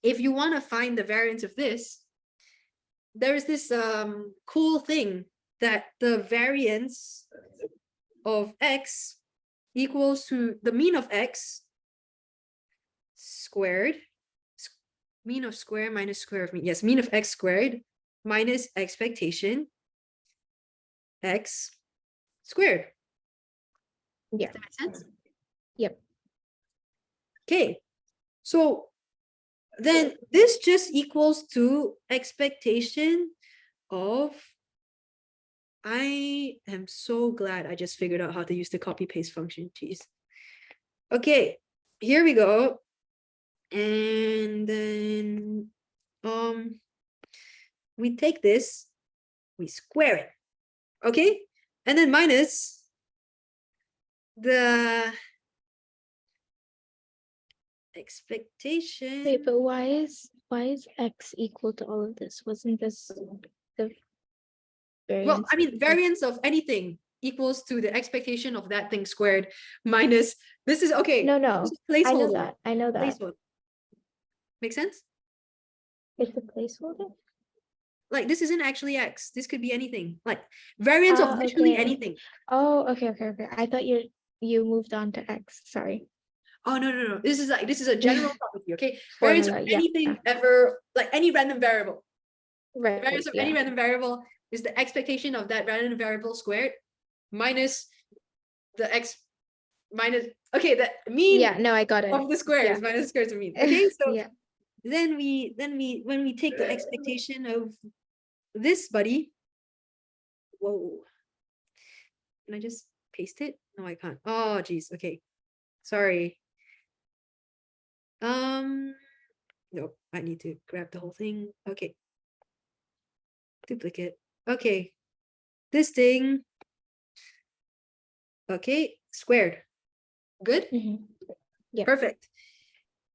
if you want to find the variance of this, there's this cool thing that the variance of x equals to the mean of x squared, mean of square minus square of mean. Yes, mean of x squared minus expectation x squared. Yeah. Does that make sense? Yep. Okay, so then this just equals to expectation of, I am so glad I just figured out how to use the copy paste function. Jeez. Okay, here we go. And then we take this, we square it. Okay, and then minus the expectation. Wait, but why is x equal to all of this? Wasn't this the variance? Well, I mean, variance of anything equals to the expectation of that thing squared minus, this is, okay. No, no. This is I know placeholder. that. I know that. Placeholder. Make sense? It's a placeholder. Like, this isn't actually x. This could be anything. Like, variance of literally Okay. anything. Oh, okay. I thought you moved on to x. Sorry. Oh, no. This is a general property, okay? Variance of Formula, yeah. anything ever, like any random variable. Right. Variance of any random variable is the expectation of that random variable squared minus the x minus, okay, the mean Yeah, no, I got it. of the squares minus the squares of mean. Okay, so Yeah. then when we take the expectation of this buddy, whoa, can I just paste it? No, I can't. Oh, geez. Okay, sorry. Nope, I need to grab the whole thing. Okay, duplicate. Okay, this thing, okay, squared. Good. Yeah. Perfect.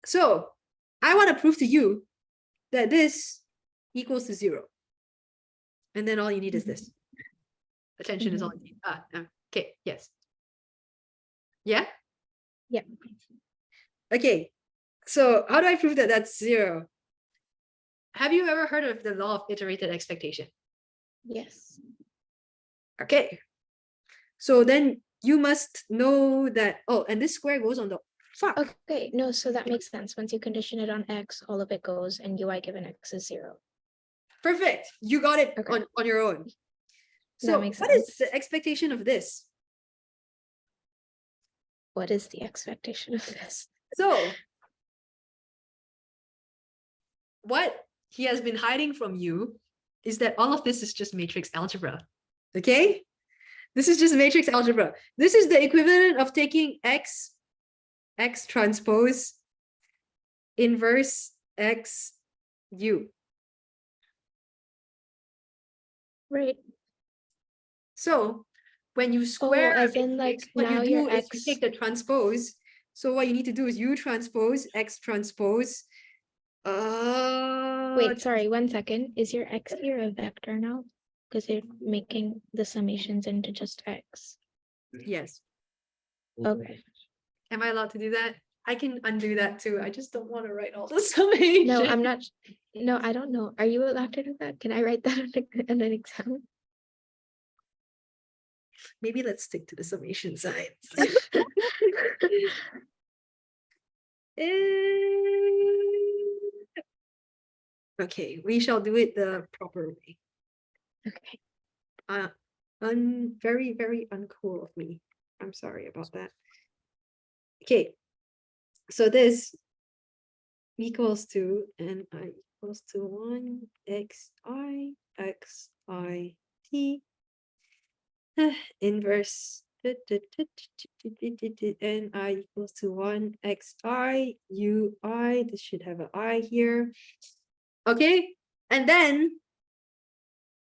So I want to prove to you that this equals to 0. And then all you need is this. Attention is all you need. Okay, yes. Yeah? Yeah. Okay, so how do I prove that that's 0? Have you ever heard of the law of iterated expectation? Yes. Okay, so then you must know that, oh, and this square goes on the, fuck. Okay, no, so that makes sense. Once you condition it on x, all of it goes, and ui given x is 0. Perfect, you got it on your own. So makes what is sense. the expectation of this? What is the expectation of this? So what he has been hiding from you is that all of this is just matrix algebra. Okay, this is just matrix algebra. This is the equivalent of taking x transpose inverse x u. Right. So when you square a as in, matrix, like, what now you your do is you x- take the transpose. So what you need to do is u transpose x transpose. Wait, sorry, 1 second. Is your x here a vector now? Because you're making the summations into just x. Yes. Okay. Am I allowed to do that? I can undo that too. I just don't want to write all the summation. No, I'm not. No, I don't know. Are you allowed to do that? Can I write that on an exam? Maybe let's stick to the summation side. Okay, we shall do it the proper way. Okay. Very, very uncool of me. I'm sorry about that. Okay, so this equals to, and I equals to 1 xi t inverse ni equals to 1 xi ui. This should have an I here. Okay, and then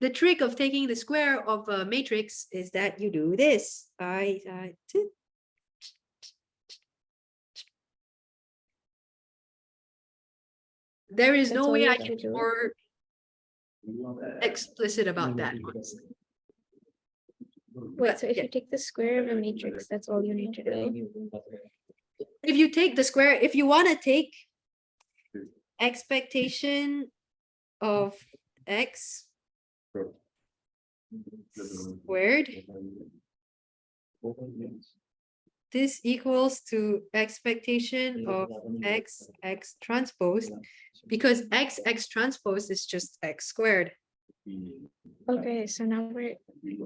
the trick of taking the square of a matrix is that you do this. There is That's no all way you I have can to be do? more explicit about that. Wait, so if you take the square of a matrix, that's all you need to do? If you take the square, if you want to take expectation of x squared, this equals to expectation of x transpose, because x transpose is just x squared. Okay, so now we're,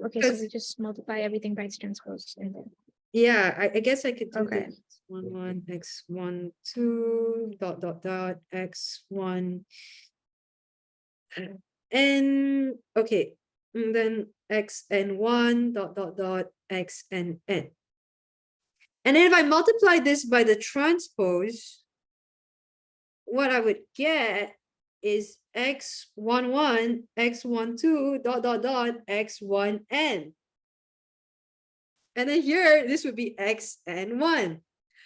okay, so we just multiply everything by its transpose and then, Yeah, I guess I could do Okay. this. 1 x1 2 dot x1 and okay, and then x and 1 dot x and n. And then if I multiply this by the transpose, what I would get is x11 x12 dot x1n. And then here, this would be x and 1.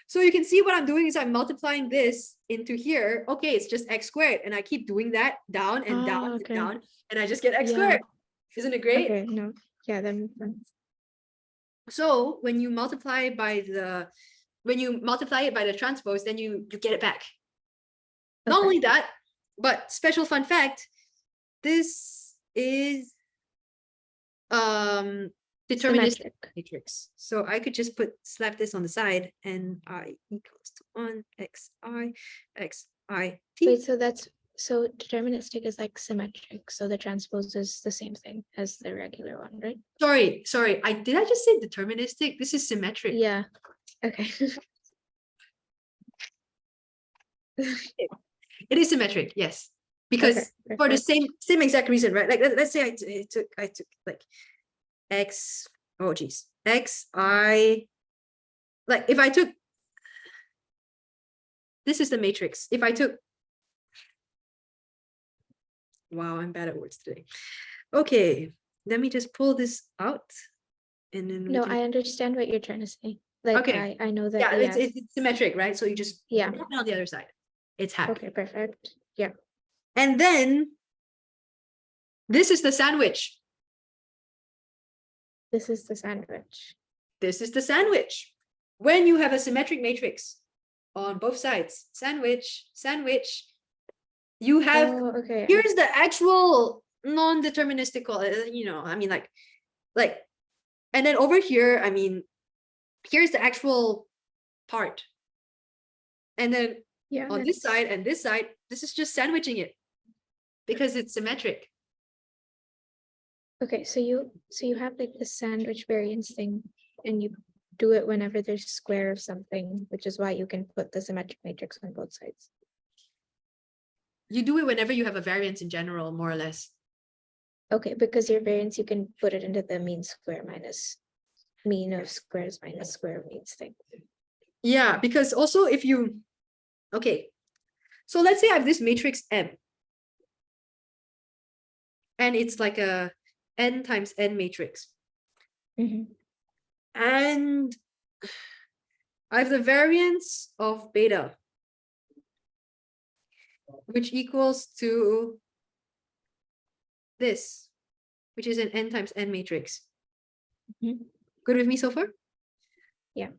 So you can see what I'm doing is I'm multiplying this into here. Okay, it's just x squared. And I keep doing that down and down and okay. down. And I just get x Yeah. squared. Isn't it great? Okay, no, yeah, that makes sense. So when you multiply by the, when you multiply it by the transpose, then you get it back. Not Okay. only that, but special fun fact, this is deterministic Symmetric. matrix. So I could just slap this on the side and I equals to 1 xi t. Wait, so that's, so deterministic is like symmetric, so the transpose is the same thing as the regular one, right? Sorry, did I just say deterministic? This is symmetric. Yeah, okay. It is symmetric, yes. Because Okay, for the perfect. same exact reason, right? Like let's say I took like x, oh geez, xi, like if I took, this is the matrix. If I took, wow, I'm bad at words today. Okay, let me just pull this out and then we No, can, I understand what you're trying to say. Like, okay. I know that, Yeah, yes. it's symmetric, right? So you just Yeah. put it on the other side. It's happy. Okay, perfect. Yeah. And then this is the sandwich. This is the sandwich. This is the sandwich. When you have a symmetric matrix on both sides, sandwich, you have, Oh, okay. here's the actual non-deterministic, I mean like, and then over here, I mean, here's the actual part. And then Yeah. on this side and this side, this is just sandwiching it because it's symmetric. Okay, so you have like the sandwich variance thing, and you do it whenever there's square of something, which is why you can put the symmetric matrix on both sides. You do it whenever you have a variance in general, more or less. Okay, because your variance, you can put it into the mean square minus mean of squares minus square of means thing. Yeah, because also if you, okay, so let's say I have this matrix M. And it's like a n times n matrix. Mhm. And I have the variance of beta, which equals to this, which is an n times n matrix. Mhm. Good with me so far? Yeah.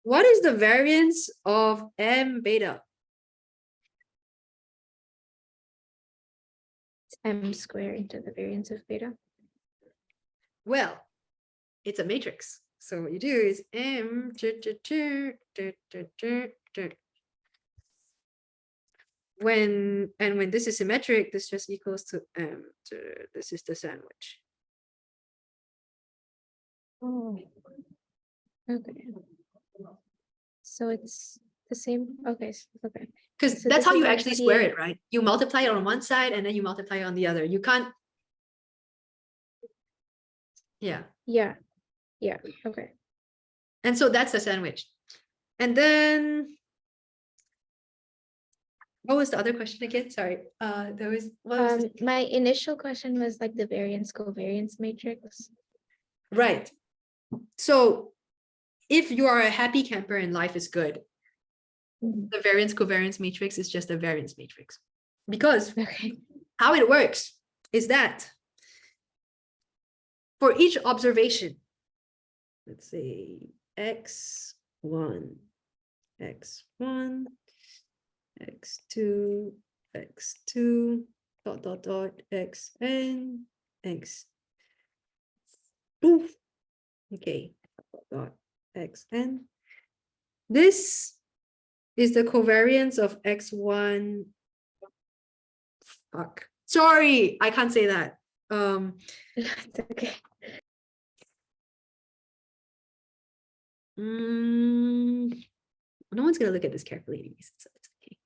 What is the variance of m beta? It's m squared into the variance of beta. Well, it's a matrix. So what you do is m when this is symmetric, this just equals to m. This is the sandwich. Oh. Okay. So it's The same, okay, okay. Because So that's this how is you actually square actually- it, right? You multiply it on one side and then you multiply it on the other. You can't. Yeah. Yeah, okay. And so that's the sandwich. And then what was the other question again? Sorry. There was what was the- My initial question was like the variance covariance matrix. right. So if you are a happy camper and life is good, Mhm. the variance covariance matrix is just a variance matrix. Because Okay. how it works is that for each observation, let's say x1, x1, x2, x2, dot, dot, dot, xn, x, poof, okay, dot, dot, xn. This is the covariance of x1. Fuck. Sorry, I can't say that. It's okay. No one's gonna look at this carefully anyways. It's okay.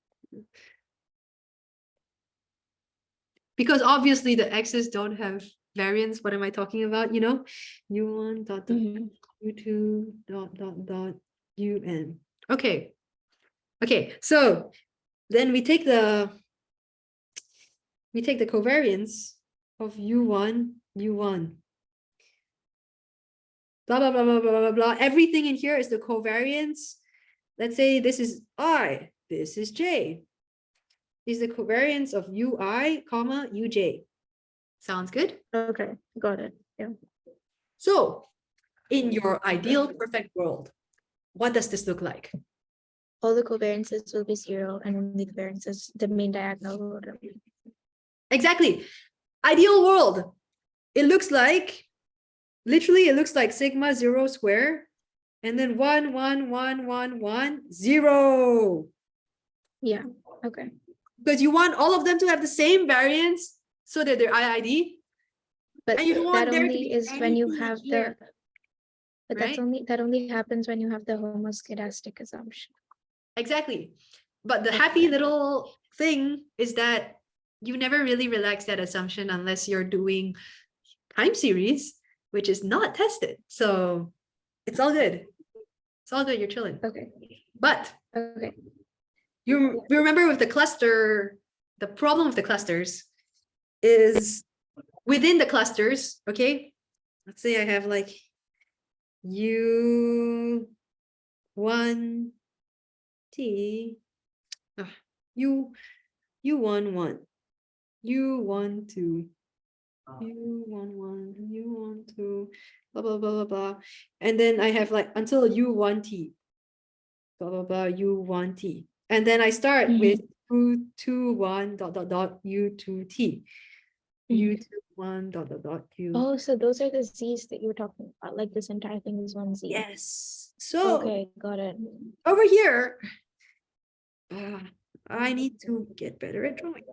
Because obviously the x's don't have variance. What am I talking about? You know, u1 dot dot Mhm. u2 dot dot dot un. Okay. Okay, so then we take the covariance of u1, u1. Blah blah blah blah blah blah blah. Everything in here is the covariance. Let's say this is I, this is j. Is the covariance of ui, comma, uj. Sounds good? Okay, got it. Yeah. So, in your ideal perfect world, what does this look like? All the covariances will be 0 and only the variances, the main diagonal will remain. Exactly. Ideal world. It looks like, literally, it looks like sigma 0 square, and then 1, 1, 1, 1, 1, 0. Yeah, okay. Because you want all of them to have the same variance so that they're IID. But And you don't want that there to only be is when you anything have here, the, but right? that only happens when you have the homoscedastic assumption. Exactly. But the Okay. happy little thing is that you never really relax that assumption unless you're doing time series, which is not tested. So it's all good. It's all good. You're chilling. Okay, But okay. you remember with the cluster, the problem with the clusters is within the clusters, okay? Let's say I have like U1T, U11, U12, U11, U12, blah, blah, blah, blah, blah. And then I have like until U1T, blah, blah, blah, U1T. And then I start with 2, 2, 1, dot, dot, dot, U2T. U21, dot, dot, dot, U. Oh, so those are the Z's that you were talking about, like this entire thing is one Z. Yes. So Okay, got it. over here, I need to get better at drawing.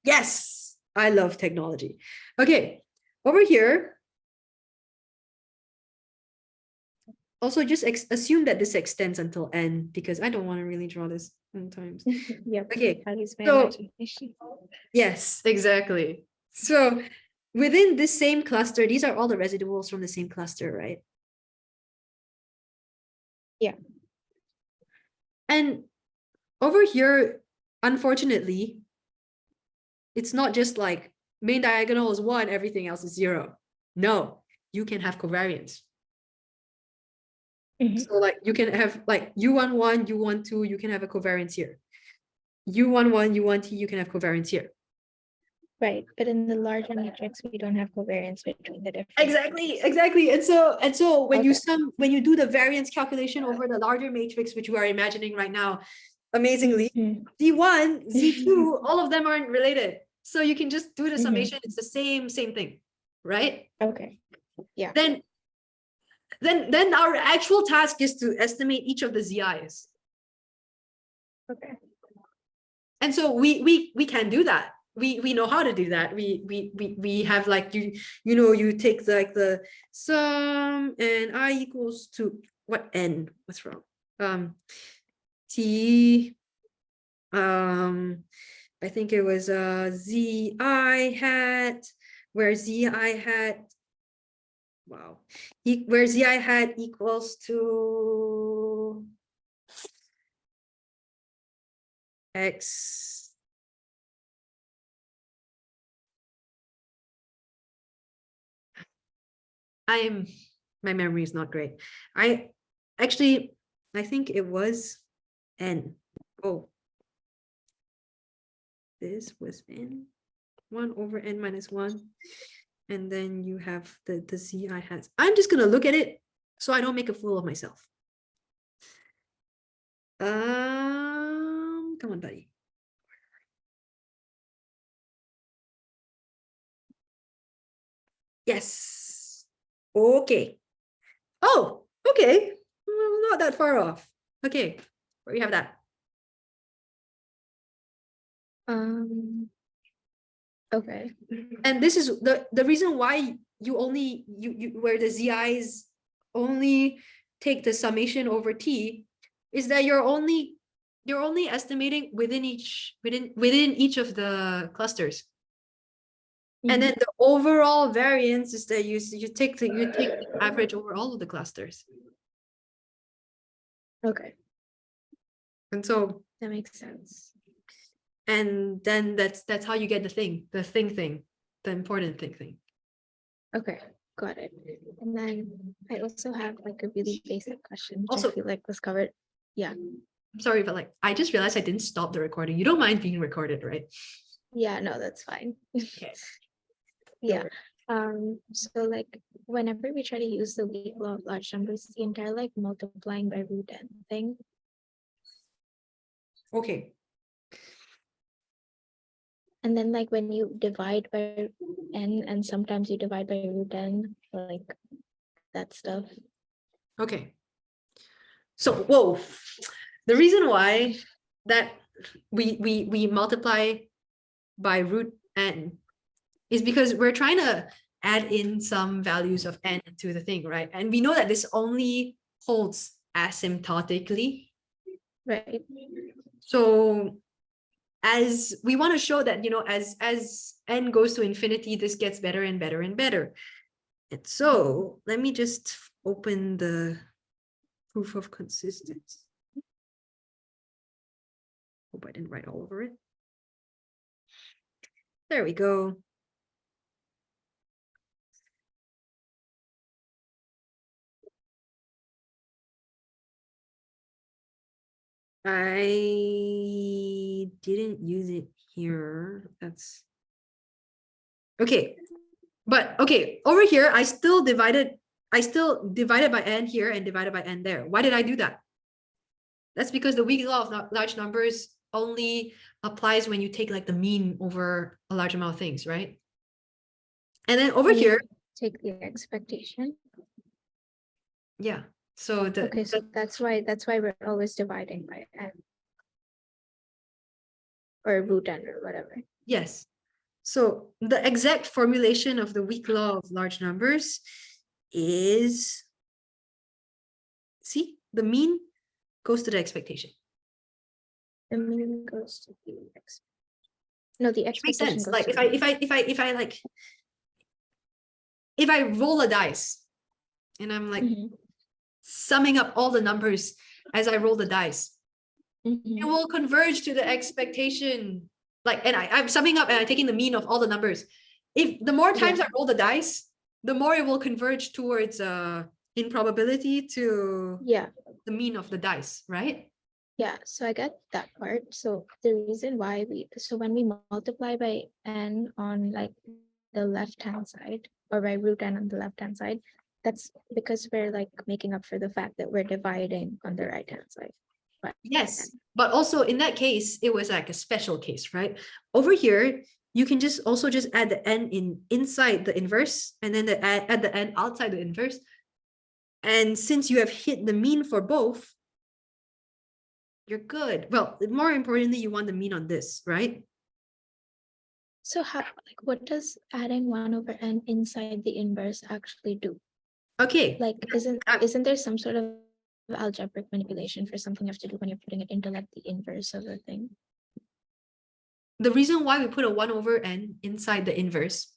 Yes, I love technology. Okay, over here. Also, just assume that this extends until n because I don't want to really draw this sometimes. Yep. Okay, At least my so- imagination. yes, exactly. So within this same cluster, these are all the residuals from the same cluster, right? Yeah. And over here, unfortunately, it's not just like main diagonal is 1, everything else is 0. No, you can have covariance. Mhm. So like you can have like U11, U12, you can have a covariance here. U11, U1T, you can have covariance here. Right, but in the larger matrix, we don't have covariance between the different. Exactly, exactly. And so when you Okay. when you do the variance calculation over the larger matrix, which you are imagining right now, amazingly, Mhm. Z1, Z2, all of them aren't related. So you can just do the Mhm. summation, it's the same thing, right? Okay, yeah. Then our actual task is to estimate each of the ZIs. Okay. And so we can do that. We know how to do that. We have like you take like the sum and I equals to what n? What's wrong? T, I think it was zi hat, where zi hat, wow, where zi hat equals to x. My memory is not great. I think it was n. Oh, this was n, 1 over n minus 1. And then you have the zi hats. I'm just gonna look at it so I don't make a fool of myself. Come on, buddy. Yes. Okay. Oh, okay. Well, not that far off. Okay, where you have that. Okay. And this is the reason why you only where the zi's only take the summation over t is that you're only estimating within each of the clusters. And then the overall variance is that you take the average over all of the clusters. Okay, And so, that makes sense. and then that's how you get the important thing. Okay, got it. And then I also have like a really basic question, which Also- I feel like was covered. Yeah, I'm sorry, but like I just realized I didn't stop the recording. You don't mind being recorded, right? yeah, no, that's fine. Okay. Yeah. So like whenever we try to use the weak law of large numbers, the entire like multiplying by root n thing. Okay. And then like when you divide by n and sometimes you divide by root n, like that stuff. Okay. So, whoa, the reason why that we multiply by root n is because we're trying to add in some values of n to the thing, right? And we know that this only holds asymptotically. Right. So as we want to show that, as n goes to infinity, this gets better and better and better. And so let me just open the proof of consistency. Hope I didn't write all over it. There we go. I didn't use it here. That's okay. But okay, over here, I still divided by n here and divided by n there. Why did I do that? That's because the weak law of large numbers only applies when you take like the mean over a large amount of things, right? And then over And you here, take the expectation. yeah. So Okay, so that's why we're always dividing by n. Or root n or whatever. yes. So the exact formulation of the weak law of large numbers is, see, the mean goes to the expectation. The mean goes to the no, the Which makes expectation sense. goes Like to if I roll a dice and I'm like summing up all the numbers as I roll the dice, it will converge to the expectation. Like, and I'm summing up and I'm taking the mean of all the numbers. If the more times I roll the dice, the more it will converge towards in probability to the mean of the dice, right? Yeah, so I get that part. So the reason why when we multiply by n on like the left-hand side or by root n on the left-hand side, that's because we're like making up for the fact that we're dividing on the right-hand side. Yes, but also in that case, it was like a special case, right? Over here, you can just add the n inside the inverse and then add the n outside the inverse. And since you have hit the mean for both, you're good. Well, more importantly, you want the mean on this, right? So what does adding 1 over n inside the inverse actually do? Okay. Like, isn't there some sort of algebraic manipulation for something you have to do when you're putting it into like the inverse of the thing. The reason why we put a 1 over n inside the inverse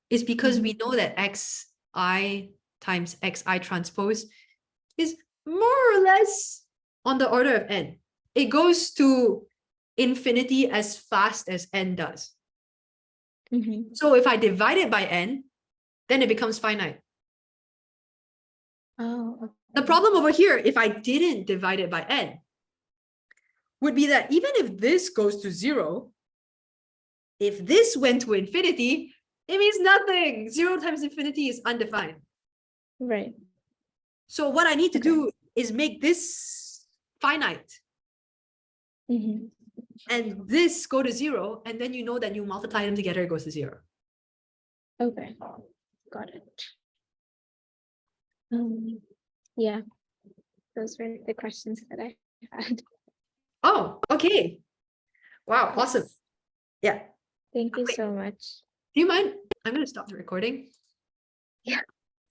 is because we know that xi times xi transpose is more or less on the order of n. It goes to infinity as fast as n does. So if I divide it by n, then it becomes finite. Oh, The problem over here, if I didn't divide it by n, would be that even if this goes to 0, if this went to infinity, it means nothing. 0 times infinity is undefined. right. So what I need to Okay. do is make this finite and this go to 0, and then you know that you multiply them together, it goes to 0. Okay, got it. Yeah, those were the questions that I had. Oh, okay. Wow, awesome. Yeah. Thank you Wait. so much. Do you mind? I'm going to stop the recording. Yeah.